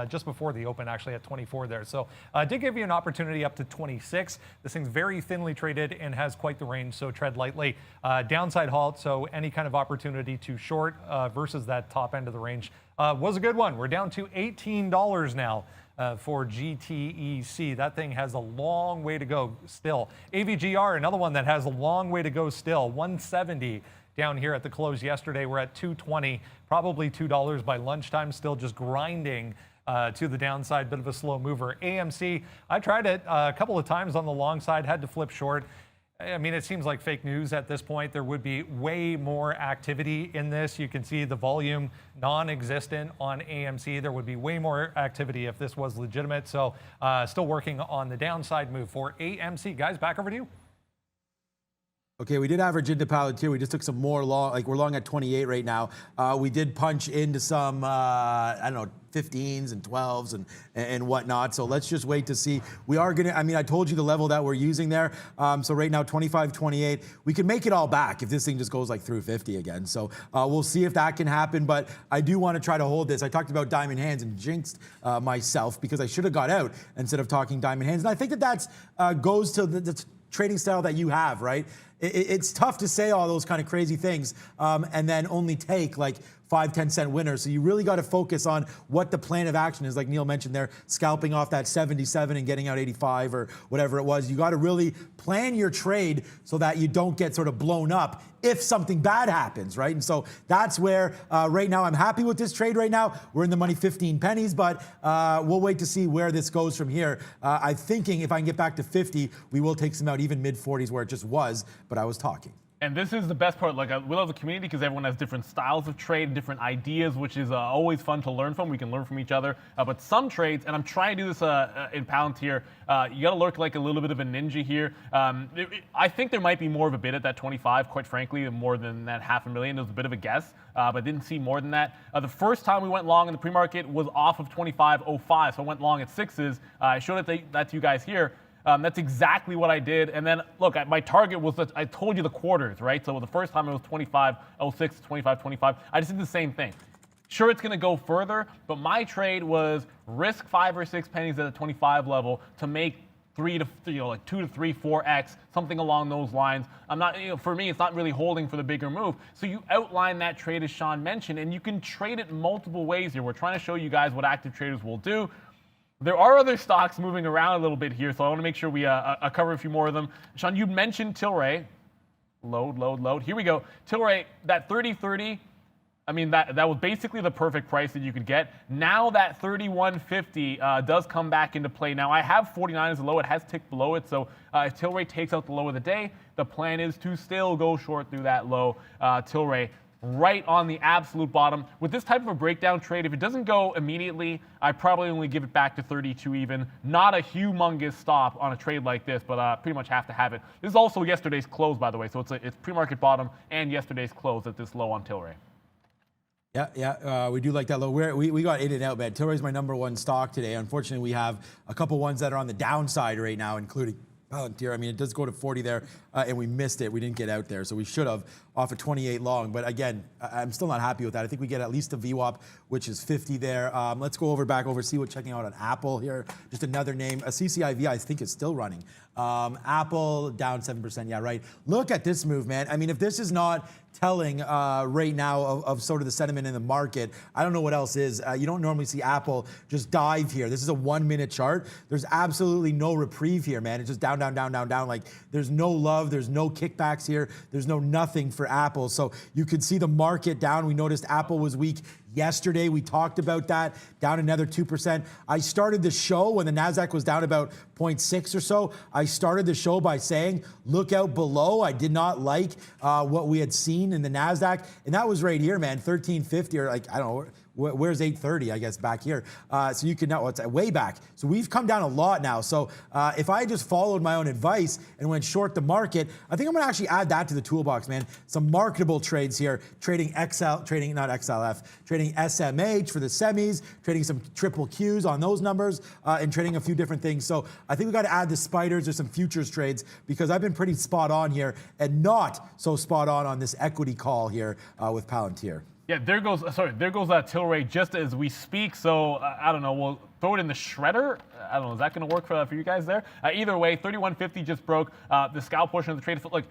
just before the open, actually at 24 there. So did give you an opportunity up to 26. This thing's very thinly traded and has quite the range, so tread lightly. Downside halt, so any kind of opportunity to short versus that top end of the range was a good one. We're down to $18 now. For GTEC. That thing has a long way to go still. AVGR, another one that has a long way to go still. 170 down here at the close yesterday. We're at 220, probably $2 by lunchtime, still just grinding to the downside, bit of a slow mover. AMC, I tried it a couple of times on the long side, had to flip short. I mean, it seems like fake news at this point. There would be way more activity in this. You can see the volume non-existent on AMC. There would be way more activity if this was legitimate. So still working on the downside move for AMC. Guys, back over to you. Okay, we did average into Palantir. We just took some more long, like we're long at 28 right now. We did punch into some, I don't know, 15s and 12s and whatnot. So let's just wait to see. We are gonna, I mean, I told you the level that we're using there. So right now, 25, 28. We can make it all back if this thing just goes like through 50 again. So we'll see if that can happen. But I do want to try to hold this. I talked about diamond hands and jinxed myself because I should have got out instead of talking diamond hands. And I think that that's goes to the trading style that you have, right? It's tough to say all those kind of crazy things and then only take like 5-10 cent winners. So you really got to focus on what the plan of action is. Like Neil mentioned there, scalping off that 77 and getting out 85 or whatever it was. You got to really plan your trade so that you don't get sort of blown up if something bad happens, right? And so that's where right now I'm happy with this trade right now. We're in the money 15 pennies, but we'll wait to see where this goes from here. I'm thinking if I can get back to 50, we will take some out, even mid 40s where it just was, but I was talking. And this is the best part. Like, we love the community because everyone has different styles of trade, different ideas, which is always fun to learn from. We can learn from each other. But some trades, and I'm trying to do this in Palantir, you got to lurk like a little bit of a ninja here. I think there might be more of a bid at that 25, quite frankly, more than that $500,000. It was a bit of a guess, but didn't see more than that. The first time we went long in the pre-market was off of 25.05, so I went long at sixes. I showed that to you guys here. That's exactly what I did. And then, look, my target was, I told you the quarters, right? So the first time it was 25.06, 25.25. I just did the same thing. Sure, it's going to go further, but my trade was risk 5 or 6 pennies at the 25 level to make 2 to 3, 4x, something along those lines. I'm not, for me, it's not really holding for the bigger move. So you outline that trade as Sean mentioned, and you can trade it multiple ways here. We're trying to show you guys what active traders will do. There are other stocks moving around a little bit here, so I want to make sure we cover a few more of them. Sean, you mentioned Tilray. Load. Here we go. Tilray, that 30.30, I mean, that was basically the perfect price that you could get. Now that 31.50 does come back into play. Now, I have 49 as a low. It has ticked below it, so if Tilray takes out the low of the day, the plan is to still go short through that low. Tilray right on the absolute bottom. With this type of a breakdown trade, if it doesn't go immediately, I probably only give it back to 32 even. Not a humongous stop on a trade like this, but pretty much have to have it. This is also yesterday's close, by the way, so it's pre-market bottom and yesterday's close at this low on Tilray. Yeah, we do like that low. We got in and out, man. Tilray's my #1 stock today. Unfortunately, we have a couple ones that are on the downside right now, including Palantir. I mean, it does go to 40 there, and we missed it. We didn't get out there, so we should have off of 28 long. But again, I'm still not happy with that. I think we get at least a VWAP, which is 50 there. Let's go back over, see what's checking out on Apple here. Just another name. A CCIV, I think, is still running. Apple down 7%. Yeah, right. Look at this move, man. I mean, if this is not telling right now of sort of the sentiment in the market, I don't know what else is. You don't normally see Apple just dive here. This is a 1-minute chart. There's absolutely no reprieve here, man. It's just down. Like there's no love. There's no kickbacks here. There's no nothing for Apple. So you could see the market down. We noticed Apple was weak yesterday. We talked about that, down another 2%. I started the show when the NASDAQ was down about 0.6 or so. I started the show by saying, look out below. I did not like what we had seen in the NASDAQ. And that was right here, man, 1350 or like, I don't know, where's 830, I guess, back here. So you can know it's way back. So we've come down a lot now. So if I just followed my own advice and went short the market, I think I'm going to actually add that to the toolbox, man. Some marketable trades here, trading SMH for the semis, trading some triple Qs on those numbers, and trading a few different things. So I think we got to add the spiders or some futures trades because I've been pretty spot on here and not so spot on this equity call here with Palantir. Yeah, there goes Tilray just as we speak. So I don't know, we'll throw it in the shredder. I don't know, is that going to work for you guys there? Either way, 31.50 just broke the scalp portion of the trade. Look,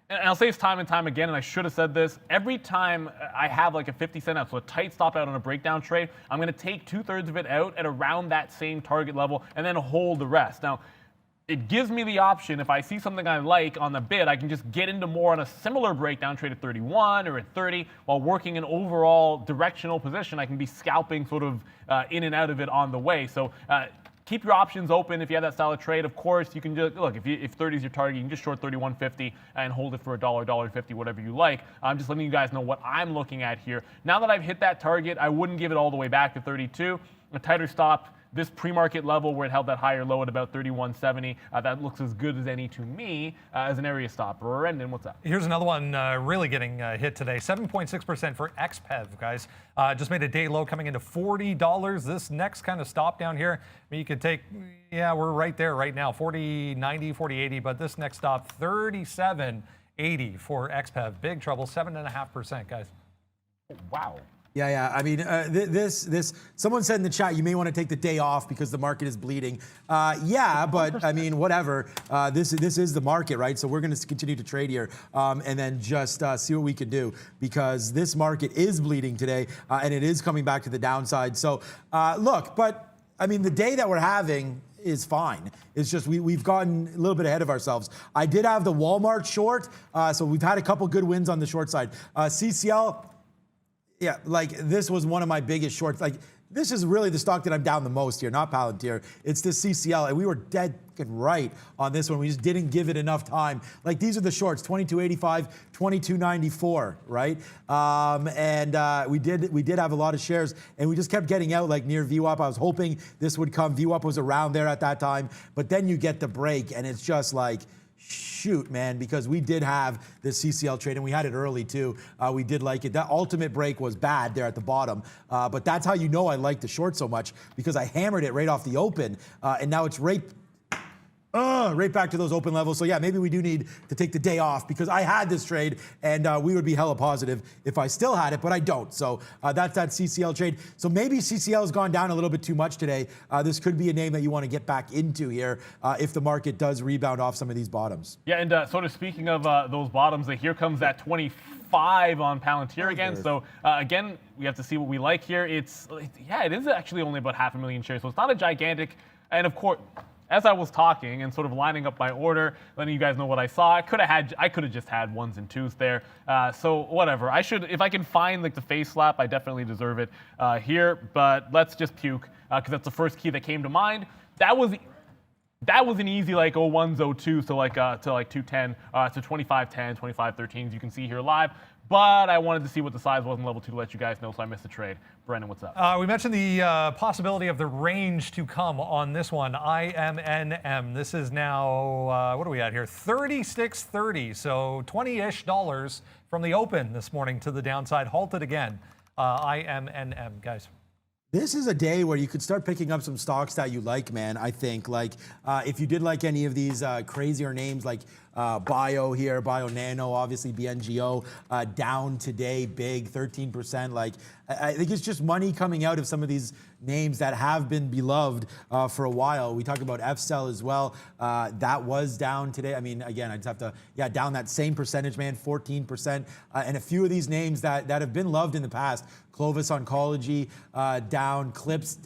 and I'll say this time and time again, and I should have said this. Every time I have like a 50 cent out, so a tight stop out on a breakdown trade, I'm going to take 2/3 of it out at around that same target level and then hold the rest. Now, it gives me the option, if I see something I like on the bid, I can just get into more on a similar breakdown trade at 31 or at 30 while working an overall directional position. I can be scalping sort of in and out of it on the way. So keep your options open if you have that style of trade. Of course, you can just, look, if 30 is your target, you can just short 31.50 and hold it for a dollar, $1.50, whatever you like. I'm just letting you guys know what I'm looking at here. Now that I've hit that target, I wouldn't give it all the way back to 32. A tighter stop. This pre-market level where it held that higher low at about 31.70, that looks as good as any to me as an area stop. Brendan, what's up? Here's another one really getting hit today. 7.6% for XPEV, guys. Just made a day low coming into $40. This next kind of stop down here, I mean, you could take, yeah, we're right there right now, 40.90, 40.80, but this next stop, 37.80 for XPEV. Big trouble, 7.5%, guys. Wow. Yeah. I mean, this. Someone said in the chat you may want to take the day off because the market is bleeding. Yeah, but I mean, whatever. This is the market, right? So we're going to continue to trade here and then just see what we can do because this market is bleeding today and it is coming back to the downside. So look, but I mean, the day that we're having is fine. It's just we've gotten a little bit ahead of ourselves. I did have the Walmart short, so we've had a couple good wins on the short side. CCL. Yeah, like this was one of my biggest shorts. Like this is really the stock that I'm down the most here, not Palantir. It's this CCL, and we were dead right on this one. We just didn't give it enough time. Like these are the shorts: 22.85, 22.94, right? We did have a lot of shares, and we just kept getting out like near VWAP. I was hoping this would come. VWAP was around there at that time, but then you get the break, and it's just like. Shoot, man, because we did have this CCL trade and we had it early too. We did like it. That ultimate break was bad there at the bottom, but that's how you know I like the short so much because I hammered it right off the open, and now it's right back to those open levels. So yeah, maybe we do need to take the day off because I had this trade and we would be hella positive if I still had it, but I don't. So that's that CCL trade. So maybe CCL has gone down a little bit too much today. This could be a name that you want to get back into here if the market does rebound off some of these bottoms. Yeah, and sort of speaking of those bottoms, here comes that 25 on Palantir again. So again, we have to see what we like here. It is actually only about 500,000 shares, so it's not a gigantic, and of course, as I was talking and sort of lining up my order, letting you guys know what I saw, I could have just had ones and twos there. So whatever. If I can find like the face slap, I definitely deserve it here. But let's just puke because that's the first key that came to mind. That was an easy like 01s, 02s to like 210 to 2510, 2513s. You can see here live. But I wanted to see what the size was in level 2 to let you guys know, so I missed the trade. Brendan, what's up? We mentioned the possibility of the range to come on this one, IMNM. This is now, what are we at here? 36.30, so $20-ish from the open this morning to the downside, halted again. IMNM, guys. This is a day where you could start picking up some stocks that you like, man. I think like if you did like any of these crazier names like Bio here, Bio Nano, obviously BNGO down today, big 13%. Like I think it's just money coming out of some of these names that have been beloved for a while. We talked about FCell as well. That was down today. I mean, again, I just have to, down that same percentage, man, 14%. And a few of these names that have been loved in the past. Clovis Oncology down, Clips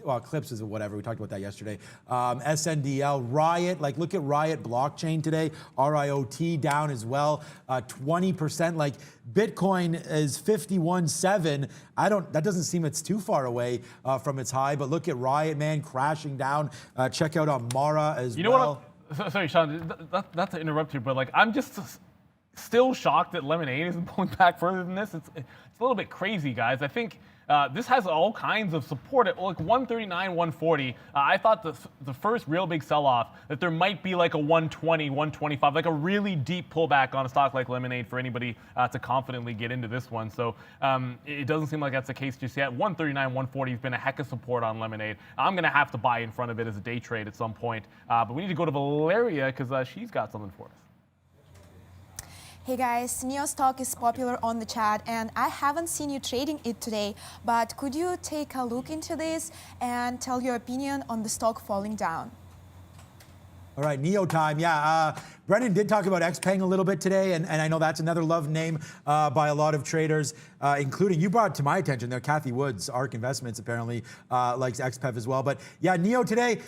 is whatever, we talked about that yesterday. SNDL, Riot, like look at Riot Blockchain today, RIOT down as well, 20%. Like Bitcoin is 51.7. That doesn't seem it's too far away from its high, but look at Riot, man, crashing down. Check out Amara as well. You know what? Sorry, Sean, not to interrupt you, but like I'm just still shocked that Lemonade isn't pulling back further than this. It's a little bit crazy, guys. I think this has all kinds of support at like 139, 140. I thought the first real big sell-off that there might be like a 120, 125, like a really deep pullback on a stock like Lemonade for anybody to confidently get into this one. So it doesn't seem like that's the case just yet. 139, 140 has been a heck of support on Lemonade. I'm going to have to buy in front of it as a day trade at some point. But we need to go to Valeria because she's got something for us. Hey guys, NEO stock is popular on the chat and I haven't seen you trading it today, but could you take a look into this and tell your opinion on the stock falling down? All right, NEO time. Yeah, Brendan did talk about XPeng a little bit today, and I know that's another loved name by a lot of traders, including, you brought it to my attention there, Kathy Woods, ARK Investments apparently likes XPEV as well. But yeah, NEO today,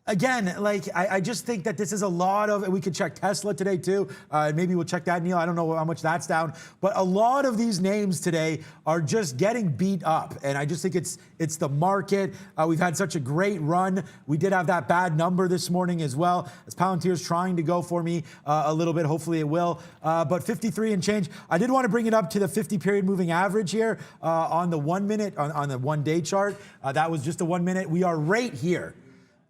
Again, like I just think that this is a lot of, we could check Tesla today too. Maybe we'll check that, Neil. I don't know how much that's down, but a lot of these names today are just getting beat up. And I just think it's the market. We've had such a great run. We did have that bad number this morning as well, as Palantir's trying to go for me a little bit. Hopefully it will. But 53 and change. I did want to bring it up to the 50 period moving average here on the 1 minute, on the 1 day chart. That was just a 1 minute. We are right here.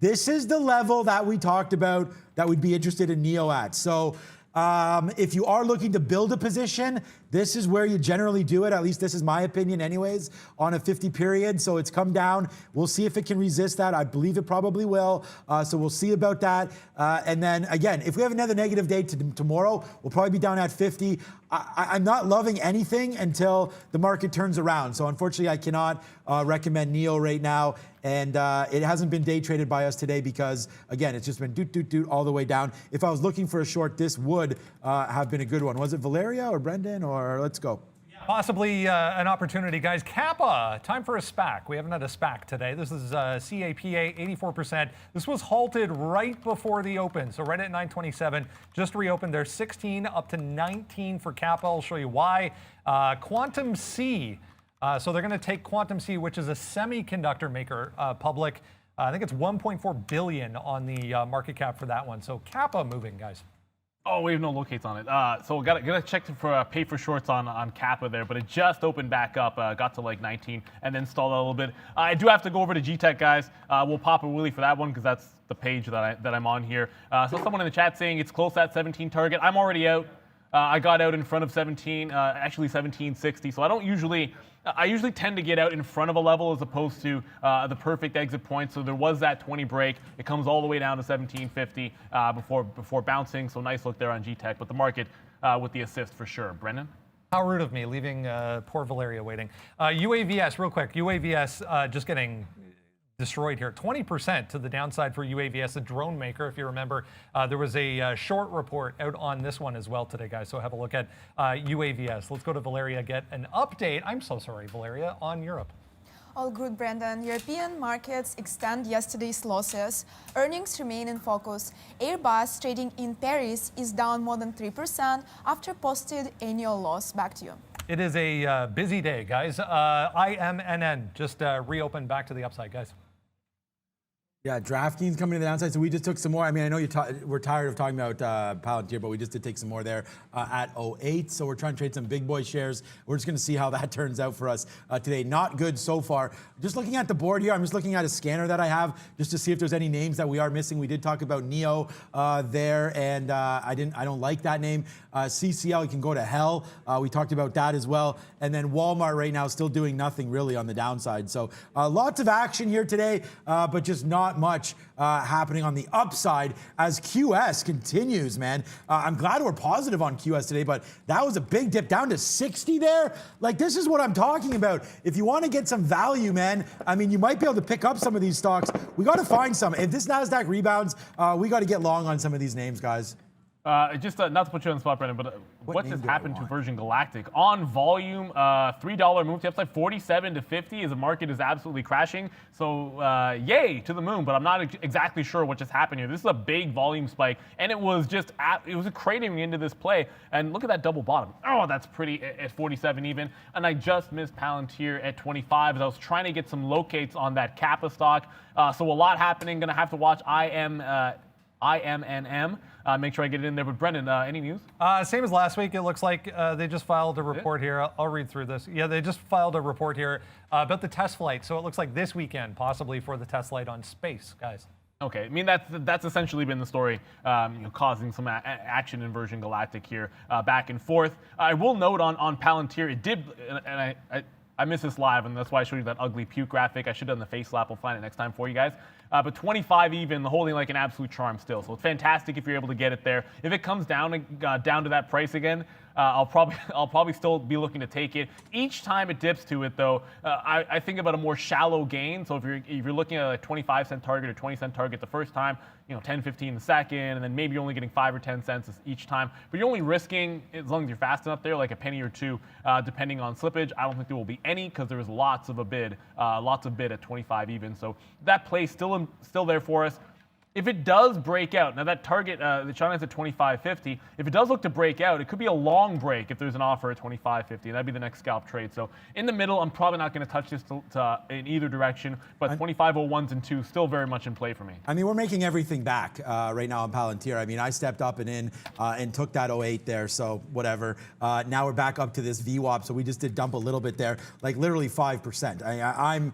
This is the level that we talked about that we'd be interested in NEO at. So if you are looking to build a position, this is where you generally do it. At least this is my opinion anyways, on a 50 period. So it's come down. We'll see if it can resist that. I believe it probably will. So we'll see about that. And then again, if we have another negative day tomorrow, we'll probably be down at 50. I'm not loving anything until the market turns around. So unfortunately, I cannot recommend NEO right now. And it hasn't been day traded by us today because, again, it's just been doot all the way down. If I was looking for a short, this would have been a good one. Was it Valeria or Brendan, or let's go? Possibly an opportunity, guys. Kappa, time for a SPAC. We haven't had a SPAC today. This is CAPA, 84%. This was halted right before the open, so right at 927. Just reopened. There's 16 up to 19 for Kappa. I'll show you why. Quantum C. So they're going to take Quantum C, which is a semiconductor maker, public. I think it's 1.4 billion on the market cap for that one. So Kappa moving, guys. Oh, we have no locates on it. So gotta check for pay for shorts on Kappa there, but it just opened back up, got to like 19, and then stalled out a little bit. I do have to go over to GTech, guys. We'll pop a wheelie for that one because that's the page that I'm on here. So someone in the chat saying it's close to that 17 target. I'm already out. I got out in front of 17, actually 1760. So I usually tend to get out in front of a level as opposed to the perfect exit point. So there was that 20 break. It comes all the way down to 1750 before bouncing. So nice look there on GTech, but the market with the assist for sure. Brendan? How rude of me, leaving poor Valeria waiting. UAVS, real quick. UAVS just getting destroyed here. 20% to the downside for UAVS, a drone maker. If you remember, there was a short report out on this one as well today, guys. So have a look at UAVS. Let's go to Valeria, get an update. I'm so sorry, Valeria, on Europe. All good, Brendan. European markets extend yesterday's losses. Earnings remain in focus. Airbus, trading in Paris, is down more than 3% after posted annual loss. Back to you. It is a busy day, guys. IMNN just reopened back to the upside, guys. Yeah, DraftKings coming to the downside. So we just took some more. I mean, I know we're tired of talking about Palantir, but we just did take some more there at 08. So we're trying to trade some big boy shares. We're just going to see how that turns out for us today. Not good so far. Just looking at the board here, I'm just looking at a scanner that I have just to see if there's any names that we are missing. We did talk about NEO there, and I don't like that name. CCL, you can go to hell. We talked about that as well. And then Walmart right now still doing nothing really on the downside. So lots of action here today, but just not much happening on the upside as QS continues, man. I'm glad we're positive on QS today, but that was a big dip down to 60 there. Like, this is what I'm talking about. If you want to get some value, man, I mean, you might be able to pick up some of these stocks. We got to find some. If this NASDAQ rebounds, we got to get long on some of these names, guys. Just not to put you on the spot, Brendan, but what just happened to Virgin Galactic? On volume, $3 move to upside, 47 to 50 as the market is absolutely crashing. So yay to the moon, but I'm not exactly sure what just happened here. This is a big volume spike, and it was just it was cratering into this play. And look at that double bottom. Oh, that's pretty at 47 even. And I just missed Palantir at 25 as I was trying to get some locates on that Kappa stock. So a lot happening. Gonna have to watch IMNM. Make sure I get it in there. But Brendan, any news? Same as last week. It looks like they just filed a report here. I'll read through this. Yeah, they just filed a report here about the test flight. So it looks like this weekend, possibly for the test flight on space, guys. Okay, I mean that's essentially been the story, causing some action in Virgin Galactic here, back and forth. I will note on Palantir, it did, and I missed this live, and that's why I showed you that ugly puke graphic. I should have done the face slap. We'll find it next time for you guys. But 25 even, holding like an absolute charm still. So it's fantastic if you're able to get it there. If it comes down to that price again, I'll probably still be looking to take it. Each time it dips to it, though, I think about a more shallow gain. So if you're looking at a 25-cent target or 20-cent target the first time, 10, 15 the second, and then maybe you're only getting 5 or 10 cents each time. But you're only risking, as long as you're fast enough there, like a penny or two, depending on slippage. I don't think there will be any because there was lots of bid at 25 even. So that play still there for us. If it does break out, now that target, the China's at 25.50, if it does look to break out, it could be a long break if there's an offer at 25.50. That'd be the next scalp trade. So in the middle, I'm probably not going to touch this in either direction, but 25.01s and 2 still very much in play for me. I mean, we're making everything back right now on Palantir. I mean, I stepped up and in and took that 08 there, so whatever. Now we're back up to this VWAP, so we just did dump a little bit there, like literally 5%.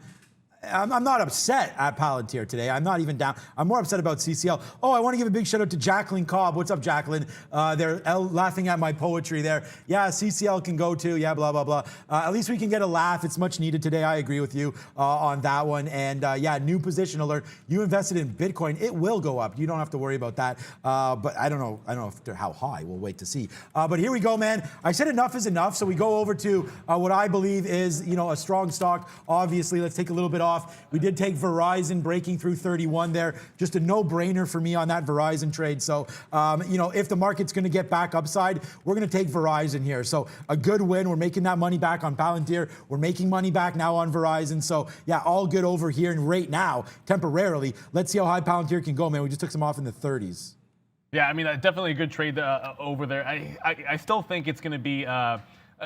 I'm not upset at Palantir today. I'm not even down. I'm more upset about CCL. Oh, I want to give a big shout out to Jacqueline Cobb. What's up, Jacqueline? They're laughing at my poetry there. Yeah, CCL can go too. Yeah, blah, blah, blah. At least we can get a laugh. It's much needed today. I agree with you on that one. And yeah, new position alert. You invested in Bitcoin. It will go up. You don't have to worry about that. But I don't know how high. We'll wait to see. But here we go, man. I said enough is enough. So we go over to what I believe is, a strong stock. Obviously, let's take a little bit off. We did take Verizon breaking through 31 there. Just a no-brainer for me on that Verizon trade. So, if the market's going to get back upside, we're going to take Verizon here. So a good win. We're making that money back on Palantir. We're making money back now on Verizon. So yeah, all good over here. And right now, temporarily, let's see how high Palantir can go, man. We just took some off in the 30s. Yeah, I mean, definitely a good trade over there. I still think it's going to be...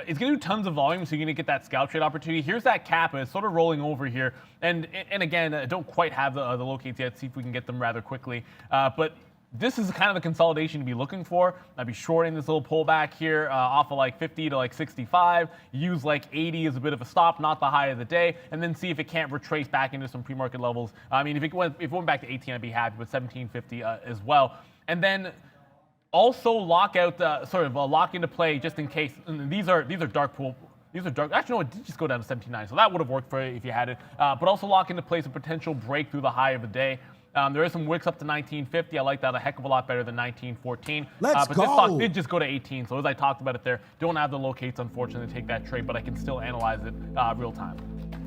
it's going to do tons of volume, so you're going to get that scalp trade opportunity. Here's that cap. It's sort of rolling over here. And again, don't quite have the locates yet. See if we can get them rather quickly. But this is kind of the consolidation to be looking for. I'd be shorting this little pullback here off of like 50 to like 65. Use like 80 as a bit of a stop, not the high of the day, and then see if it can't retrace back into some pre-market levels. I mean, if it went back to 18, I'd be happy with 1750 as well. And then also lock out lock into play just in case. And these are dark pool. These are dark. Actually, no, it did just go down to 17.9, so that would have worked for you if you had it. But also lock into place a potential break through the high of the day. There is some wicks up to 1950. I like that a heck of a lot better than 1914. Let's but go. This stock did just go to 18, so as I talked about it there, don't have the locates, unfortunately, to take that trade, but I can still analyze it real time.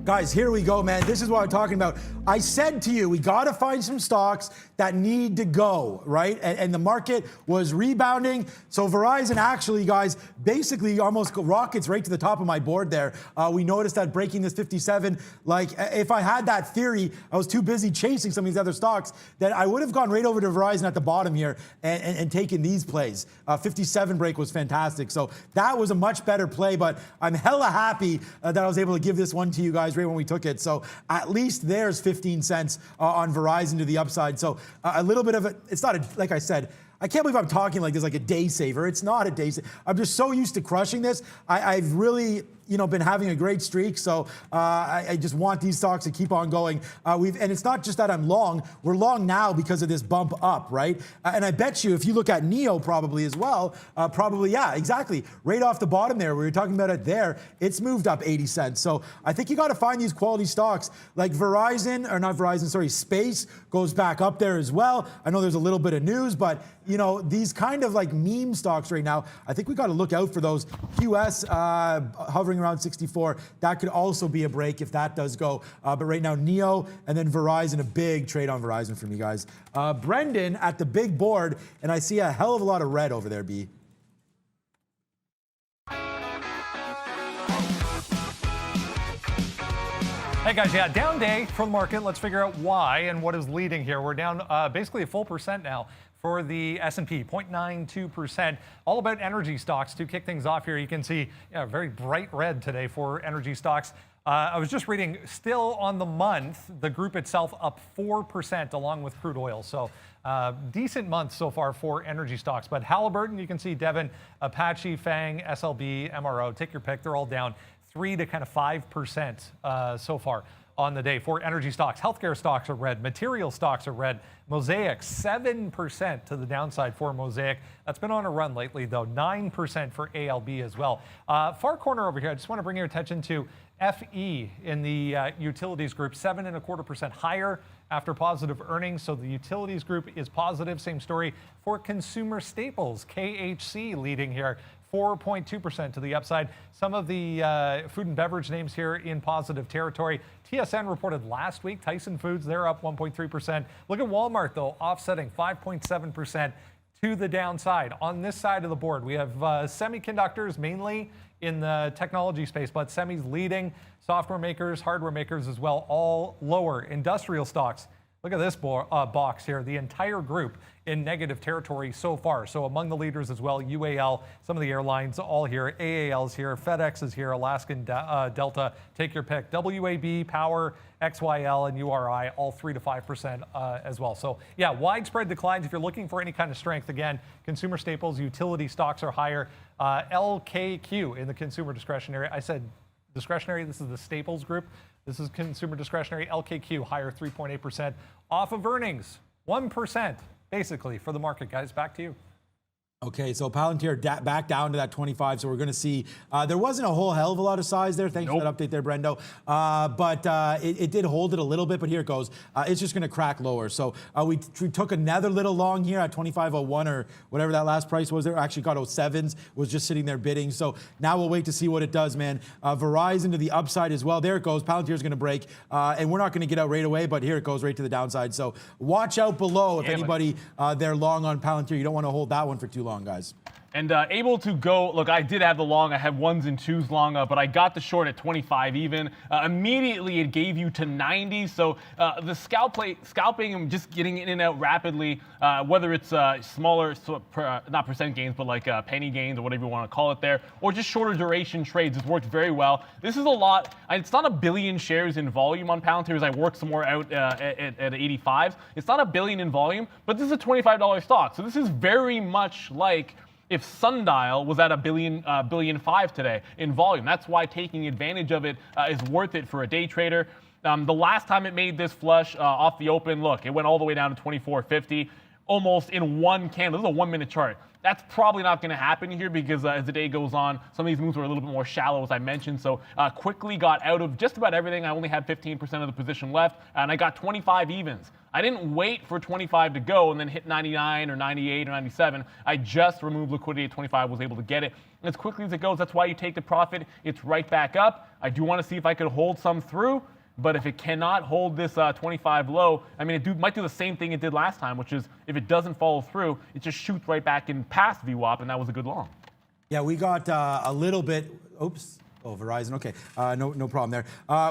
Guys, here we go, man. This is what I'm talking about. I said to you, we got to find some stocks that need to go, right? And the market was rebounding. So Verizon actually, guys, basically almost rockets right to the top of my board there. We noticed that breaking this 57, like if I had that theory, I was too busy chasing some of these other stocks, that I would have gone right over to Verizon at the bottom here and taken these plays. 57 break was fantastic. So that was a much better play, but I'm hella happy that I was able to give this one to you guys right when we took it. So at least there's 15 cents on Verizon to the upside. So a little bit of it, it's not, like I said, I can't believe I'm talking like this, like a day saver. It's not a day saver. I'm just so used to crushing this. I've really, been having a great streak. So I just want these stocks to keep on going. And it's not just that I'm long. We're long now because of this bump up, right? And I bet you, if you look at NEO probably as well, yeah, exactly. Right off the bottom there, we were talking about it there, it's moved up 80 cents. So I think you got to find these quality stocks like Space goes back up there as well. I know there's a little bit of news, but these kind of like meme stocks right now, I think we got to look out for those. QS hovering around 64. That could also be a break if that does go. But right now, NEO and then Verizon, a big trade on Verizon for me, guys. Brendan at the big board, and I see a hell of a lot of red over there, B. Hey guys, yeah, down day for the market. Let's figure out why and what is leading here. We're down basically a full percent now for the S&P, 0.92%. All about energy stocks. To kick things off here, you can see very bright red today for energy stocks. I was just reading, still on the month, the group itself up 4% along with crude oil. So decent month so far for energy stocks. But Halliburton, you can see Devon, Apache, Fang, SLB, MRO, take your pick. They're all down 3 to kind of 5% so far on the day for energy stocks. Healthcare stocks are red. Material stocks are red. Mosaic, 7% to the downside for Mosaic. That's been on a run lately, though. 9% for ALB as well. Far corner over here, I just want to bring your attention to FE in the utilities group, 7.25% higher after positive earnings. So the utilities group is positive. Same story for consumer staples. KHC leading here, 4.2% to the upside. Some of the food and beverage names here in positive territory. TSN reported last week. Tyson Foods, they're up 1.3%. Look at Walmart, though, offsetting 5.7% to the downside. On this side of the board, we have semiconductors mainly in the technology space, but semis leading, software makers, hardware makers as well, all lower. Industrial stocks, Look at this box here. The entire group in negative territory so far. So among the leaders as well, UAL, some of the airlines all here, AAL's here, FedEx is here, Alaskan Delta, take your pick, WAB, Power, XYL, and URI, all 3 to 5% as well. So yeah, widespread declines. If you're looking for any kind of strength, again, consumer staples, utility stocks are higher. LKQ in the consumer discretionary. I said discretionary, this is the staples group. This is consumer discretionary. LKQ higher 3.8% off of earnings, 1% basically for the market, guys. Back to you. Okay, so Palantir back down to that 25, so we're going to see, there wasn't a whole hell of a lot of size there. Thanks for that update there, Brendo. But it did hold it a little bit, but here it goes. It's just going to crack lower. So we took another little long here at 25.01 or whatever that last price was there. Actually got 07s, was just sitting there bidding. So now we'll wait to see what it does, man. Verizon to the upside as well. There it goes. Palantir's going to break. And we're not going to get out right away, but here it goes right to the downside. So watch out below if anybody they're long on Palantir. You don't want to hold that one for too long, guys. And able to go, look, I did have the long. I had 1s and 2s long, but I got the short at 25 even. Immediately, it gave you to 90. So the scalping and just getting in and out rapidly, whether it's smaller, not percent gains, but like penny gains or whatever you want to call it there, or just shorter duration trades, it's worked very well. This is a lot. It's not a billion shares in volume on Palantir as I work some more out at 85s. It's not a billion in volume, but this is a $25 stock. So this is very much like if Sundial was at $1.5 billion today in volume. That's why taking advantage of it is worth it for a day trader. The last time it made this flush off the open, look, it went all the way down to 24.50, almost in one candle. This is a 1-minute chart. That's probably not going to happen here because as the day goes on, some of these moves were a little bit more shallow, as I mentioned. So quickly got out of just about everything. I only had 15% of the position left, and I got 25 evens. I didn't wait for 25 to go and then hit 99 or 98 or 97. I just removed liquidity at 25, was able to get it. And as quickly as it goes, that's why you take the profit. It's right back up. I do want to see if I could hold some through. But if it cannot hold this 25 low, I mean, it might do the same thing it did last time, which is if it doesn't follow through, it just shoots right back in past VWAP, and that was a good long. Yeah, we got a little bit, oops. Oh, Verizon, okay, no problem there.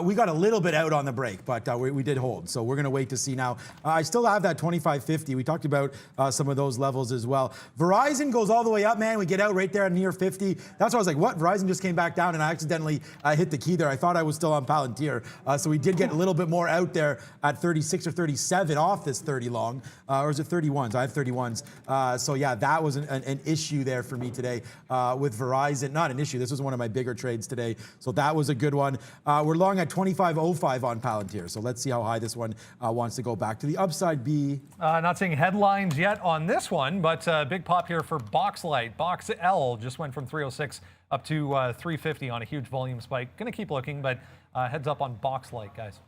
We got a little bit out on the break, but we did hold. So we're gonna wait to see now. I still have that 25.50. We talked about some of those levels as well. Verizon goes all the way up, man. We get out right there near 50. That's why I was like, what? Verizon just came back down and I accidentally hit the key there. I thought I was still on Palantir. So we did get a little bit more out there at 36 or 37 off this 30 long, or is it 31s? I have 31s. So yeah, that was an issue there for me today with Verizon. Not an issue, this was one of my bigger trades today. So that was a good one. We're long at 25.05 on Palantir. So let's see how high this one wants to go back to the upside. B. Not seeing headlines yet on this one, but big pop here for Boxlight. Box L just went from 306 up to 350 on a huge volume spike. Going to keep looking, but heads up on Boxlight, guys.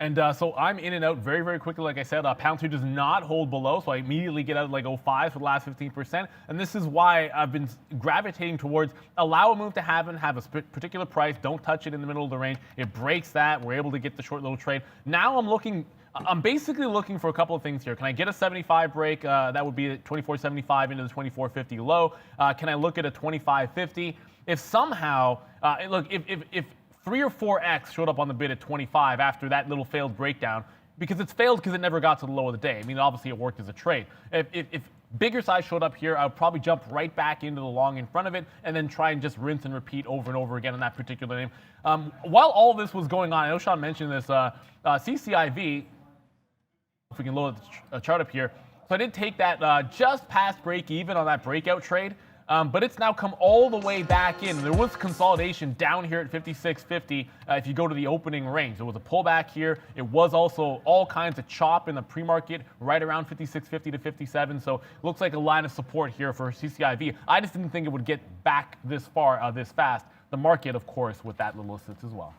And so I'm in and out very, very quickly. Like I said, Palantir does not hold below, so I immediately get out of like 05 for the last 15%. And this is why I've been gravitating towards allow a move to have a particular price, don't touch it in the middle of the range. It breaks that, we're able to get the short little trade. Now I'm basically looking for a couple of things here. Can I get a 75 break? That would be at 24.75 into the 24.50 low. Can I look at a 25.50? If somehow, look, if 3 or 4x showed up on the bid at 25 after that little failed breakdown, because it's failed because it never got to the low of the day. I mean, obviously it worked as a trade. If bigger size showed up here, I would probably jump right back into the long in front of it and then try and just rinse and repeat over and over again on that particular name. While all this was going on, I know Sean mentioned this, CCIV, if we can load a chart up here. So I did take that just past break even on that breakout trade. But it's now come all the way back in. There was consolidation down here at 56.50 if you go to the opening range. There was a pullback here. It was also all kinds of chop in the pre-market right around 56.50 to 57. So it looks like a line of support here for CCIV. I just didn't think it would get back this far this fast. The market, of course, with that little assist as well.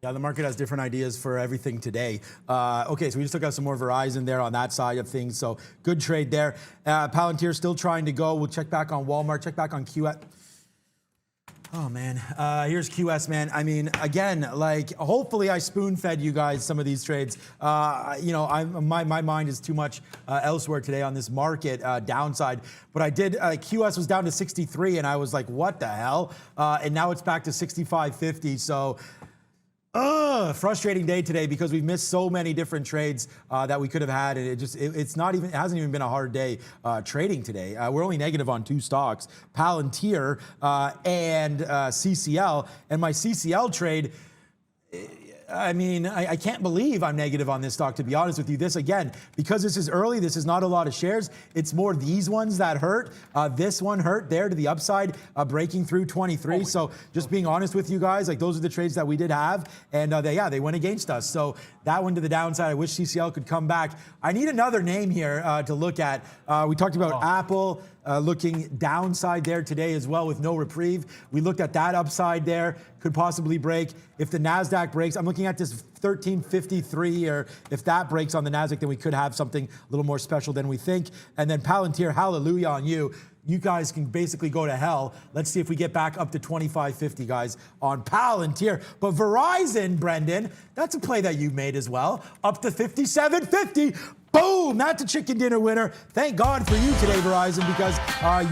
Yeah, the market has different ideas for everything today. Okay, so we just took out some more Verizon there on that side of things. So good trade there. Palantir still trying to go. We'll check back on Walmart, check back on QS. Oh, man. Here's QS, man. I mean, again, like, hopefully I spoon-fed you guys some of these trades. You know, my mind is too much elsewhere today on this market downside. But I did, QS was down to 63, and I was like, what the hell? And now it's back to 65.50. So Frustrating day today because we've missed so many different trades that we could have had, and it hasn't even been a hard day trading today. We're only negative on 2 stocks, Palantir and CCL, and my CCL trade. I mean, I can't believe I'm negative on this stock, to be honest with you. This, again, because this is early, this is not a lot of shares. It's more these ones that hurt. This one hurt there to the upside, breaking through 23. So just being honest with you guys, like those are the trades that we did have. And they went against us. So that one to the downside. I wish CCL could come back. I need another name here to look at. We talked about Apple. Looking downside there today as well with no reprieve. We looked at that upside there, could possibly break. If the NASDAQ breaks, I'm looking at this 1353, or if that breaks on the NASDAQ, then we could have something a little more special than we think. And then Palantir, hallelujah on you. You guys can basically go to hell. Let's see if we get back up to 25.50, guys, on Palantir. But Verizon, Brendan, that's a play that you made as well. Up to 57.50. Boom! That's a chicken dinner winner. Thank God for you today, Verizon, because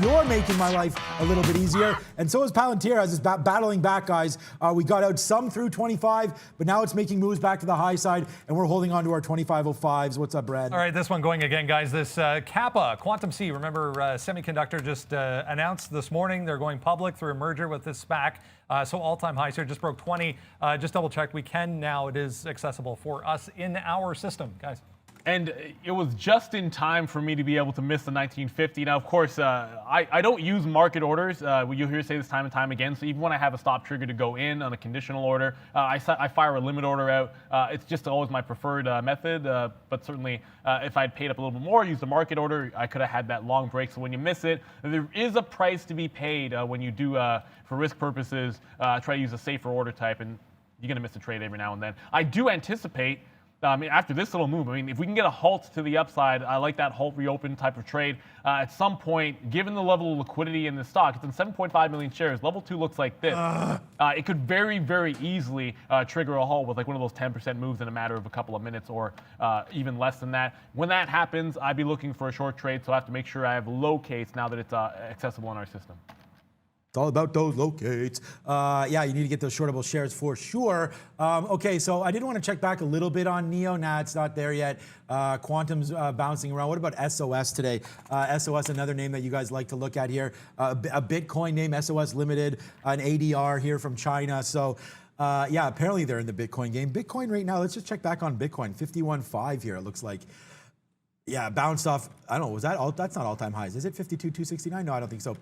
you're making my life a little bit easier. And so is Palantir as it's battling back, guys. We got out some through 25, but now it's making moves back to the high side, and we're holding on to our 25.05s. What's up, Brad? All right, this one going again, guys. This Kappa, Quantum C, remember Semiconductor just announced this morning they're going public through a merger with this SPAC. So all-time highs here, just broke 20. Just double-checked. We can now. It is accessible for us in our system, guys. And it was just in time for me to be able to miss the 1950. Now, of course, I don't use market orders. You'll hear say this time and time again. So even when I have a stop trigger to go in on a conditional order, I fire a limit order out. It's just always my preferred method. But certainly, if I'd paid up a little bit more, used the market order, I could have had that long break. So when you miss it, there is a price to be paid when you do, for risk purposes, try to use a safer order type. And you're going to miss a trade every now and then. I do anticipate after this little move, if we can get a halt to the upside, I like that halt reopen type of trade. At some point, given the level of liquidity in the stock, it's in 7.5 million shares. Level 2 looks like this. It could very, very easily trigger a halt with like one of those 10% moves in a matter of a couple of minutes or even less than that. When that happens, I'd be looking for a short trade, so I have to make sure I have low case now that it's accessible in our system. It's all about those locates. You need to get those shortable shares for sure. Okay, so I did want to check back a little bit on NEO. Nah, it's not there yet. Quantum's bouncing around. What about SOS today? SOS, another name that you guys like to look at here. A Bitcoin name, SOS Limited, an ADR here from China. So, apparently they're in the Bitcoin game. Bitcoin right now, let's just check back on Bitcoin. 51.5 here, it looks like. Yeah, bounced off. I don't know, that's not all-time highs. Is it 52.269? No, I don't think so.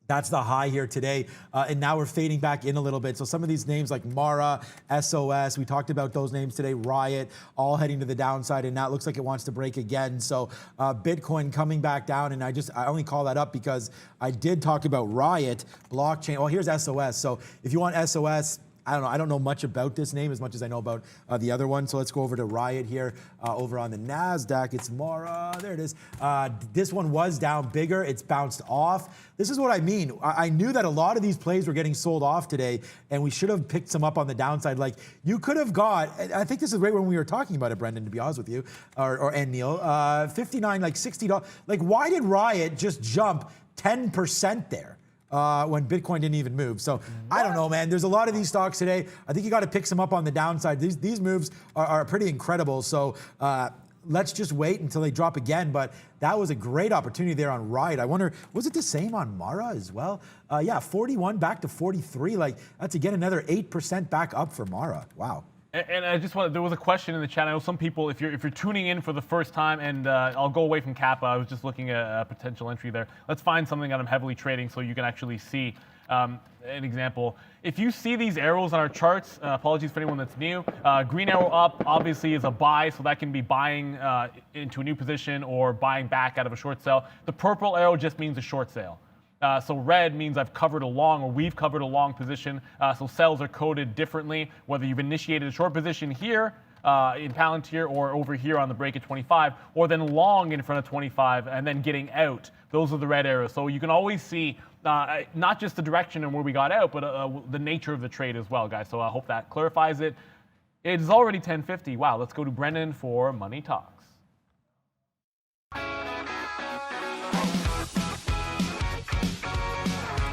That's the high here today, and now we're fading back in a little bit. So some of these names like Mara, SOS, we talked about those names today, Riot, all heading to the downside, and now it looks like it wants to break again. So Bitcoin coming back down, and I only call that up because I did talk about Riot, blockchain. Well, here's SOS. So if you want SOS, I don't know much about this name as much as I know about the other one. So let's go over to Riot here. Over on the NASDAQ, it's Mara. There it is. This one was down bigger. It's bounced off. This is what I mean. I knew that a lot of these plays were getting sold off today, and we should have picked some up on the downside. Like, you could have got, I think this is right when we were talking about it, Brendan, to be honest with you, and Neil, 59, like $60. Like, why did Riot just jump 10% there? When Bitcoin didn't even move. So I don't know, man. There's a lot of these stocks today. I think you got to pick some up on the downside. These moves are pretty incredible. So let's just wait until they drop again. But that was a great opportunity there on Riot. I wonder, was it the same on Mara as well? 41 back to 43. Like, that's again another 8% back up for Mara. Wow. And I just want, there was a question in the chat. I know some people, if you're tuning in for the first time, and I'll go away from Kappa, I was just looking at a potential entry there. Let's find something that I'm heavily trading so you can actually see an example. If you see these arrows on our charts, apologies for anyone that's new, green arrow up obviously is a buy, so that can be buying into a new position or buying back out of a short sale. The purple arrow just means a short sale. So red means I've covered a long, or we've covered a long position. So sells are coded differently, whether you've initiated a short position here in Palantir or over here on the break at 25, or then long in front of 25 and then getting out. Those are the red arrows. So you can always see not just the direction and where we got out, but the nature of the trade as well, guys. So I hope that clarifies it. It is already 10:50. Wow, let's go to Brendan for Money Talks.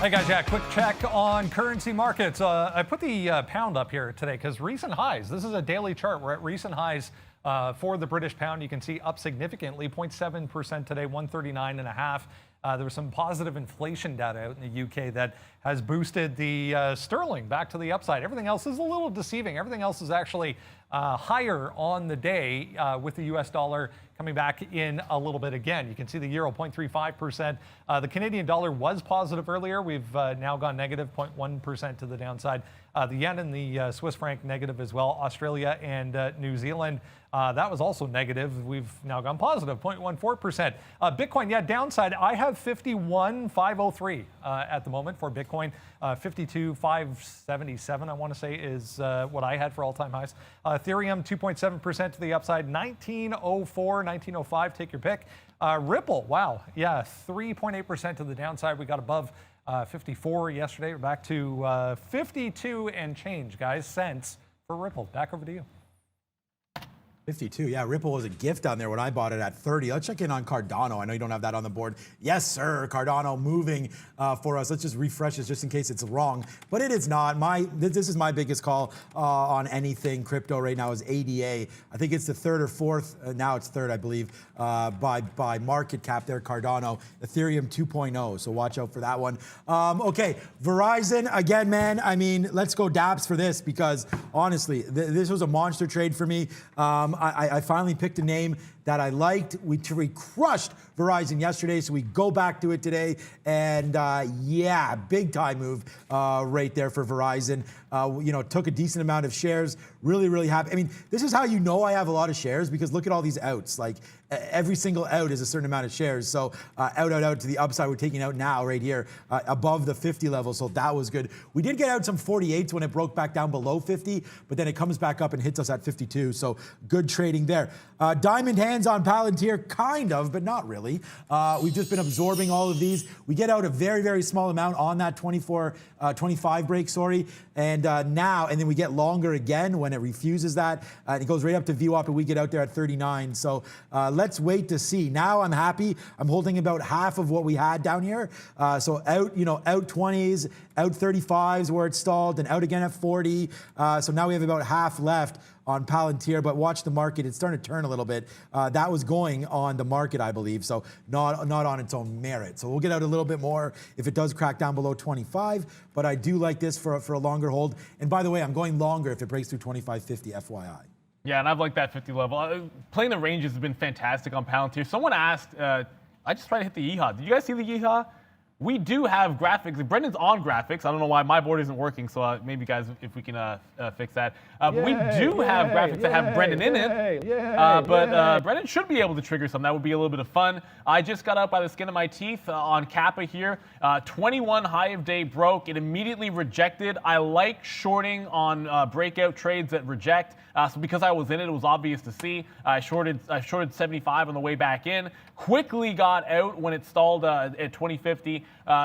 Hey guys, yeah, quick check on currency markets. I put the pound up here today because recent highs, this is a daily chart. We're at recent highs for the British pound. You can see up significantly, 0.7% today, 139.5. There was some positive inflation data out in the UK that has boosted the sterling back to the upside. Everything else is a little deceiving. Everything else is actually higher on the day with the US dollar coming back in a little bit again. You can see the euro 0.35%. The Canadian dollar was positive earlier. We've now gone negative 0.1% to the downside. The yen and the Swiss franc negative as well. Australia and New Zealand, that was also negative. We've now gone positive 0.14%. Bitcoin, yeah, downside. I have 51,503 at the moment for Bitcoin. 52,577, I want to say, is what I had for all-time highs. Ethereum 2.7% to the upside. 1904, 1905, take your pick. Ripple, wow, yeah, 3.8% to the downside. We got above 54 yesterday. We're back to 52 and change, guys, cents for Ripple. Back over to you. 52, yeah, Ripple was a gift down there when I bought it at 30. Let's check in on Cardano. I know you don't have that on the board. Yes, sir, Cardano moving for us. Let's just refresh this just in case it's wrong, but it is not. This is my biggest call on anything crypto right now is ADA. I think it's the third or fourth, now it's third, I believe, by market cap there, Cardano. Ethereum 2.0, so watch out for that one. Okay, Verizon, again, man, I mean, let's go dApps for this because honestly, this was a monster trade for me. I finally picked a name that I liked. We crushed Verizon yesterday, so we go back to it today. And yeah, big time move right there for Verizon. You know, took a decent amount of shares. Really, really happy. I mean, this is how you know I have a lot of shares because look at all these outs. Like every single out is a certain amount of shares. So out to the upside. We're taking out now right here above the 50 level. So that was good. We did get out some 48s when it broke back down below 50, but then it comes back up and hits us at 52. So good trading there. Diamond hands on Palantir, kind of, but not really. We've just been absorbing all of these. We get out a very, very small amount on that 25 break, sorry. And now, and then we get longer again when it refuses that. It goes right up to VWAP and we get out there at 39. So let's wait to see. Now I'm happy. I'm holding about half of what we had down here. So out, you know, out 20s, out 35s where it stalled, and out again at 40. So now we have about half left on Palantir, but watch the market. It's starting to turn a little bit. That was going on the market, I believe, so not on its own merit. So we'll get out a little bit more if it does crack down below 25, but I do like this for a longer hold. And by the way, I'm going longer if it breaks through 25.50, FYI. Yeah, and I've liked that 50 level. Playing the ranges has been fantastic on Palantir. Someone asked, I just tried to hit the yeehaw. Did you guys see the yeehaw? We do have graphics. Brendan's on graphics. I don't know why my board isn't working, so maybe guys, if we can fix that. But we do have graphics that have Brendan in it. But Brendan should be able to trigger some. That would be a little bit of fun. I just got up by the skin of my teeth on Kappa here. 21 high of day broke. It immediately rejected. I like shorting on breakout trades that reject. So because I was in it, it was obvious to see. I shorted 75 on the way back in. Quickly got out when it stalled at 2050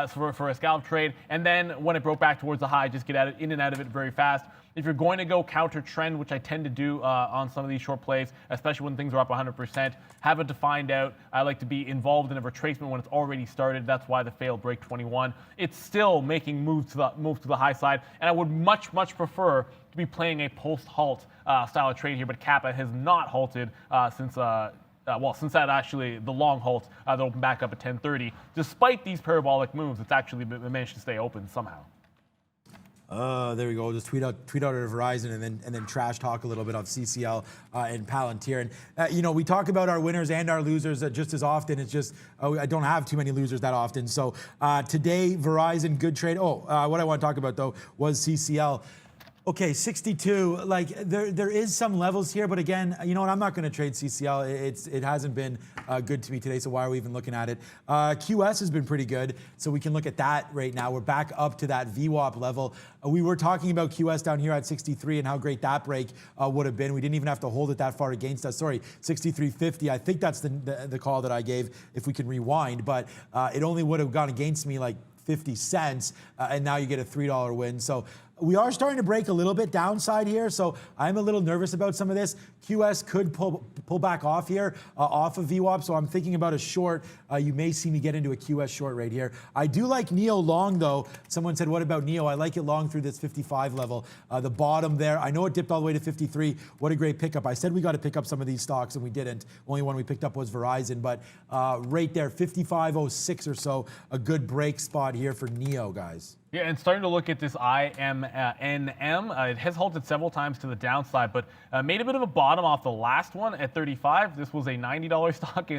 for a scalp trade. And then when it broke back towards the high, just get in and out of it very fast. If you're going to go counter trend, which I tend to do on some of these short plays, especially when things are up 100%, have it defined out. I like to be involved in a retracement when it's already started. That's why the failed break 21. It's still making moves to the high side, and I would much prefer to be playing a post-halt style of trade here. But Kappa has not halted since that actually the long halt that opened back up at 10:30. Despite these parabolic moves, it's actually managed to stay open somehow. There we go. Just tweet out at Verizon and then trash talk a little bit of CCL and Palantir. And you know, we talk about our winners and our losers just as often. It's just I don't have too many losers that often. So today, Verizon, good trade. What I want to talk about though was CCL. Okay, 62, like there is some levels here, but again, you know what, I'm not going to trade CCL. It hasn't been good to me today, so why are we even looking at it? QS has been pretty good, so we can look at that right now. We're back up to that VWAP level. We were talking about QS down here at 63 and how great that break would have been. We didn't even have to hold it that far against us. Sorry, 63.50. I think that's the call that I gave if we can rewind, but it only would have gone against me like 50 cents, and now you get a $3 win. So We are starting to break a little bit downside here, so I'm a little nervous about some of this. QS could pull back off here, off of VWAP, so I'm thinking about a short. You may see me get into a QS short right here. I do like NEO long, though. Someone said, what about NEO? I like it long through this 55 level. The bottom there, I know it dipped all the way to 53. What a great pickup. I said we got to pick up some of these stocks, and we didn't. Only one we picked up was Verizon, but right there, 55.06 or so, a good break spot here for NEO, guys. Yeah, and starting to look at this IMNM, it has halted several times to the downside, but made a bit of a bottom off the last one at 35. This was a $90 stock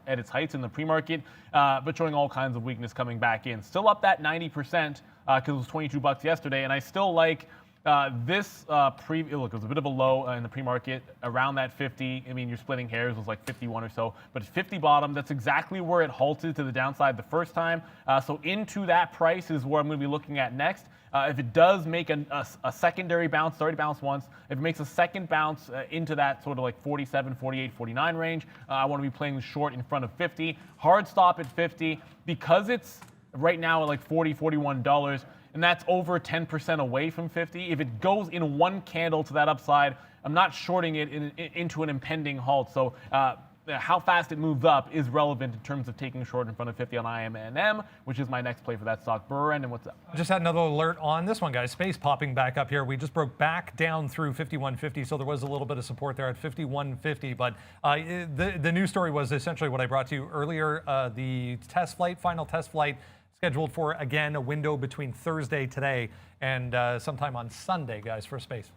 at its heights in the pre-market, but showing all kinds of weakness coming back in. Still up that 90% because it was 22 bucks yesterday, and I still like look, it was a bit of a low in the pre-market around that 50. I mean, you're splitting hairs, it was like 51 or so, but it's 50 bottom. That's exactly where it halted to the downside the first time. So into that price is where I'm going to be looking at next. If it does make a secondary bounce, it's already bounced once. If it makes a second bounce into that sort of like 47, 48, 49 range, I want to be playing the short in front of 50. Hard stop at 50 because it's right now at like $40, $41. And that's over 10% away from 50. If it goes in one candle to that upside, I'm not shorting it into an impending halt. So how fast it moves up is relevant in terms of taking short in front of 50 on IMNM, which is my next play for that stock. Brendan, what's up? Just had another alert on this one, guys. Space popping back up here. We just broke back down through 51.50, so there was a little bit of support there at 51.50. But the news story was essentially what I brought to you earlier. The final test flight, scheduled for, again, a window between Thursday today and sometime on Sunday, guys, for space.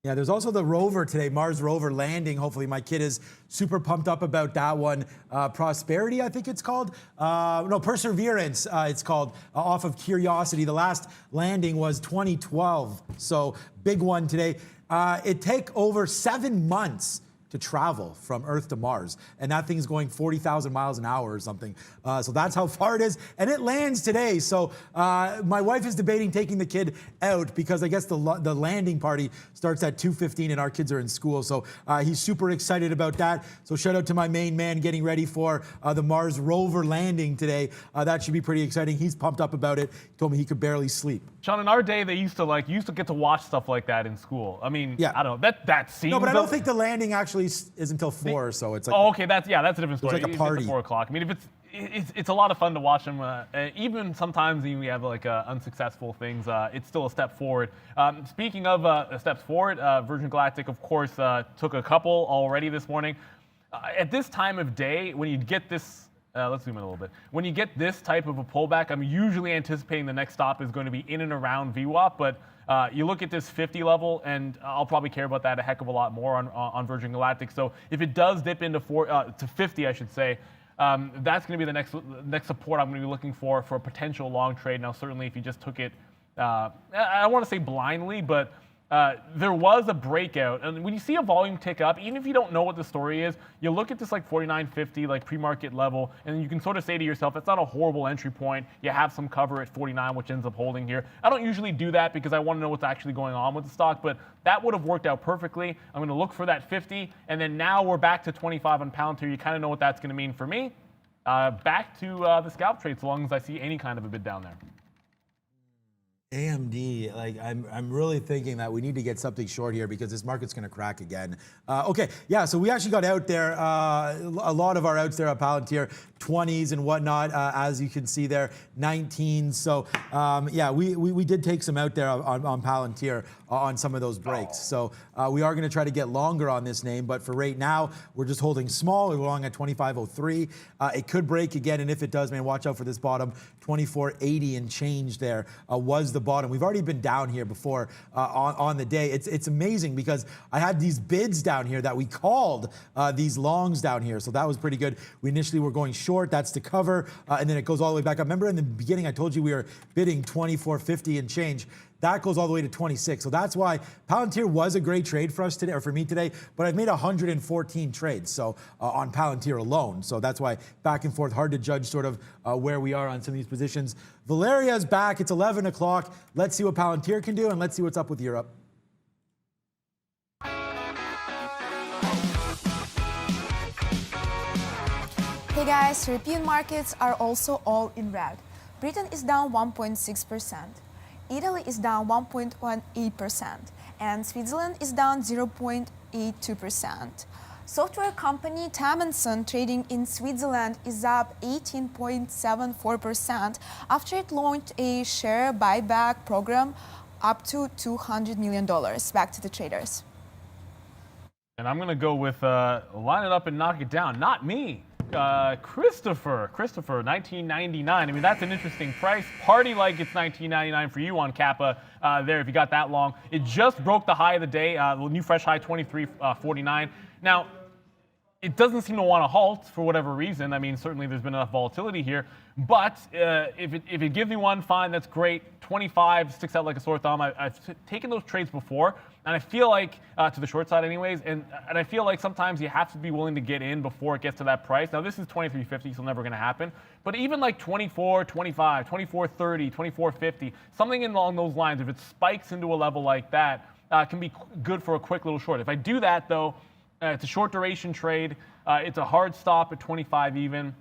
Yeah, there's also the rover today, Mars rover landing. Hopefully my kid is super pumped up about that one. Prosperity, I think it's called. No, Perseverance, it's called, off of Curiosity. The last landing was 2012, so big one today. It take over 7 months to travel from Earth to Mars, and that thing's going 40,000 miles an hour or something. So that's how far it is, and it lands today. So my wife is debating taking the kid out because I guess the landing party starts at 2:15 and our kids are in school. So he's super excited about that. So shout out to my main man getting ready for the Mars rover landing today. That should be pretty exciting. He's pumped up about it. He told me he could barely sleep. Sean, in our day, you used to get to watch stuff like that in school. I mean, yeah. I don't know. That seems. No, but I don't think the landing actually is until 4 or so. It's like, oh, okay, that's a different story. It's like a party. It's 4 o'clock. I mean, it's a lot of fun to watch them. Even sometimes we have like unsuccessful things. It's still a step forward. Speaking of steps forward, Virgin Galactic, of course, took a couple already this morning. At this time of day, when you get this. Let's zoom in a little bit. When you get this type of a pullback, I'm usually anticipating the next stop is going to be in and around VWAP, but you look at this 50 level, and I'll probably care about that a heck of a lot more on Virgin Galactic. So if it does dip into to 50, I should say, that's going to be the next support I'm going to be looking for a potential long trade. Now, certainly if you just took it, I don't want to say blindly, but there was a breakout, and when you see a volume tick up, even if you don't know what the story is, you look at this like 49.50, like pre-market level, and you can sort of say to yourself, that's not a horrible entry point. You have some cover at 49, which ends up holding here. I don't usually do that because I want to know what's actually going on with the stock, but that would have worked out perfectly. I'm going to look for that 50, and then now we're back to 25 on Palantir. You kind of know what that's going to mean for me. Back to the scalp trade, so long as I see any kind of a bid down there. AMD, like I'm really thinking that we need to get something short here because this market's going to crack again. Okay, yeah, so we actually got out there, a lot of our outs there at Palantir, 20s and whatnot, as you can see there, 19s. So yeah, we did take some out there on Palantir on some of those breaks. So we are going to try to get longer on this name, but for right now, we're just holding small. We're long at 25.03. It could break again, and if it does, man, watch out for this bottom. 24.80 and change there was the bottom. We've already been down here before on the day. It's amazing because I had these bids down here that we called these longs down here. So that was pretty good. We initially were going short. That's to cover. And then it goes all the way back up. Remember in the beginning, I told you we were bidding 24.50 and change. That goes all the way to 26. So that's why Palantir was a great trade for us today, or for me today, but I've made 114 trades so on Palantir alone. So that's why back and forth, hard to judge sort of where we are on some of these positions. Valeria's back. It's 11 o'clock. Let's see what Palantir can do, and let's see what's up with Europe. Hey guys, European markets are also all in red. Britain is down 1.6%. Italy is down 1.18%, and Switzerland is down 0.82%. Software company Tamanson trading in Switzerland is up 18.74% after it launched a share buyback program up to $200 million. Back to the traders. And I'm going to go with line it up and knock it down. Not me. Christopher, 1999. I mean, that's an interesting price. Party like it's 1999 for you on Kappa there if you got that long. It just broke the high of the day, the new fresh high, 23.49. Now, it doesn't seem to want to halt for whatever reason. I mean, certainly there's been enough volatility here. But if it gives me one, fine, that's great. 25 sticks out like a sore thumb. I've taken those trades before, and I feel like, to the short side anyways, and I feel like sometimes you have to be willing to get in before it gets to that price. Now, this is 23.50, so never going to happen. But even like 24, 25, 24.30, 24.50, something along those lines, if it spikes into a level like that, can be good for a quick little short. If I do that, though, it's a short duration trade. It's a hard stop at 25 even.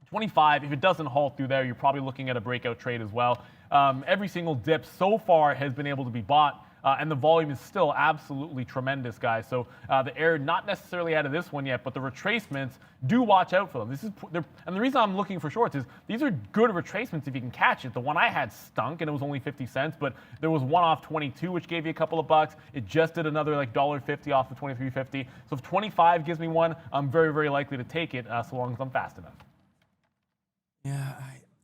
25, if it doesn't halt through there, you're probably looking at a breakout trade as well. Every single dip so far has been able to be bought, and the volume is still absolutely tremendous, guys. So the air not necessarily out of this one yet, but the retracements, do watch out for them. And the reason I'm looking for shorts is these are good retracements if you can catch it. The one I had stunk, and it was only 50 cents, but there was one off 22, which gave you a couple of bucks. It just did another like $1.50 off of 23.50. So if 25 gives me one, I'm very, very likely to take it so long as I'm fast enough. Yeah,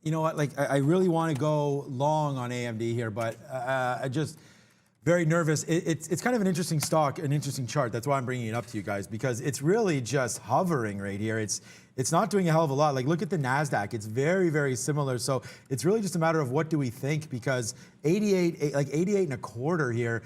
you know what? Like, I really want to go long on AMD here, but I just very nervous. It's kind of an interesting stock, an interesting chart. That's why I'm bringing it up to you guys, because it's really just hovering right here. It's not doing a hell of a lot. Like, look at the NASDAQ. It's very, very similar. So it's really just a matter of what do we think, because 88 and a quarter here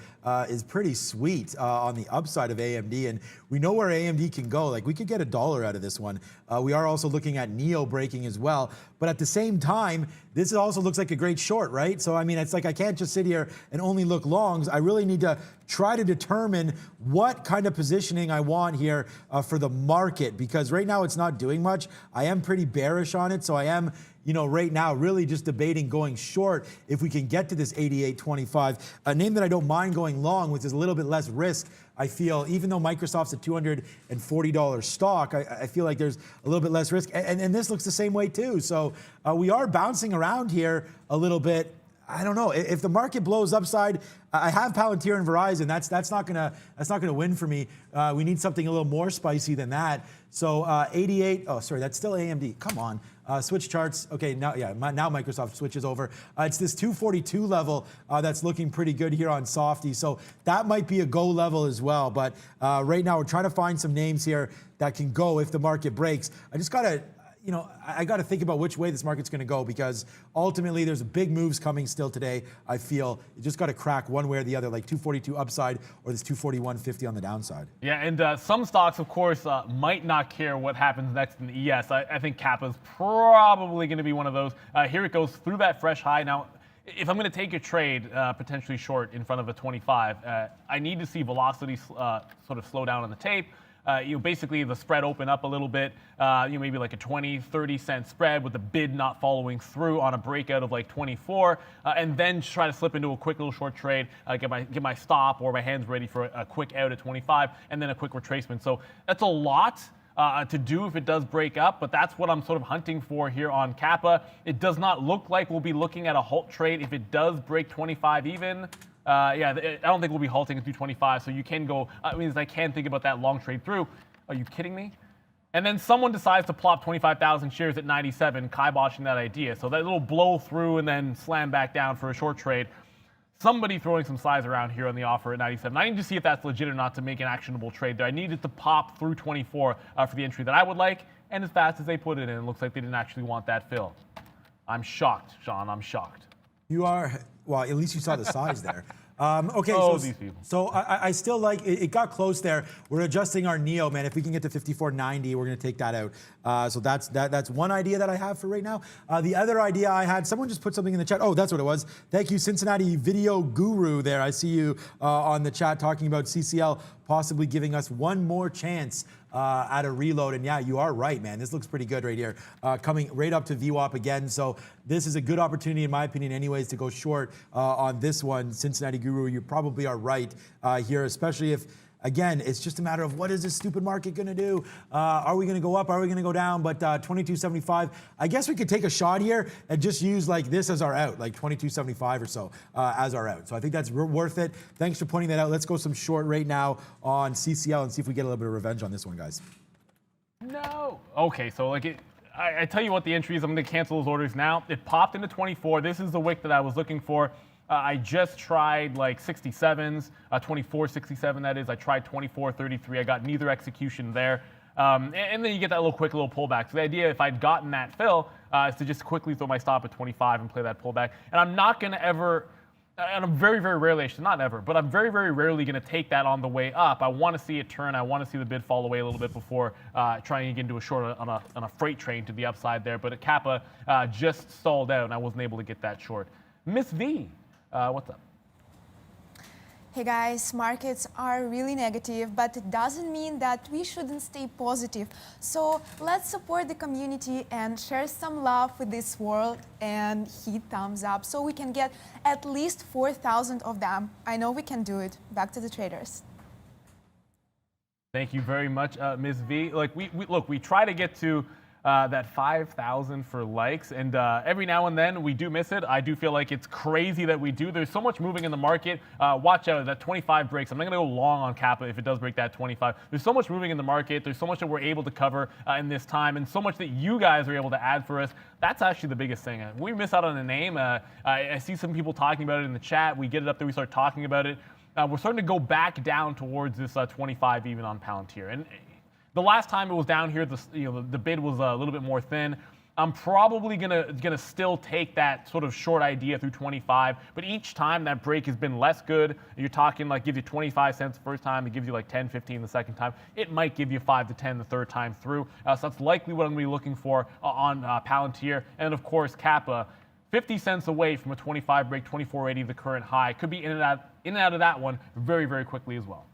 is pretty sweet on the upside of AMD. And we know where AMD can go. Like, we could get $1 out of this one. We are also looking at NEO breaking as well. But at the same time, this also looks like a great short, right? So, I mean, it's like I can't just sit here and only look longs. I really need to try to determine what kind of positioning I want here for the market, because right now it's not doing much. I am pretty bearish on it, so I am, you know, right now really just debating going short if we can get to this 88.25. A name that I don't mind going long, which is a little bit less risk, I feel, even though Microsoft's a $240 stock, I feel like there's a little bit less risk. And this looks the same way too. So we are bouncing around here a little bit. I don't know if the market blows upside. I have Palantir and Verizon. That's not gonna win for me. We need something a little more spicy than that. So 88. Oh, sorry, that's still AMD. Come on. Switch charts. Okay, now Microsoft switches over. It's this 242 level that's looking pretty good here on Softy. So that might be a go level as well. But right now we're trying to find some names here that can go if the market breaks. I just gotta. You know, I got to think about which way this market's going to go, because ultimately there's big moves coming still today. I feel you just got to crack one way or the other, like 242 upside or this 241.50 on the downside. Yeah, and some stocks, of course, might not care what happens next in the ES. I think Kappa's probably going to be one of those. Here it goes through that fresh high. Now, if I'm going to take a trade potentially short in front of a 25, I need to see velocity sort of slow down on the tape. Basically the spread open up a little bit, maybe like a 20, 30 cent spread with the bid not following through on a breakout of like 24, and then try to slip into a quick little short trade, get my stop or my hands ready for a quick out at 25, and then a quick retracement. So that's a lot to do if it does break up, but that's what I'm sort of hunting for here on Kappa. It does not look like we'll be looking at a halt trade if it does break 25 even. I don't think we'll be halting at 225, so you can go, I can think about that long trade through. Are you kidding me? And then someone decides to plop 25,000 shares at 97, kiboshing that idea. So that little blow through and then slam back down for a short trade. Somebody throwing some size around here on the offer at 97. I need to see if that's legit or not to make an actionable trade there. I need it to pop through 24 for the entry that I would like, and as fast as they put it in, it looks like they didn't actually want that fill. I'm shocked, Sean, I'm shocked. You are, well, at least you saw the size there. Okay, these people. So I still like it. It got close there. We're adjusting our Neo, man. If we can get to 54.90, we're going to take that out. So that's one idea that I have for right now. The other idea I had, someone just put something in the chat. Oh, that's what it was. Thank you, Cincinnati Video Guru there. I see you on the chat talking about CCL possibly giving us one more chance at a reload. And yeah, you are right, man. This looks pretty good right here. Coming right up to VWAP again. So this is a good opportunity, in my opinion, anyways, to go short on this one. Cincinnati Guru, you probably are right here, especially if, again, it's just a matter of what is this stupid market going to do? Are we going to go up? Are we going to go down? But 22.75, I guess we could take a shot here and just use like this as our out, like 22.75 or so as our out. So I think that's worth it. Thanks for pointing that out. Let's go some short right now on CCL and see if we get a little bit of revenge on this one, guys. No. Okay, so like I tell you what the entry is. I'm going to cancel those orders now. It popped into 24. This is the wick that I was looking for. I just tried like 67s, 24.67 that is. I tried 24.33. I got neither execution there. And then you get that little quick little pullback. So the idea, if I'd gotten that fill, is to just quickly throw my stop at 25 and play that pullback. And I'm not going to ever, and I'm very, very rarely, actually not ever, but I'm very, very rarely going to take that on the way up. I want to see it turn. I want to see the bid fall away a little bit before trying to get into a short on a freight train to the upside there. But Kappa just stalled out, and I wasn't able to get that short. Miss V. What's up? Hey guys, markets are really negative, but it doesn't mean that we shouldn't stay positive. So let's support the community and share some love with this world and hit thumbs up so we can get at least 4,000 of them. I know we can do it. Back to the traders. Thank you very much, Ms. V. Like we try to get to that 5,000 for likes, and every now and then we do miss it. I do feel like it's crazy that we do. There's so much moving in the market. Watch out, that 25 breaks. I'm not going to go long on Kappa if it does break that 25. There's so much moving in the market. There's so much that we're able to cover in this time, and so much that you guys are able to add for us. That's actually the biggest thing. We miss out on a name. I see some people talking about it in the chat. We get it up there. We start talking about it. We're starting to go back down towards this 25 even on Palantir. And the last time it was down here, the bid was a little bit more thin. I'm probably gonna still take that sort of short idea through 25, but each time that break has been less good. You're talking like gives you 25 cents the first time, it gives you like 10, 15 the second time. It might give you 5 to 10 the third time through. So that's likely what I'm gonna be looking for on Palantir. And of course, Kappa, 50 cents away from a 25 break, 24.80 the current high. Could be in and out of that one very, very quickly as well.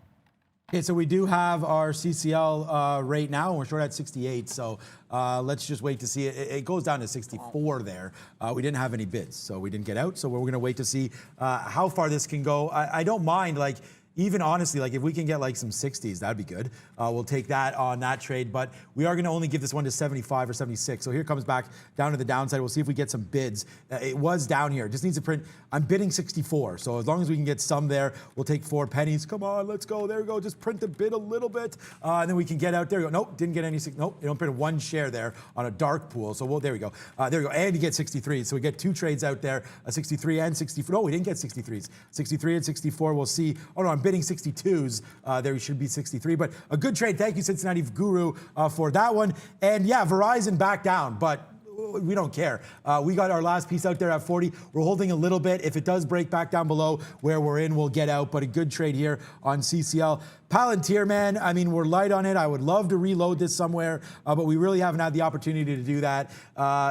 Okay, so we do have our CCL right now, and we're short at 68. So let's just wait to see it. It goes down to 64 there. We didn't have any bids, so we didn't get out. So we're going to wait to see how far this can go. I don't mind, like, even honestly, like if we can get like some 60s, that'd be good. We'll take that on that trade, but we are gonna only give this one to 75 or 76. So here comes back down to the downside. We'll see if we get some bids. It was down here, it just needs to print. I'm bidding 64. So as long as we can get some there, we'll take 4 pennies. Come on, let's go, there we go. Just print the bid a little bit. And then we can get out, there we go. Nope, didn't get any, nope, you don't print 1 share there on a dark pool. So there we go. There we go, and you get 63. So we get 2 trades out there, a 63 and 64. No, we didn't get 63s. 63 and 64, we'll see. Oh no, I'm bidding 62s. There should be 63, but a good trade. Thank you, Cincinnati Guru, for that one. And yeah, Verizon back down, but we don't care. We got our last piece out there at 40. We're holding a little bit. If it does break back down below where we're in, we'll get out, but a good trade here on CCL. Palantir, man, I mean, we're light on it. I would love to reload this somewhere, but we really haven't had the opportunity to do that.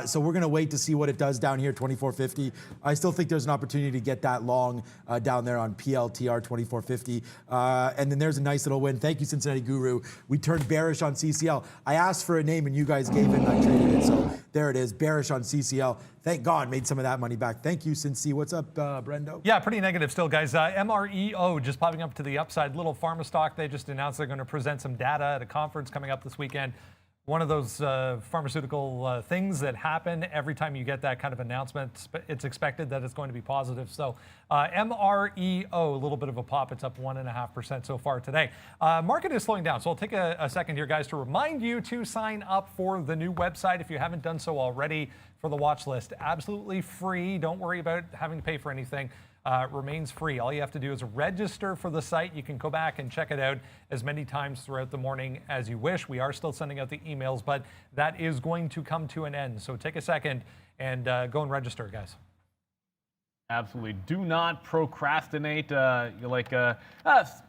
So we're going to wait to see what it does down here, 24.50. I still think there's an opportunity to get that long down there on PLTR 24.50. And then there's a nice little win. Thank you, Cincinnati Guru. We turned bearish on CCL. I asked for a name and you guys gave it and I traded it. So there it is, bearish on CCL. Thank God, made some of that money back. Thank you, Cincy. What's up, Brendo? Yeah, pretty negative still, guys. MREO just popping up to the upside. Little pharma stock. They just announced they're going to present some data at a conference coming up this weekend. One of those pharmaceutical things that happen every time you get that kind of announcement. It's expected that it's going to be positive. So MREO, a little bit of a pop. It's up 1.5% so far today. Market is slowing down. So I'll take a second here, guys, to remind you to sign up for the new website if you haven't done so already for the watch list. Absolutely free. Don't worry about having to pay for anything. Remains free. All you have to do is register for the site. You can go back and check it out as many times throughout the morning as you wish. We are still sending out the emails, but that is going to come to an end. So take a second and go and register, guys. Absolutely. Do not procrastinate like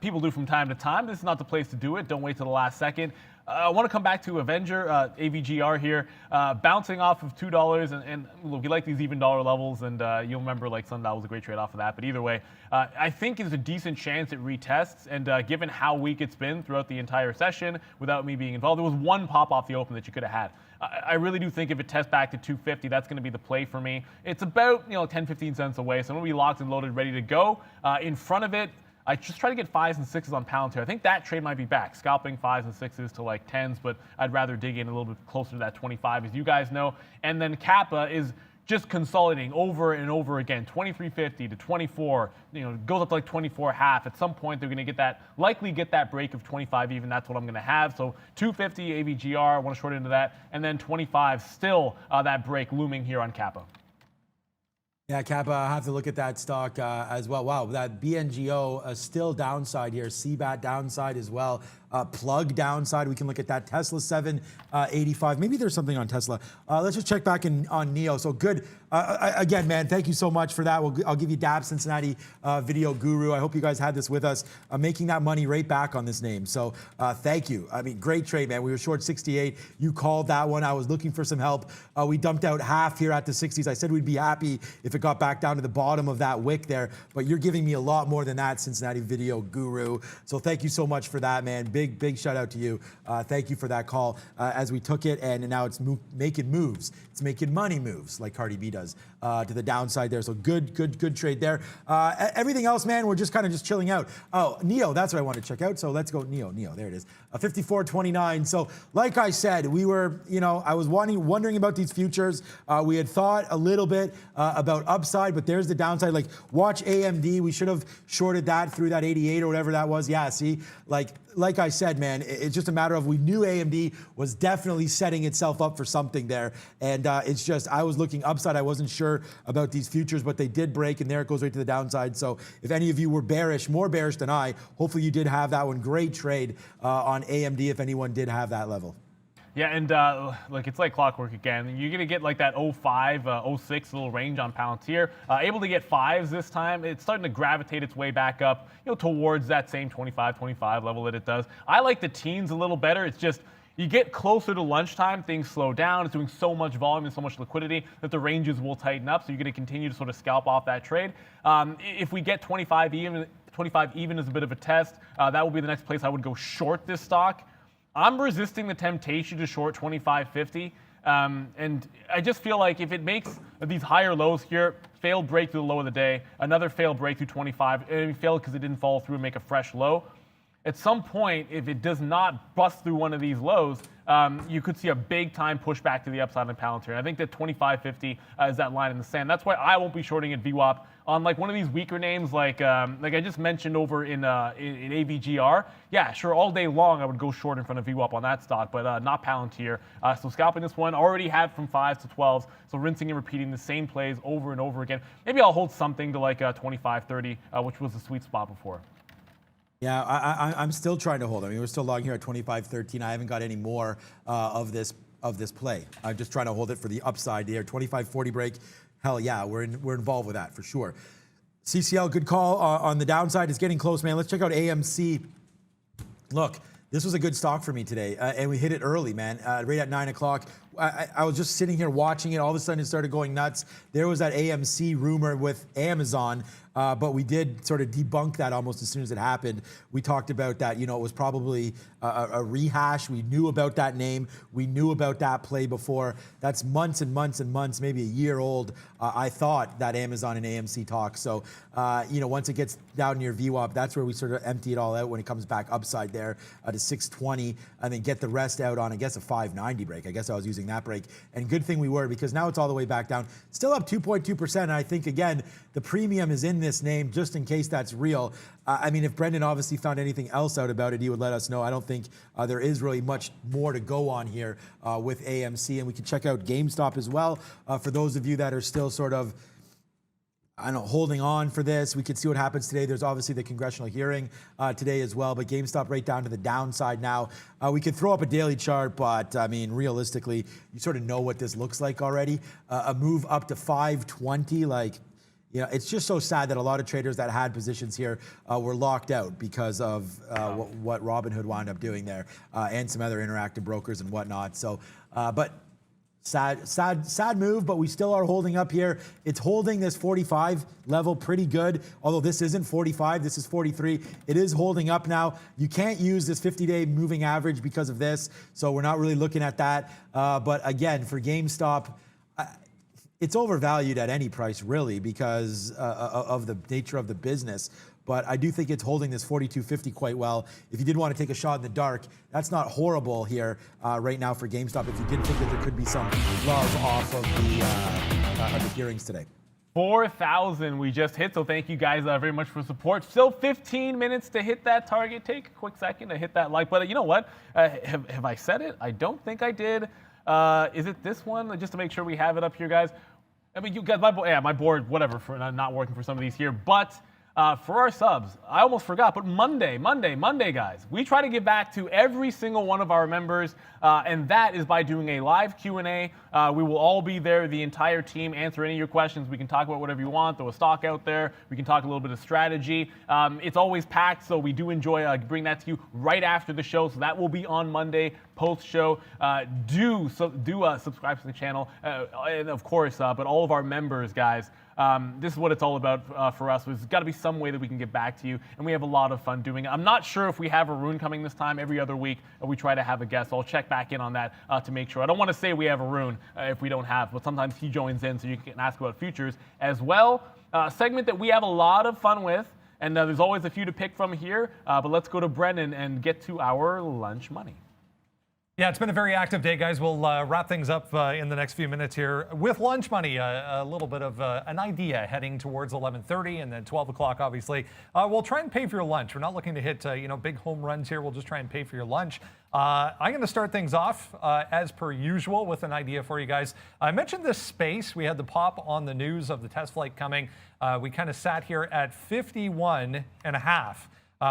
people do from time to time. This is not the place to do it. Don't wait till the last second. I want to come back to Avenger, AVGR here, bouncing off of $2. And look, we like these even dollar levels, and you'll remember like Sundial was a great trade off of that. But either way, I think there's a decent chance it retests. And given how weak it's been throughout the entire session, without me being involved, there was one pop off the open that you could have had. I really do think if it tests back to 250, that's going to be the play for me. It's about 10-15 cents away, so I'm going to be locked and loaded, ready to go. In front of it, I just try to get 5s and 6s on Palantir. I think that trade might be back, scalping 5s and 6s to like 10s, but I'd rather dig in a little bit closer to that 25, as you guys know. And then Kappa is just consolidating over and over again, 23.50 to 24, goes up to like 24.5. At some point, they're going to likely get that break of 25 even. That's what I'm going to have. So 250 AVGR, I want to short into that. And then 25, still that break looming here on Kappa. Yeah, Kappa, I have to look at that stock as well. Wow, that BNGO still downside here. CBAT downside as well. Plug downside. We can look at that. Tesla 785. Maybe there's something on Tesla. Let's just check back on NEO. So good. Again, man, thank you so much for that. I'll give you Dab Cincinnati Video Guru. I hope you guys had this with us. Making that money right back on this name. So thank you. I mean, great trade, man. We were short 68. You called that one. I was looking for some help. We dumped out half here at the 60s. I said we'd be happy if it got back down to the bottom of that wick there. But you're giving me a lot more than that, Cincinnati Video Guru. So thank you so much for that, man. Big shout out to you. Thank you for that call as we took it, and now it's making moves. It's making money moves like Cardi B does to the downside there. So good trade there. Everything else, man, we're just kind of just chilling out. Oh, NEO, that's what I want to check out. So let's go NEO. There it is. 54.29. So like I said, we were, I was wondering about these futures. We had thought a little bit about upside, but there's the downside. Like watch AMD. We should have shorted that through that 88 or whatever that was. Yeah, see, like I said, man, it's just a matter of we knew AMD was definitely setting itself up for something there. And it's just, I was looking upside. I wasn't sure about these futures, but they did break, and there it goes right to the downside. So if any of you were bearish, more bearish than I, hopefully you did have that one. Great trade on AMD if anyone did have that level. Yeah, and it's like clockwork again. You're going to get like that 05, 06 little range on Palantir. Able to get 5s this time. It's starting to gravitate its way back up, towards that same 25 level that it does. I like the teens a little better. It's just you get closer to lunchtime, things slow down. It's doing so much volume and so much liquidity that the ranges will tighten up. So you're going to continue to sort of scalp off that trade. If we get 25 even as a bit of a test, that will be the next place I would go short this stock. I'm resisting the temptation to short 25.50, and I just feel like if it makes these higher lows here, failed break through the low of the day, another failed break through 25, and it failed because it didn't follow through and make a fresh low. At some point, if it does not bust through one of these lows, you could see a big time pushback to the upside on Palantir. And I think that 25.50 is that line in the sand. That's why I won't be shorting at VWAP on like one of these weaker names, like I just mentioned over in AVGR. Yeah, sure, all day long I would go short in front of VWAP on that stock, but not Palantir. So scalping this one, already have from 5s to 12s. So rinsing and repeating the same plays over and over again. Maybe I'll hold something to like 25.30, which was the sweet spot before. Yeah, I'm still trying to hold. I mean, we're still logging here at 25.13. I haven't got any more of this play. I'm just trying to hold it for the upside here. 25.40 break. Hell yeah, we're involved with that for sure. CCL, good call on the downside. It's getting close, man. Let's check out AMC. Look, this was a good stock for me today, and we hit it early, man. Right at 9 o'clock. I was just sitting here watching it. All of a sudden, it started going nuts. There was that AMC rumor with Amazon. But we did sort of debunk that almost as soon as it happened. We talked about that, it was probably a rehash. We knew about that name. We knew about that play before. That's months and months and months, maybe a year old, I thought, that Amazon and AMC talk. So, once it gets down near VWAP, that's where we sort of empty it all out when it comes back upside there to 620, and then get the rest out on, I guess, a 590 break. I guess I was using that break. And good thing we were, because now it's all the way back down. Still up 2.2%. And I think, again, the premium is in this name just in case that's real. I mean, if Brendan obviously found anything else out about it, he would let us know. I don't think there is really much more to go on here with AMC. And we can check out GameStop as well. For those of you that are still sort of, holding on for this. We could see what happens today. There's obviously the congressional hearing today as well, but GameStop right down to the downside now. We could throw up a daily chart, but I mean, realistically, you sort of know what this looks like already. A move up to 520, like, you know, it's just so sad that a lot of traders that had positions here were locked out because of what Robinhood wound up doing there, and some other interactive brokers and whatnot. So, but sad move, but we still are holding up here. It's holding this 45 level pretty good, although this isn't 45, this is 43. It is holding up now. You can't use this 50-day moving average because of this, so we're not really looking at that. But again, for GameStop, it's overvalued at any price, really, because of the nature of the business. But I do think it's holding this 42.50 quite well. If you did want to take a shot in the dark, that's not horrible here right now for GameStop. If you did think that there could be some love off of the hearings today. 4,000 we just hit, so thank you guys very much for support. Still 15 minutes to hit that target. Take a quick second to hit that like button. You know what? Have I said it? I don't think I did. Is it this one? Just to make sure we have it up here, guys. I mean, you guys, my board, whatever, for not working for some of these here. But for our subs, I almost forgot, but Monday, guys, we try to get back to every single one of our members, and that is by doing a live Q&A. We will all be there, the entire team, answer any of your questions. We can talk about whatever you want, throw a stock out there. We can talk a little bit of strategy. It's always packed, so we do enjoy bring that to you right after the show. So that will be on Monday, post-show. Do subscribe to the channel, and of course, but all of our members, guys, this is what it's all about for us. There's got to be some way that we can get back to you, and we have a lot of fun doing it. I'm not sure if we have Arun coming this time. Every other week, we try to have a guest. So I'll check back in on that to make sure. I don't want to say we have Arun if we don't have, but sometimes he joins in, so you can ask about futures as well. Segment that we have a lot of fun with, and there's always a few to pick from here. But let's go to Brennan and get to our lunch money. Yeah, it's been a very active day, guys. We'll wrap things up in the next few minutes here with lunch money. A little bit of an idea heading towards 11:30 and then 12 o'clock, obviously. We'll try and pay for your lunch. We're not looking to hit big home runs here. We'll just try and pay for your lunch. I'm going to start things off as per usual with an idea for you guys. I mentioned this space. We had the pop on the news of the test flight coming. We kind of sat here at 51.5.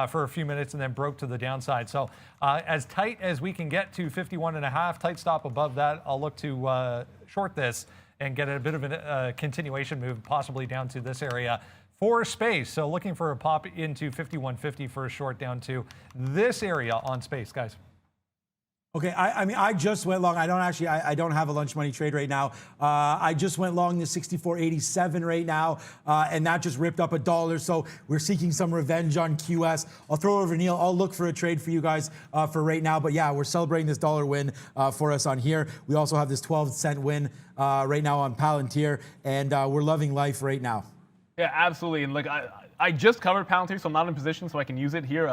For a few minutes and then broke to the downside. So as tight as we can get to 51.5, tight stop above that, I'll look to short this and get a bit of a continuation move, possibly down to this area for space. So looking for a pop into 51.50 for a short down to this area on space, guys. Okay, I mean, I just went long. I don't have a lunch money trade right now. I just went long the 64.87 right now, and that just ripped up $1. So we're seeking some revenge on QS. I'll throw it over to Neil. I'll look for a trade for you guys for right now. But yeah, we're celebrating this $1 win for us on here. We also have this 12-cent win right now on Palantir, and we're loving life right now. Yeah, absolutely. And like I just covered Palantir, so I'm not in position, so I can use it here.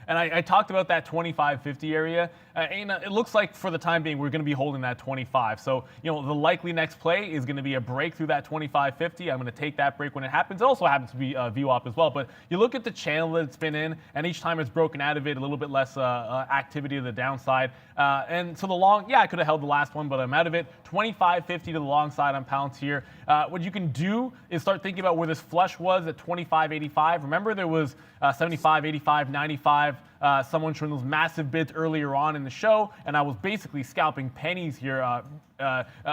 And I talked about that 25.50 area. And it looks like for the time being, we're going to be holding that 25. So, the likely next play is going to be a break through that 25.50. I'm going to take that break when it happens. It also happens to be VWAP as well. But you look at the channel that it's been in, and each time it's broken out of it, a little bit less activity to the downside. And so the long, I could have held the last one, but I'm out of it. 25.50 to the long side on Palantir. What you can do is start thinking about where this flush was at 25.85. Remember, there was 75, 85, 95. Someone showing those massive bids earlier on in the show, and I was basically scalping pennies here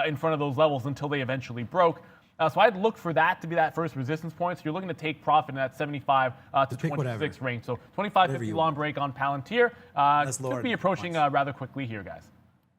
in front of those levels until they eventually broke. So I'd look for that to be that first resistance point. So you're looking to take profit in that 75 to 26 range. So 25.50 long break on Palantir. Could be approaching rather quickly here, guys.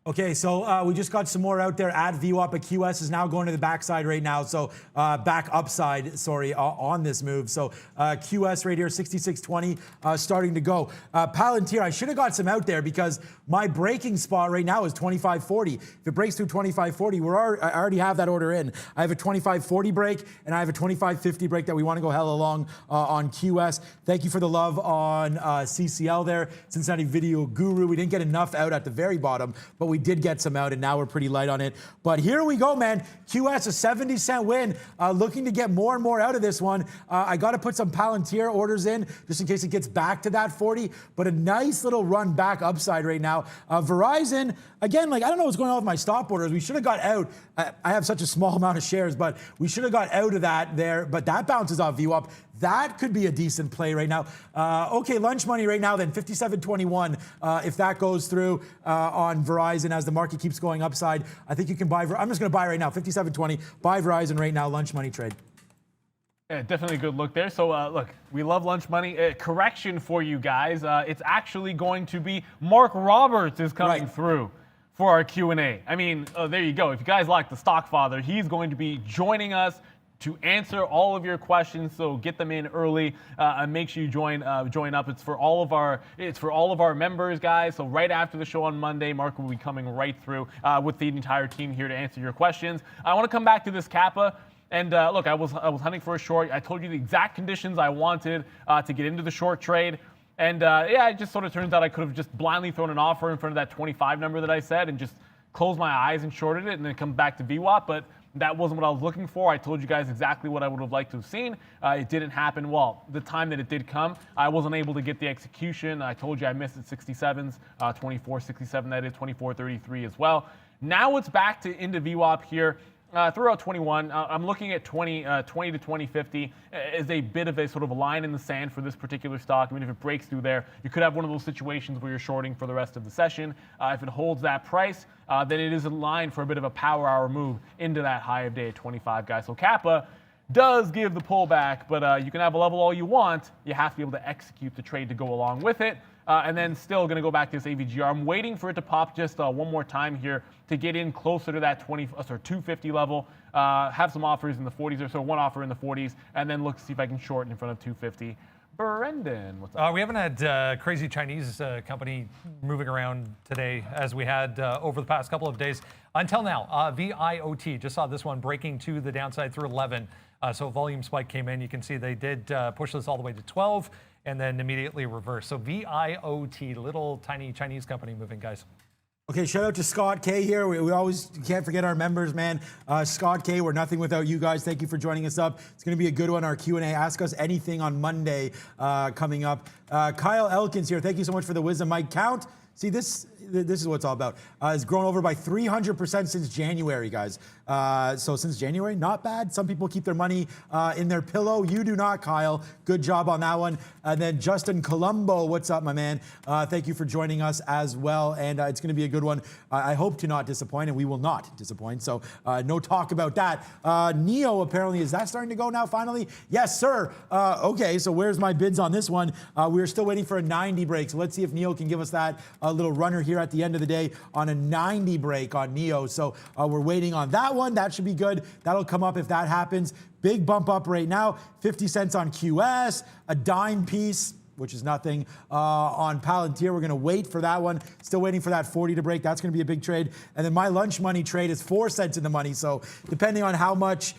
Okay, so we just got some more out there at VWAP, but QS is now going to the backside right now. So back upside, sorry, on this move. So QS right here, 66.20, starting to go. Palantir, I should have got some out there because my breaking spot right now is 25.40. If it breaks through 25.40, I already have that order in. I have a 25.40 break and I have a 25.50 break that we want to go hella long on QS. Thank you for the love on CCL there, Cincinnati Video Guru. We didn't get enough out at the very bottom, but we did get some out, and now we're pretty light on it. But here we go, man. QS, a 70-cent win. Looking to get more and more out of this one. I got to put some Palantir orders in just in case it gets back to that 40. But a nice little run back upside right now. Verizon, again, I don't know what's going on with my stop orders. We should have got out. I have such a small amount of shares, but we should have got out of that there. But that bounces off VWAP. That could be a decent play right now. Okay, lunch money right now then, 57.21. If that goes through on Verizon as the market keeps going upside, I think you can buy. I'm just going to buy right now, 57.20. Buy Verizon right now, lunch money trade. Yeah, definitely a good look there. So look, we love lunch money. Correction for you guys. It's actually going to be Mark Roberts is coming through for our Q&A. I mean, there you go. If you guys like the Stockfather, he's going to be joining us to answer all of your questions. So get them in early and make sure you join up. It's for all of our members, guys. So right after the show on Monday, Mark will be coming right through with the entire team here to answer your questions. I want to come back to this Kappa. And look, I was hunting for a short. I told you the exact conditions I wanted to get into the short trade. And yeah, it just sort of turns out I could have just blindly thrown an offer in front of that 25 number that I said and just closed my eyes and shorted it and then come back to VWAP. But that wasn't what I was looking for. I told you guys exactly what I would have liked to have seen. It didn't happen. Well, the time that it did come, I wasn't able to get the execution. I told you I missed at 67s, 24.67, that is 24.33 as well. Now it's back to into VWAP here. Throughout 21, I'm looking at 20 to 2050 as a bit of a sort of a line in the sand for this particular stock. I mean, if it breaks through there, you could have one of those situations where you're shorting for the rest of the session. If it holds that price, then it is a line for a bit of a power hour move into that high of day at 25, guys. So Kappa does give the pullback, but you can have a level all you want. You have to be able to execute the trade to go along with it. And then still going to go back to this AVGR. I'm waiting for it to pop just one more time here to get in closer to that 250 level. Have some offers in the 40s or so, one offer in the 40s, and then look to see if I can short in front of 250. Brendan, what's up? We haven't had crazy Chinese company moving around today as we had over the past couple of days. Until now, VIOT, just saw this one breaking to the downside through 11. So volume spike came in. You can see they did push this all the way to 12 and then immediately reverse. So VIOT, little tiny Chinese company moving, guys. Okay, shout out to Scott K here. We always can't forget our members, man. Scott K, we're nothing without you guys. Thank you for joining us up. It's going to be a good one, our Q&A. Ask us anything on Monday coming up. Kyle Elkins here. Thank you so much for the wisdom. Mike Count. See, this is what it's all about. It's grown over by 300% since January, guys. So since January, not bad. Some people keep their money in their pillow. You do not, Kyle. Good job on that one. And then Justin Colombo, what's up, my man? Thank you for joining us as well. And it's going to be a good one. I hope to not disappoint, and we will not disappoint. So no talk about that. Neo, apparently, is that starting to go now finally? Yes, sir. Okay, so where's my bids on this one? We're still waiting for a 90 break. So let's see if Neo can give us that little runner here at the end of the day on a 90 break on Neo. So we're waiting on that one. That should be good. That'll come up if that happens. Big bump up right now. 50 cents on QS, a dime piece, which is nothing. On Palantir, we're going to wait for that one. Still waiting for that 40 to break. That's going to be a big trade. And then my lunch money trade is 4 cents in the money. So depending on how much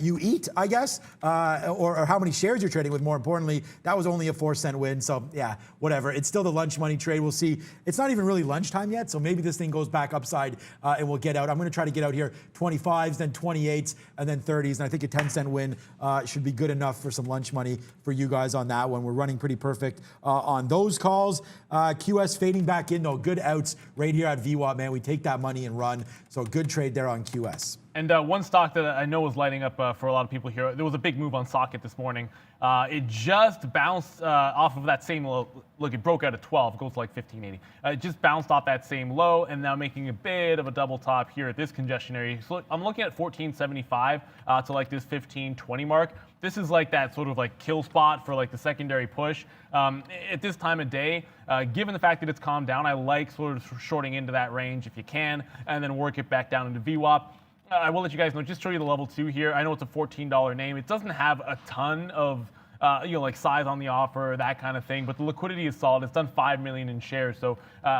you eat, I guess, or how many shares you're trading with, more importantly, that was only a 4 cent win. So yeah, whatever. It's still the lunch money trade. We'll see. It's not even really lunchtime yet. So maybe this thing goes back upside and we'll get out. I'm going to try to get out here 25s, then 28s, and then 30s. And I think a 10-cent win should be good enough for some lunch money for you guys on that one. We're running pretty perfect on those calls. QS fading back in, though. Good outs right here at VWAP, man. We take that money and run. So good trade there on QS. And one stock that I know is lighting up for a lot of people here, there was a big move on Socket this morning. It just bounced off of that same low. Look, it broke out at 12, goes to like 1580. It just bounced off that same low and now making a bit of a double top here at this congestion area. So I'm looking at 1475 to like this 1520 mark. This is like that sort of like kill spot for like the secondary push. At this time of day, given the fact that it's calmed down, I like sort of shorting into that range if you can, and then work it back down into VWAP. I will let you guys know, just show you the level 2 here. I know it's a $14 name. It doesn't have a ton of like size on the offer, that kind of thing, but the liquidity is solid. It's done 5 million in shares. So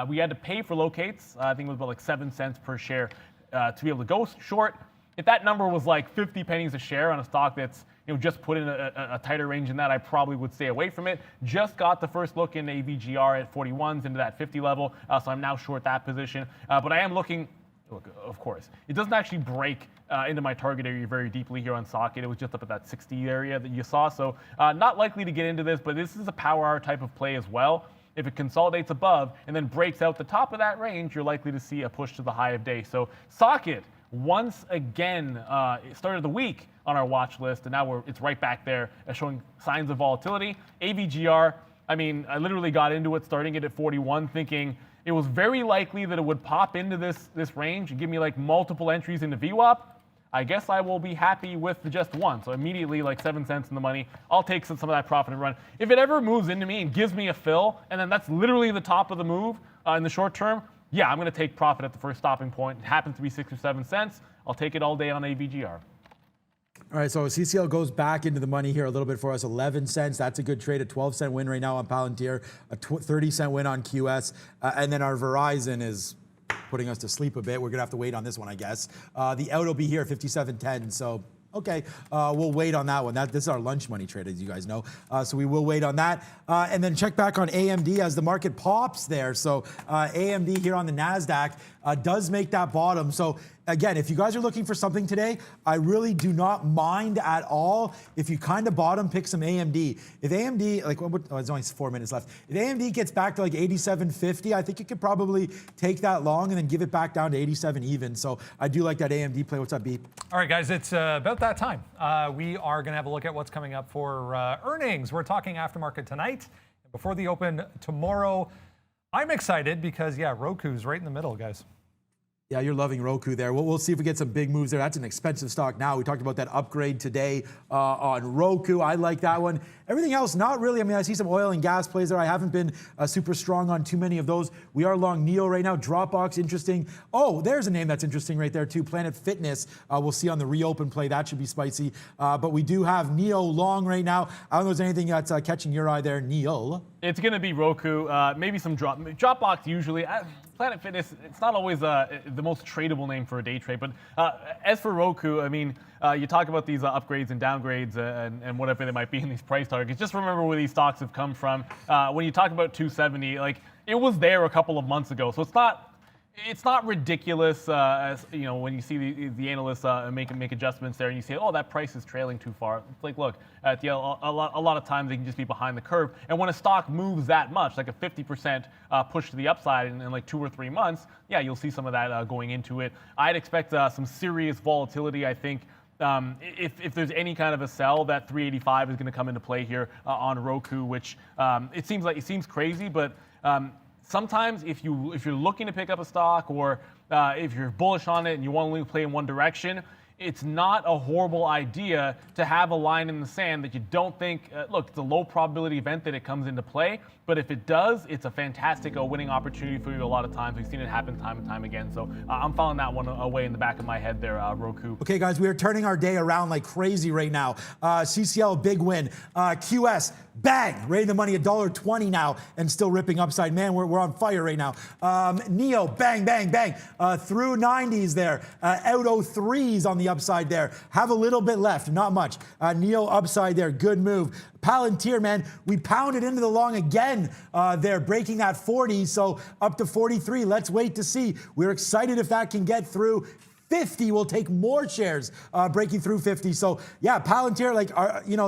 we had to pay for locates. I think it was about like 7 cents per share to be able to go short. If that number was like 50 pennies a share on a stock that's just put in a tighter range than that, I probably would stay away from it. Just got the first look in AVGR at 41s into that 50 level, so I'm now short that position. But I am looking. Look, of course, it doesn't actually break into my target area very deeply here on Socket. It was just up at that 60 area that you saw. So not likely to get into this, but this is a power hour type of play as well. If it consolidates above and then breaks out the top of that range, you're likely to see a push to the high of day. So Socket, once again, it started the week on our watch list, and now it's right back there showing signs of volatility. AVGR, I mean, I literally got into it starting it at 41 thinking it was very likely that it would pop into this range and give me like multiple entries into VWAP. I guess I will be happy with just one. So immediately, like 7 cents in the money, I'll take some of that profit and run. If it ever moves into me and gives me a fill, and then that's literally the top of the move in the short term, yeah, I'm going to take profit at the first stopping point. It happens to be 6 or 7 cents. I'll take it all day on AVGR. All right, so CCL goes back into the money here a little bit for us, 11 cents. That's a good trade, a 12-cent win right now on Palantir, a 30-cent win on QS, and then our Verizon is putting us to sleep a bit. We're gonna have to wait on this one, I guess. The out will be here, 57.10. So okay, we'll wait on that one. This is our lunch money trade, as you guys know. So we will wait on that. And then check back on AMD as the market pops there. So AMD here on the NASDAQ does make that bottom. So again, if you guys are looking for something today, I really do not mind at all if you kind of bottom pick some AMD. If AMD, like, there's only 4 minutes left. If AMD gets back to like 87.50, I think you could probably take that long and then give it back down to 87 even. So I do like that AMD play. What's up, B? All right, guys, it's about that time. We are going to have a look at what's coming up for earnings. We're talking aftermarket tonight. Before the open tomorrow, I'm excited because, yeah, Roku's right in the middle, guys. Yeah, you're loving Roku there. We'll see if we get some big moves there. That's an expensive stock now. We talked about that upgrade today on Roku. I like that one. Everything else, not really. I mean, I see some oil and gas plays there. I haven't been super strong on too many of those. We are long NEO right now. Dropbox, interesting. Oh, there's a name that's interesting right there too. Planet Fitness. We'll see on the reopen play. That should be spicy. But we do have NEO long right now. I don't know if there's anything that's catching your eye there, NEO. It's going to be Roku, maybe some Dropbox usually. Planet Fitness, it's not always the most tradable name for a day trade. But as for Roku, I mean, you talk about these upgrades and downgrades and whatever they might be in these price targets. Just remember where these stocks have come from. When you talk about 270, like it was there a couple of months ago. So it's not ridiculous, as you know, when you see the analysts make adjustments there, and you say, "Oh, that price is trailing too far." It's like, look, a lot of times they can just be behind the curve. And when a stock moves that much, like a 50% push to the upside in like 2 or 3 months, yeah, you'll see some of that going into it. I'd expect some serious volatility. I think if there's any kind of a sell, that 385 is going to come into play here on Roku, which it seems crazy, but. Sometimes if you're looking to pick up a stock or if you're bullish on it and you want to play in one direction, it's not a horrible idea to have a line in the sand that you don't think, look, it's a low probability event that it comes into play, but if it does, it's a fantastic winning opportunity for you a lot of times. We've seen it happen time and time again. So I'm filing that one away in the back of my head there, Roku. Okay, guys, we are turning our day around like crazy right now. CCL, big win. QS, bang, right in the money, $1.20 now, and still ripping upside. Man, we're on fire right now. NEO, bang, bang, bang, through 90s there. Out 03s on the upside there. Have a little bit left, not much. NEO upside there, good move. Palantir, man, we pounded into the long again there, breaking that 40, so up to 43. Let's wait to see. We're excited if that can get through 50. We'll take more shares breaking through 50. So yeah, Palantir, like,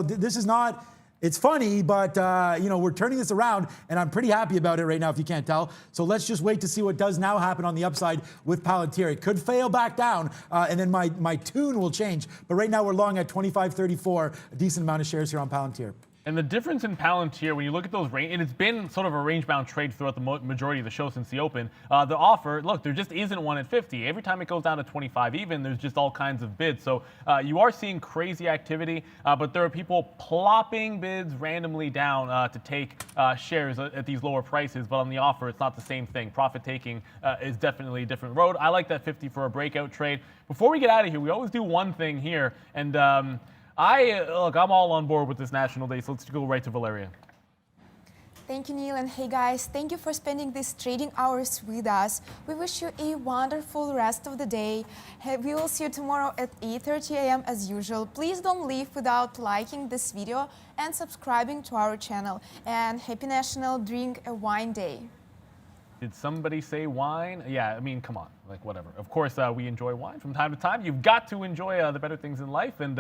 this is not... It's funny, but we're turning this around, and I'm pretty happy about it right now, if you can't tell. So let's just wait to see what does now happen on the upside with Palantir. It could fail back down, and then my tune will change. But right now we're long at 25.34, a decent amount of shares here on Palantir. And the difference in Palantir, when you look at those range, and it's been sort of a range-bound trade throughout the majority of the show since the open, the offer, look, there just isn't one at 50. Every time it goes down to 25 even, there's just all kinds of bids. So you are seeing crazy activity, but there are people plopping bids randomly down to take shares at these lower prices. But on the offer, it's not the same thing. Profit taking is definitely a different road. I like that 50 for a breakout trade. Before we get out of here, we always do one thing here, and I'm all on board with this National Day, so let's go right to Valeria. Thank you, Neil, and hey guys, thank you for spending these trading hours with us. We wish you a wonderful rest of the day. We will see you tomorrow at 8:30 a.m. as usual. Please don't leave without liking this video and subscribing to our channel. And happy National Drink a Wine Day. Did somebody say wine? Yeah, I mean, come on, like whatever. Of course, we enjoy wine from time to time. You've got to enjoy the better things in life, and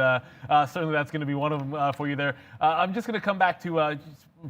certainly that's going to be one of them for you there. I'm just going to come back to,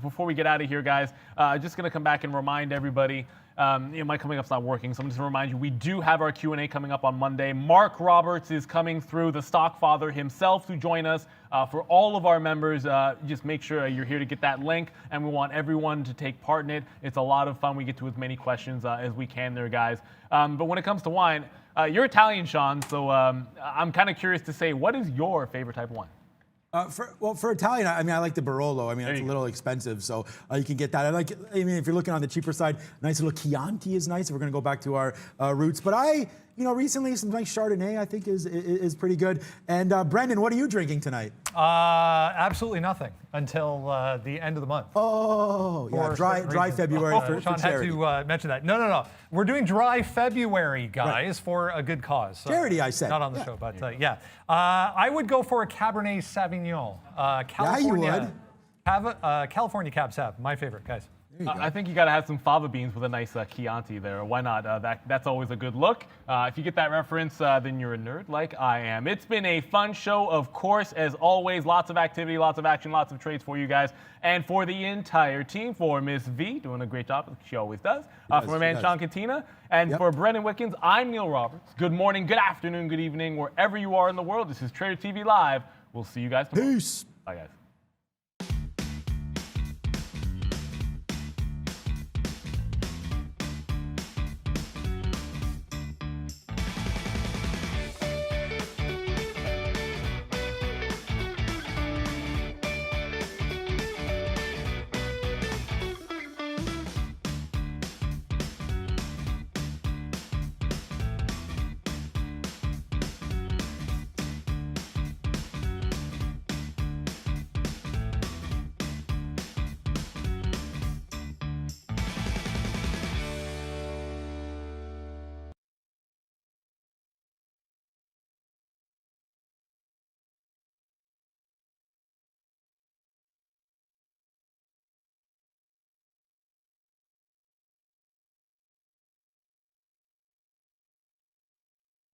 before we get out of here, guys, just going to come back and remind everybody My coming up's not working, so I'm just gonna remind you, we do have our Q&A coming up on Monday. Mark Roberts is coming through, the stock father himself, to join us. For all of our members, just make sure you're here to get that link, and we want everyone to take part in it. It's a lot of fun. We get to as many questions as we can there, guys. But when it comes to wine, you're Italian, Sean, so I'm kind of curious to say, what is your favorite type of wine? For Italian, I like the Barolo. It's a little expensive, so you can get that. If you're looking on the cheaper side, nice little Chianti is nice. If we're going to go back to our roots. But recently some nice Chardonnay I think is pretty good. And Brendan, what are you drinking tonight? Absolutely nothing until the end of the month. Oh, yeah, dry February for Sean charity. had to mention that. No. We're doing dry February, guys, for a good cause. Charity, I said. Not on the show, but yeah. I would go for a Cabernet Sauvignon. California, California Cab Sav, my favorite, guys. I think you got to have some fava beans with a nice Chianti there. Why not? That's always a good look. If you get that reference, then you're a nerd like I am. It's been a fun show, of course, as always. Lots of activity, lots of action, lots of trades for you guys. And for the entire team, for Miss V, doing a great job, she always does. For my man, Sean Cantina. And for Brendan Wickens, I'm Neil Roberts. Good morning, good afternoon, good evening, wherever you are in the world. This is Trader TV Live. We'll see you guys tomorrow. Peace. Bye, guys.